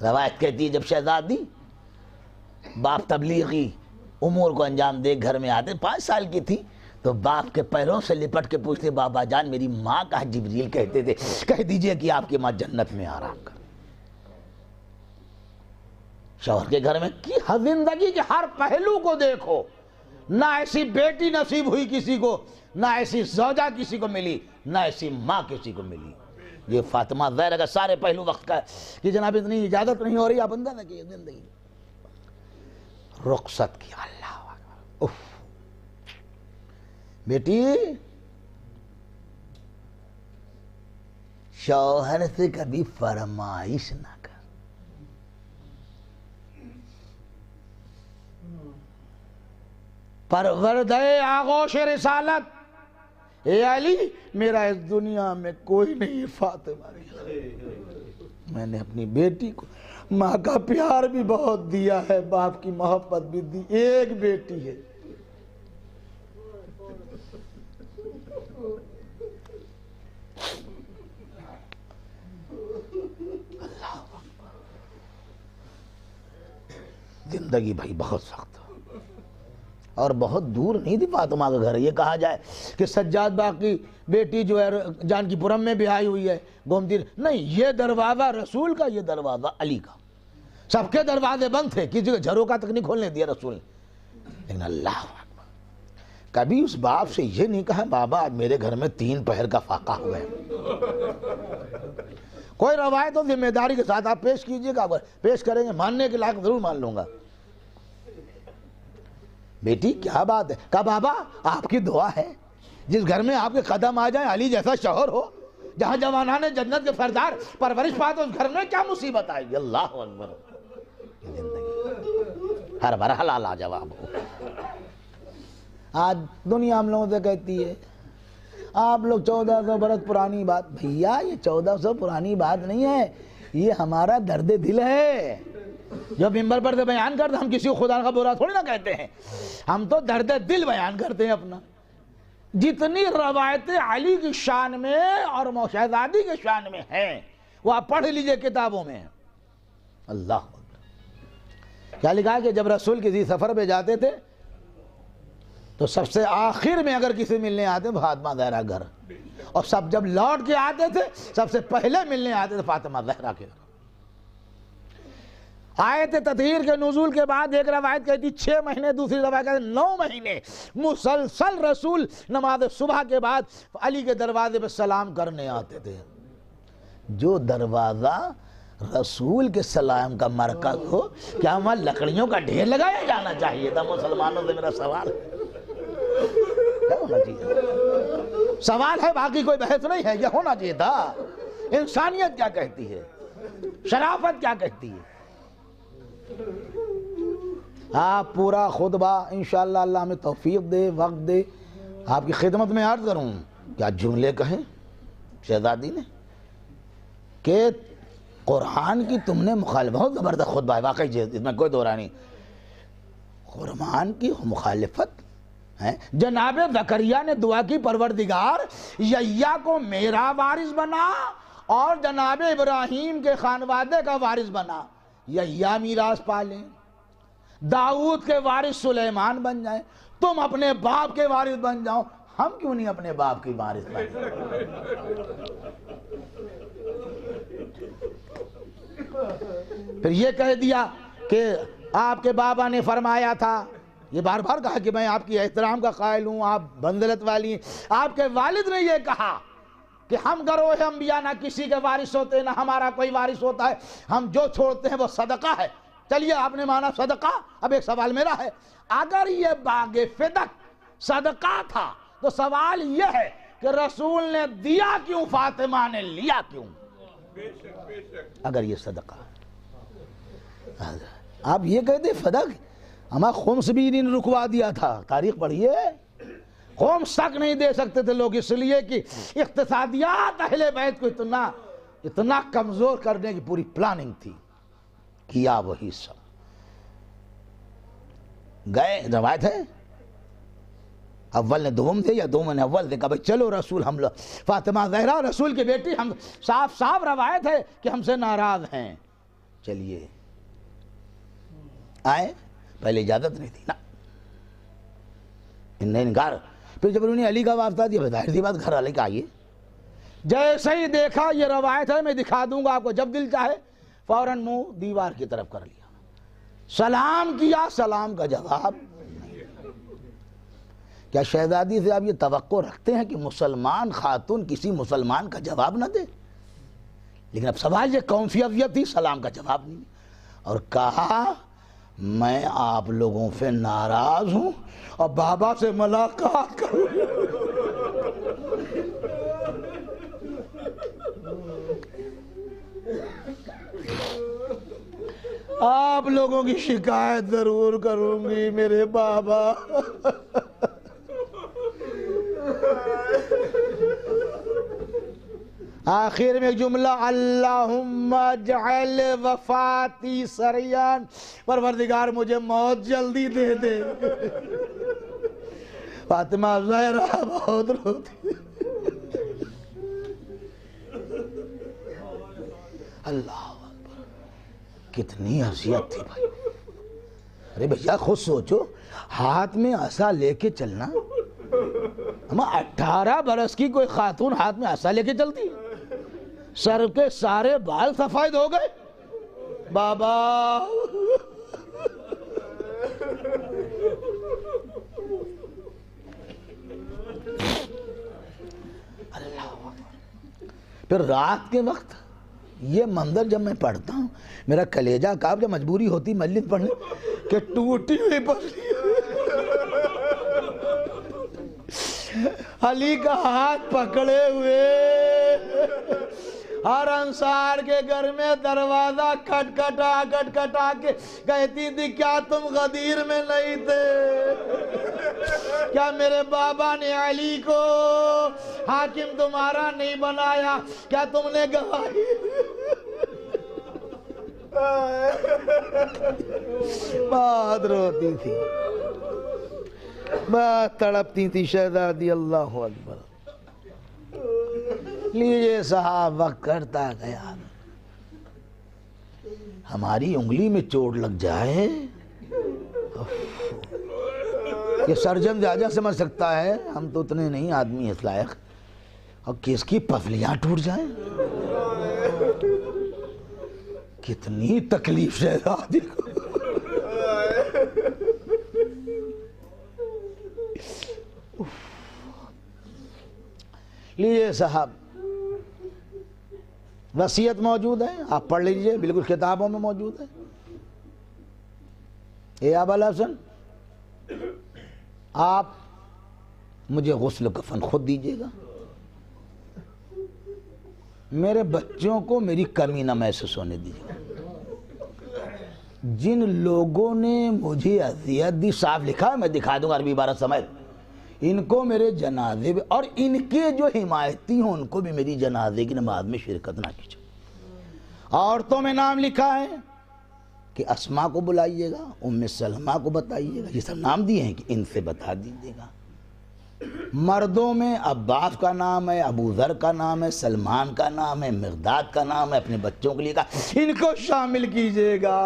روایت کہتی ہے جب شہزادی باپ تبلیغی امور کو انجام دے گھر میں آتے، 5 سال کی تھی، تو باپ کے پیروں سے لپٹ کے پوچھتے، بابا جان میری ماں کہاں؟ جبریل کہتے تھے کہہ دیجئے کہ آپ کی ماں جنت میں آرام کر۔ شوہر کے گھر میں کی زندگی کے ہر پہلو کو دیکھو، نہ ایسی بیٹی نصیب ہوئی کسی کو، نہ ایسی زوجہ کسی کو ملی، نہ ایسی ماں کسی کو ملی۔ یہ فاطمہ زہرا کا سارے پہلو وقت کا ہے کہ جناب اتنی اجازت نہیں ہو رہی، آپ اندازہ نہ کیے زندگی رخصت کی۔ اللہ اکبر۔ اف بیٹی، شوہر سے کبھی فرمائش نہ کر۔ پروردہ آغوش رسالت، اے علی میرا اس دنیا میں کوئی نہیں، فاطمہ میں نے اپنی بیٹی کو ماں کا پیار بھی بہت دیا ہے، باپ کی محبت بھی دی، ایک بیٹی ہے۔ زندگی بھائی بہت سخت اور بہت دور نہیں تھی فاطمہ کا گھر۔ یہ کہا جائے کہ سجاد باغ کی بیٹی جو ہے جانکی پورم میں بھی آئی ہوئی ہے، گومتی نہیں، یہ دروازہ رسول کا، یہ دروازہ علی کا۔ سب کے دروازے بند تھے، کسی کو جھروکا تک نہیں کھولنے دیا رسول نے۔ لیکن اللہ اکبر، کبھی اس باپ سے یہ نہیں کہا بابا آج میرے گھر میں 3 پہر کا فاقہ ہوا ہے۔ کوئی روایت ہو ذمہ داری کے ساتھ آپ پیش کیجئے گا، پیش کریں گے، ماننے کے لائق ضرور مان لوں گا۔ بیٹی کیا بات ہے؟ کہا بابا آپ کی دعا ہے، جس گھر میں آپ کے قدم آ جائیں، علی جیسا شوہر ہو، جہاں جوانان جنت کے سردار پرورش پائے، تو اس گھر میں کیا مصیبت آئے گی؟ اللہ اکبر۔ ہر بھر حلال جواب ہو۔ آج دنیا ہم لوگوں سے کہتی ہے آپ لوگ 1400 برس پرانی بات، بھیا یہ 1400 پرانی بات نہیں ہے، یہ ہمارا درد دل ہے جو ممبر پر سے بیان کرتے۔ ہم کسی کو خدا کا برا تھوڑی نہ کہتے ہیں، ہم تو درد دل بیان کرتے ہیں اپنا۔ جتنی روایتیں علی کی شان میں اور شہزادی کے شان میں ہیں وہ آپ پڑھ لیجئے کتابوں میں۔ اللہ اکبر۔ کیا لکھا ہے کہ جب رسول کسی سفر پہ جاتے تھے تو سب سے آخر میں اگر کسی ملنے آتے فاطمہ زہرا گھر، اور سب جب لوٹ کے آتے تھے سب سے پہلے ملنے آتے تھے فاطمہ زہرا کے گھر۔ آیت تطہیر کے نزول کے بعد ایک روایت کہتی 6 مہینے، دوسری روایت کہتی 9 مہینے مسلسل رسول نماز صبح کے بعد علی کے دروازے پہ سلام کرنے آتے تھے۔ جو دروازہ رسول کے سلام کا مرکز ہو، کیا وہاں لکڑیوں کا ڈھیر لگایا جانا چاہیے تھا؟ مسلمانوں سے میرا سوال ہے، کیا ہونا چاہیے؟ سوال ہے، باقی کوئی بحث نہیں ہے، یہ ہونا چاہیے تھا۔ انسانیت کیا کہتی ہے، شرافت کیا کہتی ہے؟ آپ پورا خطبہ انشاءاللہ اللہ ہمیں توفیق دے، وقت دے، آپ کی خدمت میں عرض کروں۔ کیا جملے کہیں شہزادی نے کہ قرآن کی تم نے مخالفت، بہت زبردست خطبہ ہے واقعی، اس میں کوئی دو رائے نہیں، قرآن کی مخالفت ہے۔ جناب زکریا نے دعا کی پروردگار یحییٰ کو میرا وارث بنا اور جناب ابراہیم کے خانوادے کا وارث بنا، یحییٰ میراث پالیں، داؤد کے وارث سلیمان بن جائیں، تم اپنے باپ کے وارث بن جاؤ، ہم کیوں نہیں اپنے باپ کی وارث بن جائیں؟ پھر یہ کہہ دیا کہ آپ کے بابا نے فرمایا تھا، یہ بار بار کہا کہ میں آپ کی احترام کا قائل ہوں، آپ منزلت والی ہیں، آپ کے والد نے یہ کہا کہ ہم گروہ انبیاء نہ کسی کے وارث ہوتے نہ ہمارا کوئی وارث ہوتا ہے، ہم جو چھوڑتے ہیں وہ صدقہ ہے۔ چلیے آپ نے مانا صدقہ، اب ایک سوال میرا ہے، اگر یہ باغ فدق صدقہ تھا تو سوال یہ ہے کہ رسول نے دیا کیوں، فاطمہ نے لیا کیوں؟ اگر یہ صدقہ، آپ یہ کہتے فدق، ہمارا خمس بھی انہیں رکوا دیا تھا، تاریخ پڑھیے، خمس تک نہیں دے سکتے تھے لوگ، اس لیے کہ اقتصادیات اہل بیت کو اتنا کمزور کرنے کی پوری پلاننگ تھی، کیا وہی سب گئے۔ روایت ہے اول نے دوم تھے یا دوم نے اول تھے، کہا چلو رسول ہم لوگ، فاطمہ زہرا رسول کی بیٹی، ہم صاف صاف روایت ہے کہ ہم سے ناراض ہیں، چلیے آئے، پہلے اجازت نہیں تھی نا، انہیں انکار، پھر جب انہوں نے علی کا واسطہ دیا، ظاہر سی بات گھر والے کا آئیے، جیسے ہی دیکھا یہ روایت ہے میں دکھا دوں گا آپ کو، جب دل چاہے فوراً منہ دیوار کی طرف کر لیا، سلام کیا، سلام کا جواب نہیں۔ کیا شہزادی سے آپ یہ توقع رکھتے ہیں کہ مسلمان خاتون کسی مسلمان کا جواب نہ دے؟ لیکن اب سوال یہ کونفیت تھی، سلام کا جواب نہیں، اور کہا میں آپ لوگوں سے ناراض ہوں اور بابا سے ملاقات کروں۔ آپ لوگوں کی شکایت ضرور کروں گی میرے بابا۔ آخر میں جملہ اللہم اجعل وفاتی سریان، پروردگار مجھے موت جلدی دے دے۔ فاطمہ زہرا بہت روتی، اللہ اکبر، کتنی اذیت تھی بھائی۔ ارے بھیا خود سوچو، ہاتھ میں عصا لے کے چلنا، ہمیں 18 برس کی کوئی خاتون ہاتھ میں عصا لے کے چلتی، سر کے سارے بال سفید ہو گئے، بابا اللہ۔ پھر رات کے وقت یہ منظر جب میں پڑھتا ہوں میرا کلیجہ کعب، جب مجبوری ہوتی مجلس پڑھنے کہ ٹوٹی ہوئی پسلی، علی کا ہاتھ پکڑے ہوئے، ہر انصار کے گھر میں دروازہ کھٹکھٹا کے کہتی تھی کیا تم غدیر میں نہیں تھے؟ کیا میرے بابا نے علی کو حاکم تمہارا نہیں بنایا؟ کیا تم نے گواہی؟ بہت روتی تھی، بہت تڑپتی تھی شہزادی، اللہ اکبر۔ لیجئے صاحب، وقت کرتا گیا، ہماری انگلی میں چوٹ لگ جائے، یہ سرجن زیادہ سمجھ سکتا ہے، ہم تو اتنے نہیں آدمی اس لائق، اور کس کی پفلیاں ٹوٹ جائیں، کتنی تکلیف شہزادی کو۔ لیجئے صاحب، وصیت موجود ہے، آپ پڑھ لیجئے، بالکل کتابوں میں موجود ہے۔ اے ابا الحسن، آپ مجھے غسل کفن خود دیجئے گا، میرے بچوں کو میری کمی نہ محسوس ہونے دیجئے گا۔ جن لوگوں نے مجھے اذیت دی، صاف لکھا ہے، میں دکھا دوں گا عربی عبارت سمیت، ان کو میرے جنازے میں، اور ان کے جو حمایتی ہوں ان کو بھی میری جنازے کی نماز میں شرکت نہ کیجیے، عورتوں میں نام لکھا ہے کہ اسما کو بلائیے گا، ام سلمہ کو بتائیے گا، یہ سب نام دیے ہیں کہ ان سے بتا دیجیے گا۔ مردوں میں عباس کا نام ہے، ابو ذر کا نام ہے، سلمان کا نام ہے، مقداد کا نام ہے، اپنے بچوں کے لیے کہا ان کو شامل کیجئے گا،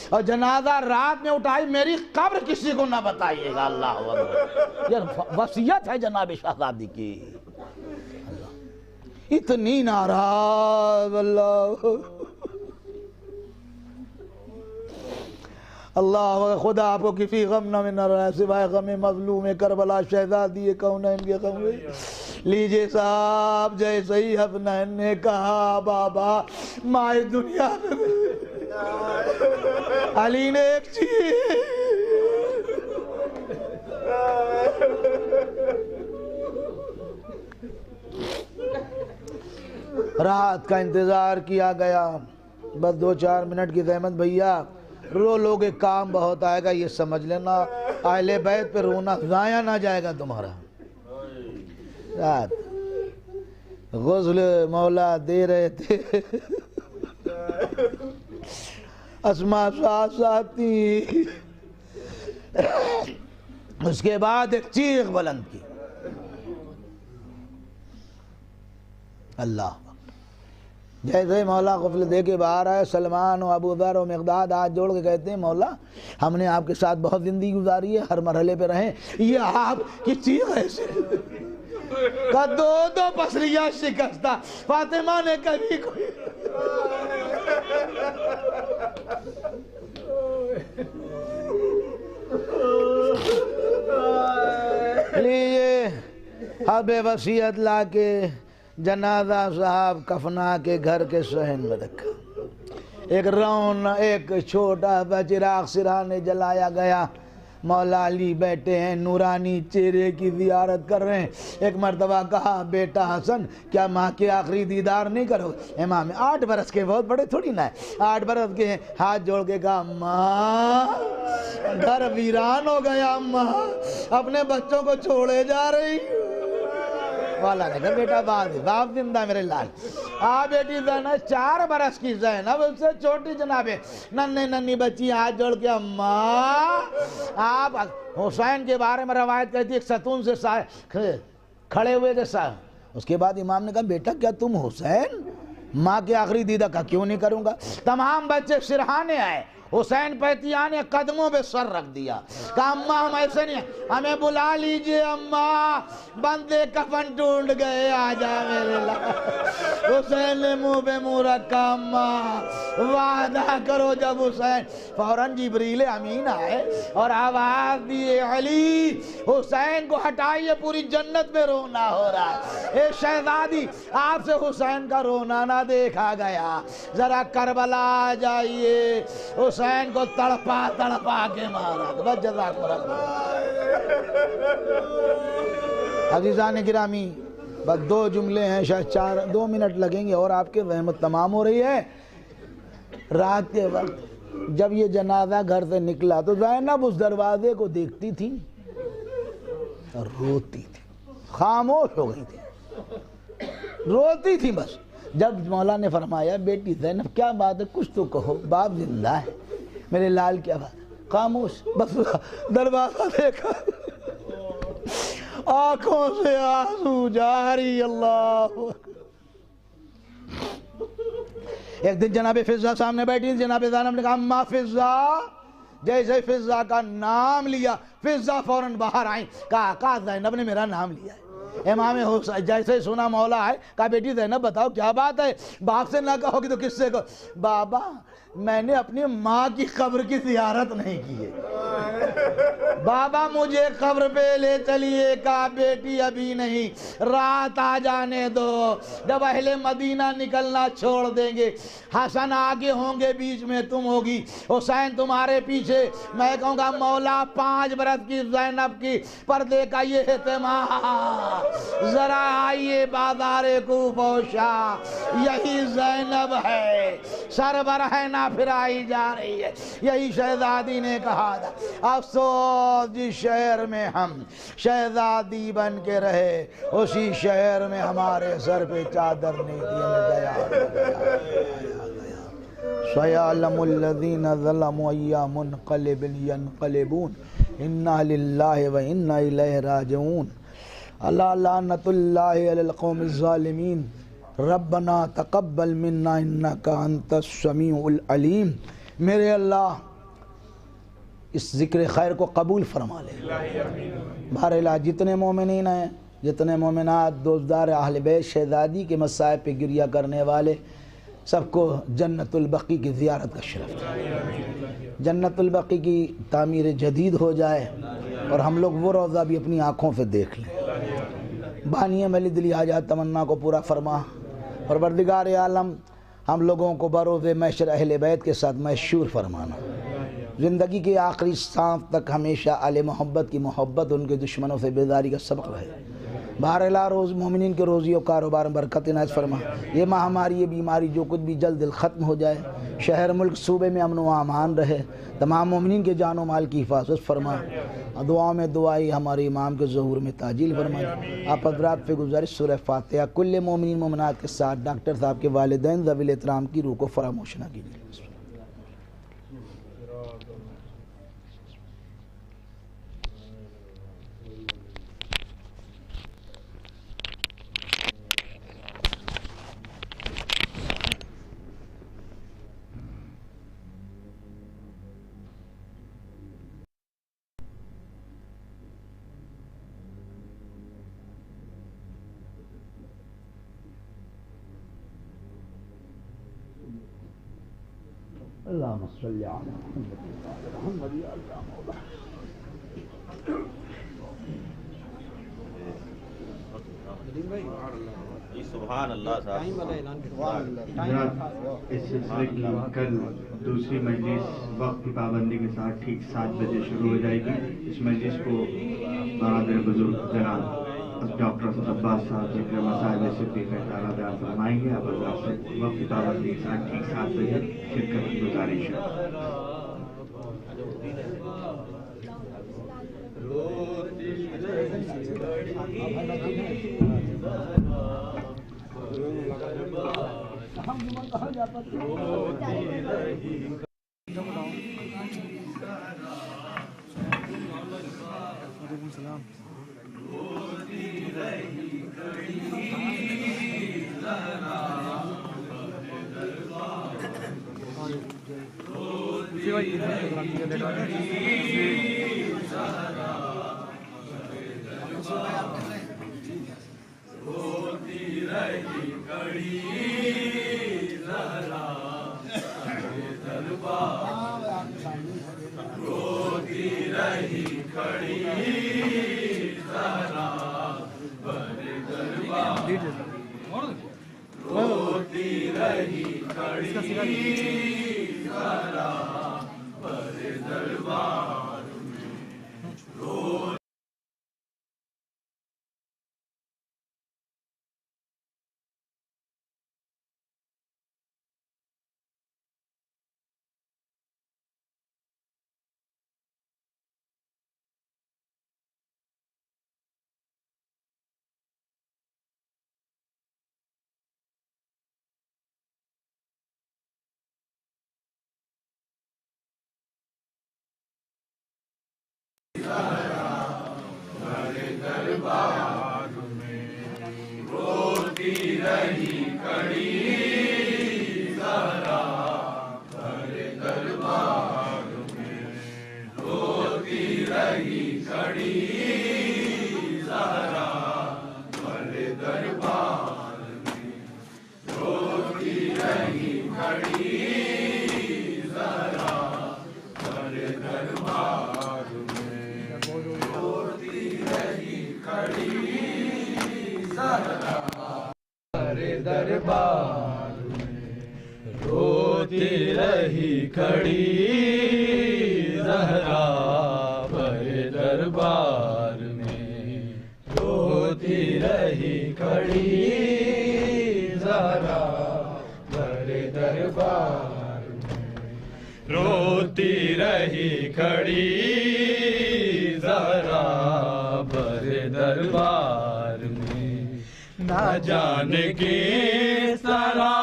اور جنازہ رات میں اٹھائی میری قبر کسی کو نہ بتائیے گا۔ اللہ اکبر، یہ وصیت ہے جناب شہزادی کی۔ اتنی ناراض اللہ خدا آپ کو کسی غم نہ میں نہ رہا سوائے غم مظلوم کربلا شہزادی کونین کے غم۔ لیجئے صاحب، جیسے ہی حسنین نے کہا بابا مائے دنیا میں، علی نے ایک چیز رات کا انتظار کیا گیا، بس 2-4 منٹ کی زحمت بھیا، رو لوگ ایک کام بہت آئے گا، یہ سمجھ لینا اہل بیت پہ رونا ضائع نہ جائے گا تمہارا۔ رات غسل مولا دے رہے تھے، اسما ساتھ ساتھ تھی، اس کے بعد ایک چیخ بلند کی، اللہ جیسے مولا غفل دے کے باہر آئے، سلمان و ابو ذر و مقداد ہاتھ جوڑ کے کہتے ہیں مولا ہم نے آپ کے ساتھ بہت زندگی گزاری ہے، ہر مرحلے پہ رہیں، یہ آپ کی چیخ ایسے کا دو پسلیاں شکستہ فاطمہ نے کبھی کوئی لیجئے اب وصیت لا کے جنازہ صاحب کفنا کے گھر کے صحن میں رکھا، ایک چھوٹا سا چراغ سرہانے جلایا گیا، مولا علی بیٹھے ہیں، نورانی چہرے کی زیارت کر رہے ہیں۔ ایک مرتبہ کہا بیٹا حسن کیا ماں کے آخری دیدار نہیں کرو؟ امام 8 برس کے، بہت بڑے تھوڑی نہ ہے، 8 برس کے ہیں، ہاتھ جوڑ کے کہا ماں گھر ویران ہو گیا، ماں اپنے بچوں کو چھوڑے جا رہی۔ والا نے کہا بیٹا باپ زندہ میرے لال۔ بیٹی زینب 4 برس کی زینب، اس سے چھوٹی جنابیں ننھی بچی ہاتھ جوڑ کے اماں آپ حسین کے بارے میں روایت کہتی ہے ایک ستون سے کھڑے ہوئے تھے صاحب۔ اس کے بعد امام نے کہا بیٹا کیا تم حسین؟ ماں کے آخری دیدہ کہا کیوں نہیں کروں گا۔ تمام بچے سرہانے آئے، حسین پیتیا نے قدموں پہ سر رکھ دیا، کہا اماں ہم ایسے نہیں، ہمیں بلا لیجئے اماں، بندے کفن ڈھونڈ گئے آجا میرے لال۔ حسین نے منہ پہ منہ رکھا اماں وعدہ کرو۔ جب حسین فوراً جبریل امین آئے اور آواز دیے علی حسین کو ہٹائیے، پوری جنت میں رونا ہو رہا ہے۔ اے شہزادی آپ سے حسین کا رونا نہ دیکھا گیا، ذرا کربلا جائیے، حسین کو تڑپا کے مارا۔ بس جزاک اللہ۔ عزیزان گرامی بس 2 جملے ہیں، شاید 2 منٹ لگیں گے اور آپ کے رحمت تمام ہو رہی ہے۔ رات کے وقت جب یہ جنازہ گھر سے نکلا تو زینب اس دروازے کو دیکھتی تھی اور روتی تھی، خاموش ہو گئی تھی، روتی تھی بس۔ جب مولا نے فرمایا بیٹی زینب کیا بات ہے، کچھ تو کہو، باپ زندہ ہے میرے لال، کیا بات ہے؟ خاموش، بس دروازہ دیکھا، آنکھوں سے آنسو جاری۔ اللہ ایک دن جناب فضہ سامنے بیٹھی، جناب زینب نے کہا اماں فضہ، جیسے فضہ کا نام لیا فضہ فوراً باہر آئیں، کہا زینب نے میرا نام لیا ہے۔ امام حسین جیسے سنا مولا آئے، کہا بیٹی زینب بتاؤ کیا بات ہے، باپ سے نہ کہو گی تو کس سے کہو؟ بابا میں نے اپنی ماں کی قبر کی زیارت نہیں کی ہے، بابا مجھے قبر پہ لے چلیے۔ کہا بیٹی ابھی نہیں، رات آ جانے دو، جب اہل مدینہ نکلنا چھوڑ دیں گے، حسن آگے ہوں گے، بیچ میں تم ہوگی، حسین تمہارے پیچھے، میں کہوں گا مولا 5 برس کی زینب کی پردے کا یہ اہتمام، ذرا آئیے بازار کوفہ و شام، یہی زینب ہے، سربراہ پھرائی جا رہی ہے۔ یہی شہزادی نے کہا تھا افسوس جس شہر میں ہم شہزادی بن کے رہے، اسی شہر میں ہمارے سر پہ چادر نہیں دی، ہمیں گیا سَيَعْلَمُ الَّذِينَ ظَلَمُوا أَيَّ مُنْقَلِبٍ يَنْقَلِبُونَ إِنَّا لِلَّهِ وَإِنَّا إِلَيْهِ راجعون أَلَا لَعْنَةُ اللَّهِ عَلَى الْقَوْمِ الظَّالِمِينَ رَبَّنَا تَقَبَّلْ مِنَّا إِنَّكَ أَنْتَ السَّمِيعُ الْعَلِيمُ۔ میرے اللہ اس ذکر خیر کو قبول فرما لے۔ بہرحال جتنے مومنین ہیں، جتنے مومنات، دوستدار اہل بیت، شہزادی کے مصائب پہ گریہ کرنے والے، سب کو جنت البقیع کی زیارت کا شرف دے۔ جنت البقیع کی تعمیر جدید ہو جائے اور ہم لوگ وہ روضہ بھی اپنی آنکھوں سے دیکھ لیں۔ بانی میری دلی حاجات تمنا کو پورا فرما۔ پروردگار عالم ہم لوگوں کو بروز محشر اہل بیت کے ساتھ محشور فرمانا۔ زندگی کے آخری سانس تک ہمیشہ اہل محبت کی محبت، ان کے دشمنوں سے بیداری کا سبق رہے۔ بہرحال روز مومنین کے روزی و کاروبار میں برکت عنایت فرما۔ یہ مہاماری، یہ بیماری جو کچھ بھی جلد ختم ہو جائے، شہر ملک صوبے میں امن و امان رہے، تمام مومنین کے جان و مال کی حفاظت فرما۔ دعاؤں میں دعائی ہمارے امام کے ظہور میں تعجیل فرما۔ آپ حضرات پہ گزارش سورہ فاتحہ کل مومنین مومنات کے ساتھ ڈاکٹر صاحب کے والدین ذوی الاحترام کی روح کو فراموش نہ کیجیے۔ اللهم صل على محمد يا الله مولا۔ سبحان اللہ صاحب۔ اس سلسلے کی کل دوسری مجلس وقت کی پابندی کے ساتھ ٹھیک 7 بجے شروع ہو جائے گی۔ اس مجلس کو برادر بزرگ جناب ڈاکٹر عباس صاحب ذکر مسائل صدیق تعالیٰ بیان فرمائیں گے۔ آپ حضرات سے وقت کی پابندی کے ساتھ ٹھیک 7 بجے شرکت کی گزارش ہے۔ دربار روتی رہی کھڑی زہرا بڑے دربار میں روتی رہی کھڑی زہرا بڑے دربار میں روتی رہی کھڑی زہرا بڑے دربار میں نہ جانے کس طرح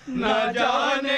نہ جانے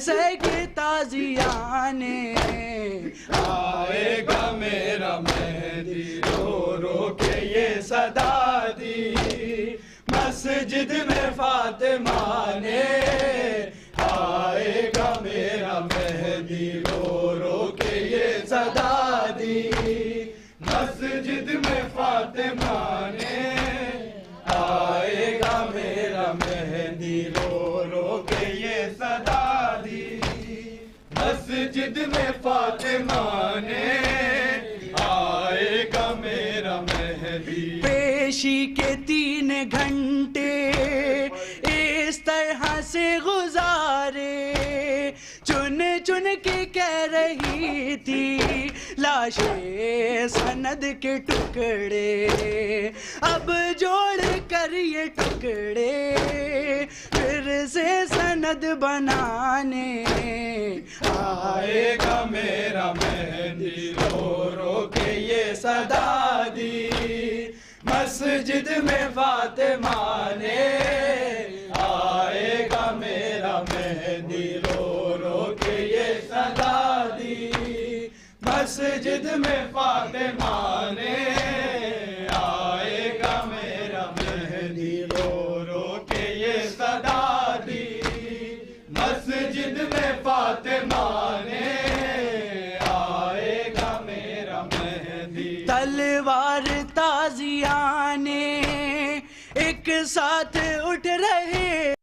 سہ کے تازیانے آئے گا میرا مہدی رو رو کے یہ صدا دی مسجد میں فاطمہ نے آئے گا میرا مہدی رو رو کے یہ صدا دی مسجد میں فاطمہ نے آئے گا میرا مہدی رو رو کے یہ صدا دی مسجد میں فاطمہ نے آئے گا میرا مہدی پیشی کے 3 گھنٹے اس طرح سے گزارے چن چن کے کہہ رہی تھی لاشیں سند کے ٹکڑے اب جوڑ کر یہ ٹکڑے پھر سے سند بنانے آئے گا میرا مہدی رو رو کے یہ صدا دی مسجد میں فاطمہ نے آئے گا میرا مہدی رو رو کے یہ صدا دی مسجد میں فاطمہ نے آئے گا میرا مہدی رو رو کے یہ صدا دی مسجد میں فاطمہ نے آئے گا میرا مہدی تلوار تازیانے ایک ساتھ اٹھ رہے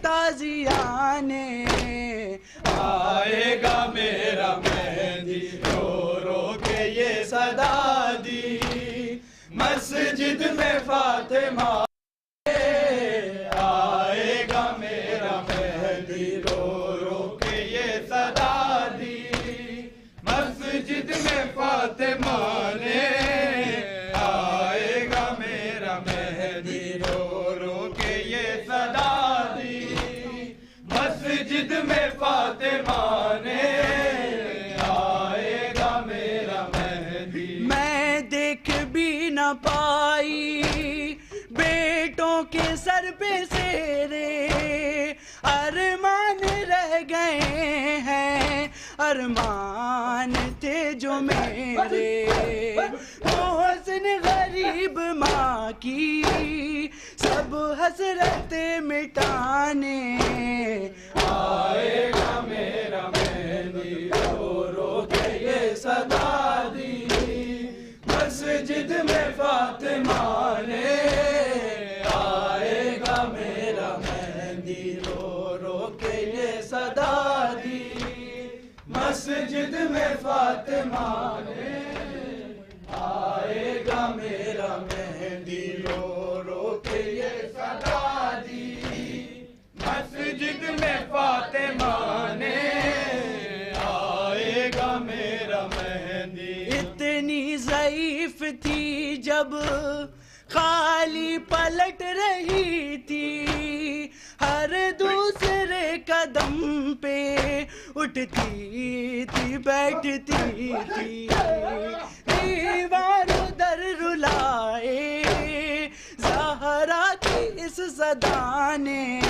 تازیانے آئے گا میرا مہدی رو رو کے یہ صدا دی مسجد میں فاطمہ آئے گا میرا مہدی رو رو کے یہ صدا دی مسجد میں فاطمہ نے آئے گا میرا مہدی رو رو کے یہ صدا دی مسجد میں فاطمہ نے آئے گا میرا مہدی میں دیکھ بھی نہ پائی بیٹوں کے سر پہ سیرے ارمان رہ گئے ہیں ارمان تھے جو میرے محسن غریب ماں کی سب حسرت مٹانے آئے گا میرا مہدی رو رو کے یہ صدا دی مسجد میں فاطمہ نے آئے گا میرا مہدی رو رو کے یہ صدا دی مسجد میں فاطمہ نے آئے گا میرا مہدی رو رو کے یہ صدا دی مسجد میں فاطمہ نے آئے گا میرا مہدی اتنی ضعیف تھی جب خالی پلٹ رہی تھی ہر دوسرے قدم پہ اٹھتی تھی بیٹھتی تھی دیوار در رلائے زہرا کی اس صدا نے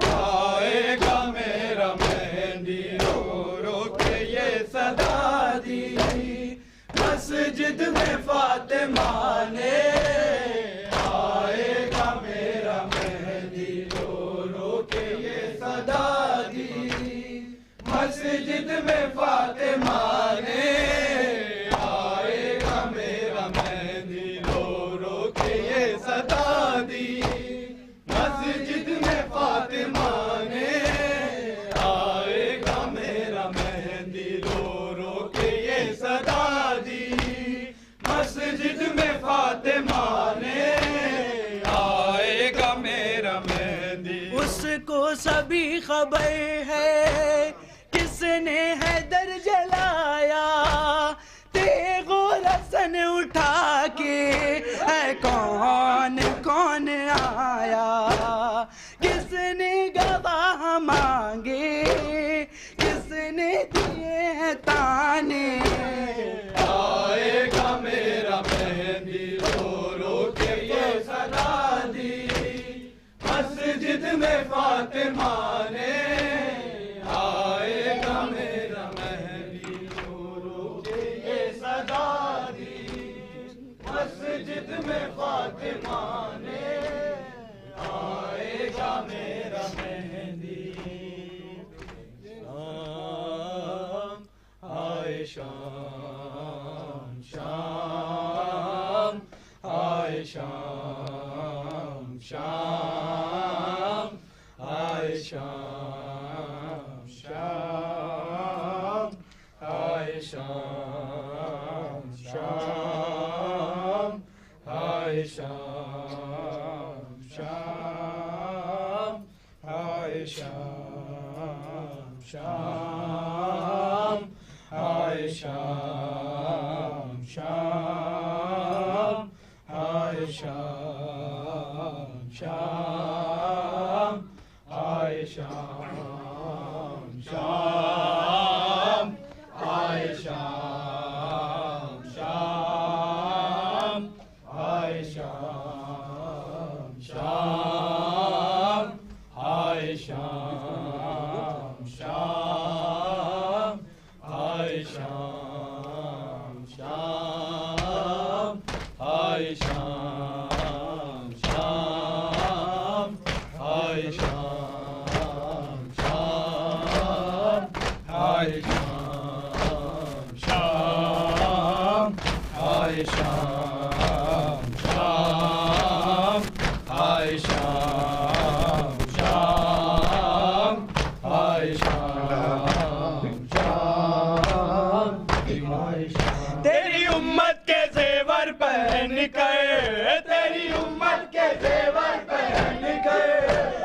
آئے گا میرا مہدی رو رو کے یہ صدا دی مسجد میں فاطمہ نے آئے گا میرا مہدی رو رو کے یہ صدا دی مسجد میں فاطمہ نے آئے گا میرا مہدی رو رو کے یہ صدا دی مسجد میں فاطمہ نے آئے گا میرا مہدی رو رو کے یہ صدا دی مسجد میں فاطمہ نے آئے گا میرا مہدی اس کو سبھی خبر ہے کس نے حیدر جلایا تیغ و رسن اٹھا کے اے کون کون آیا کس نے گواہ مانگے نے دیے ہیں تانے. آئے گا میرا مہدی رو رو کے یہ صدا دی مسجد میں فاطمہ نے. آئے گا میرا مہدی رو رو کے یہ صدا دی مسجد میں فاطمہ نے. آئے گا میرا مہدی. آئے شام شام آئے شام شام آئے شام شام آئے شام شام آئے شام شام آئے شام شام آئے شام شام آئے شام شام آئے شام شام آئے شام شام آئے شام شام آئے شام شام آئے شام شام آئے شام شام آئے شام شام آئے شام شام آئے شام شام آئے شام شام آئے شام شام. تیری امت کے زیور پہن کر تیری امت کے زیور پہن کر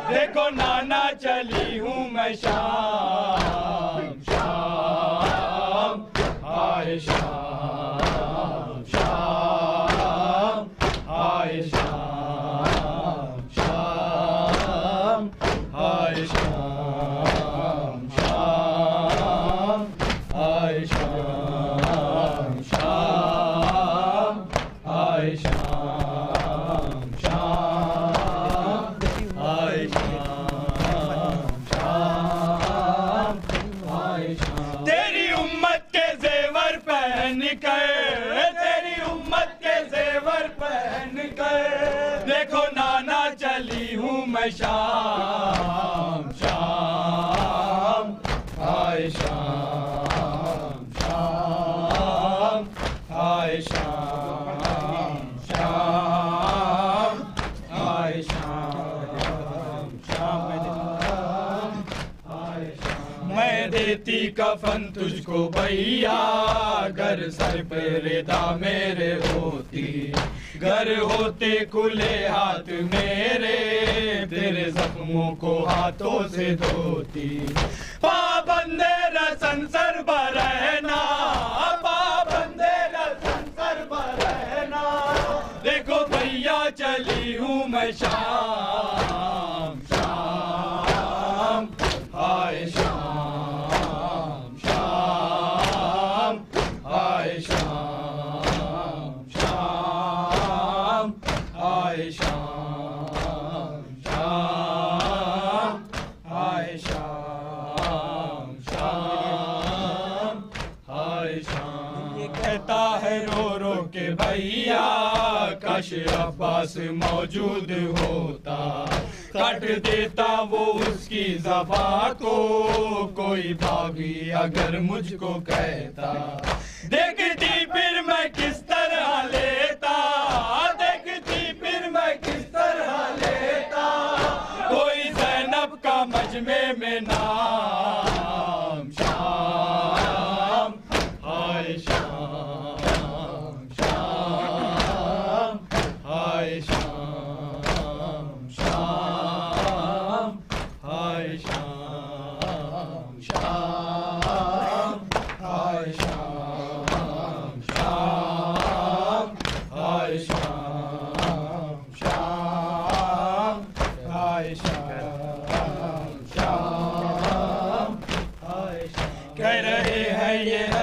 دیکھو نانا چلی ہوں میں شام شام آئے شام شام آئے شام شام آئے شام شام آئے شام شام آئے شام شام آئے شام شام آئے شام. تیری امت کے زیور پہن کر تیری امت کے زیور پہن کر دیکھو نانا چلی ہوں میں شام شام آئے شام شام آئے شام شام آئے شام شام آئے شام. میں دیتی کفن تجھ کو بھیا گر سر پہ ردا میرے ہوتی گر ہوتے کھلے ہاتھ میرے تیرے زخموں کو ہاتھوں سے دھوتی. پابندے رسن سر برہنا پابندے رسن سر برہنا دیکھو بھیا چلی ہوں میں شام شام آئے شام شام آئے شام شام آئے شام شام آئے شام شام آئے شام. یہ کہتا ہے رو رو کے بھیا کاش عباس موجود ہوتا کٹ دیتا وہ اس کی زبان کو کوئی باغی اگر مجھ کو کہتا دیکھتی پھر میں کس طرح لیتا دیکھتی پھر میں کس طرح لیتا کوئی زینب کا مجمع میں نام شام آئے شام شام آئے شام شام آئے شام شام آئے شام شام آئے شام شام آئے شام شام آئے شام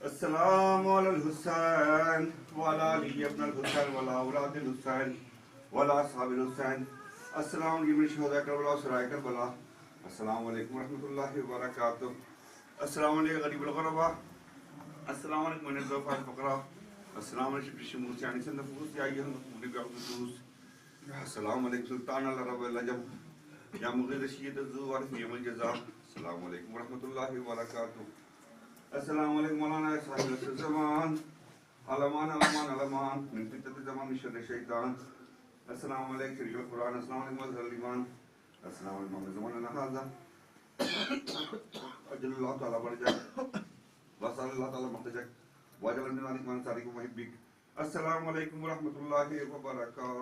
السلام على الحسين وعلى علي ابن الحسين وعلى أولاد الحسين وعلى أصحاب الحسين السلام عليكم من شهداء كربلاء وشهداء كربلاء السلام عليكم ورحمة الله وبركاته السلام عليكم غريب الغرباء السلام عليكم من الضعفاء الفقراء السلام عليكم الشموس يعني سنفوس يا أيها المقبولين بالقدوس السلام عليكم سلطان العرب والعجم يا مغير الشيد الزوار في يوم الجزاء السلام عليكم ورحمة الله وبركاته السلام عليكم مولانا صاحب الزمان علمان علمان علمان من فتنة الزمان من شر الشيطان السلام عليكم شريف القرآن السلام عليكم مظهر الإيمان السلام عليكم من زماننا هذا أجل الله تعالى برجك وصل الله تعالى مخرجك وأجل من ذلك من سارك ومحبك السلام عليكم ورحمة الله وبركاته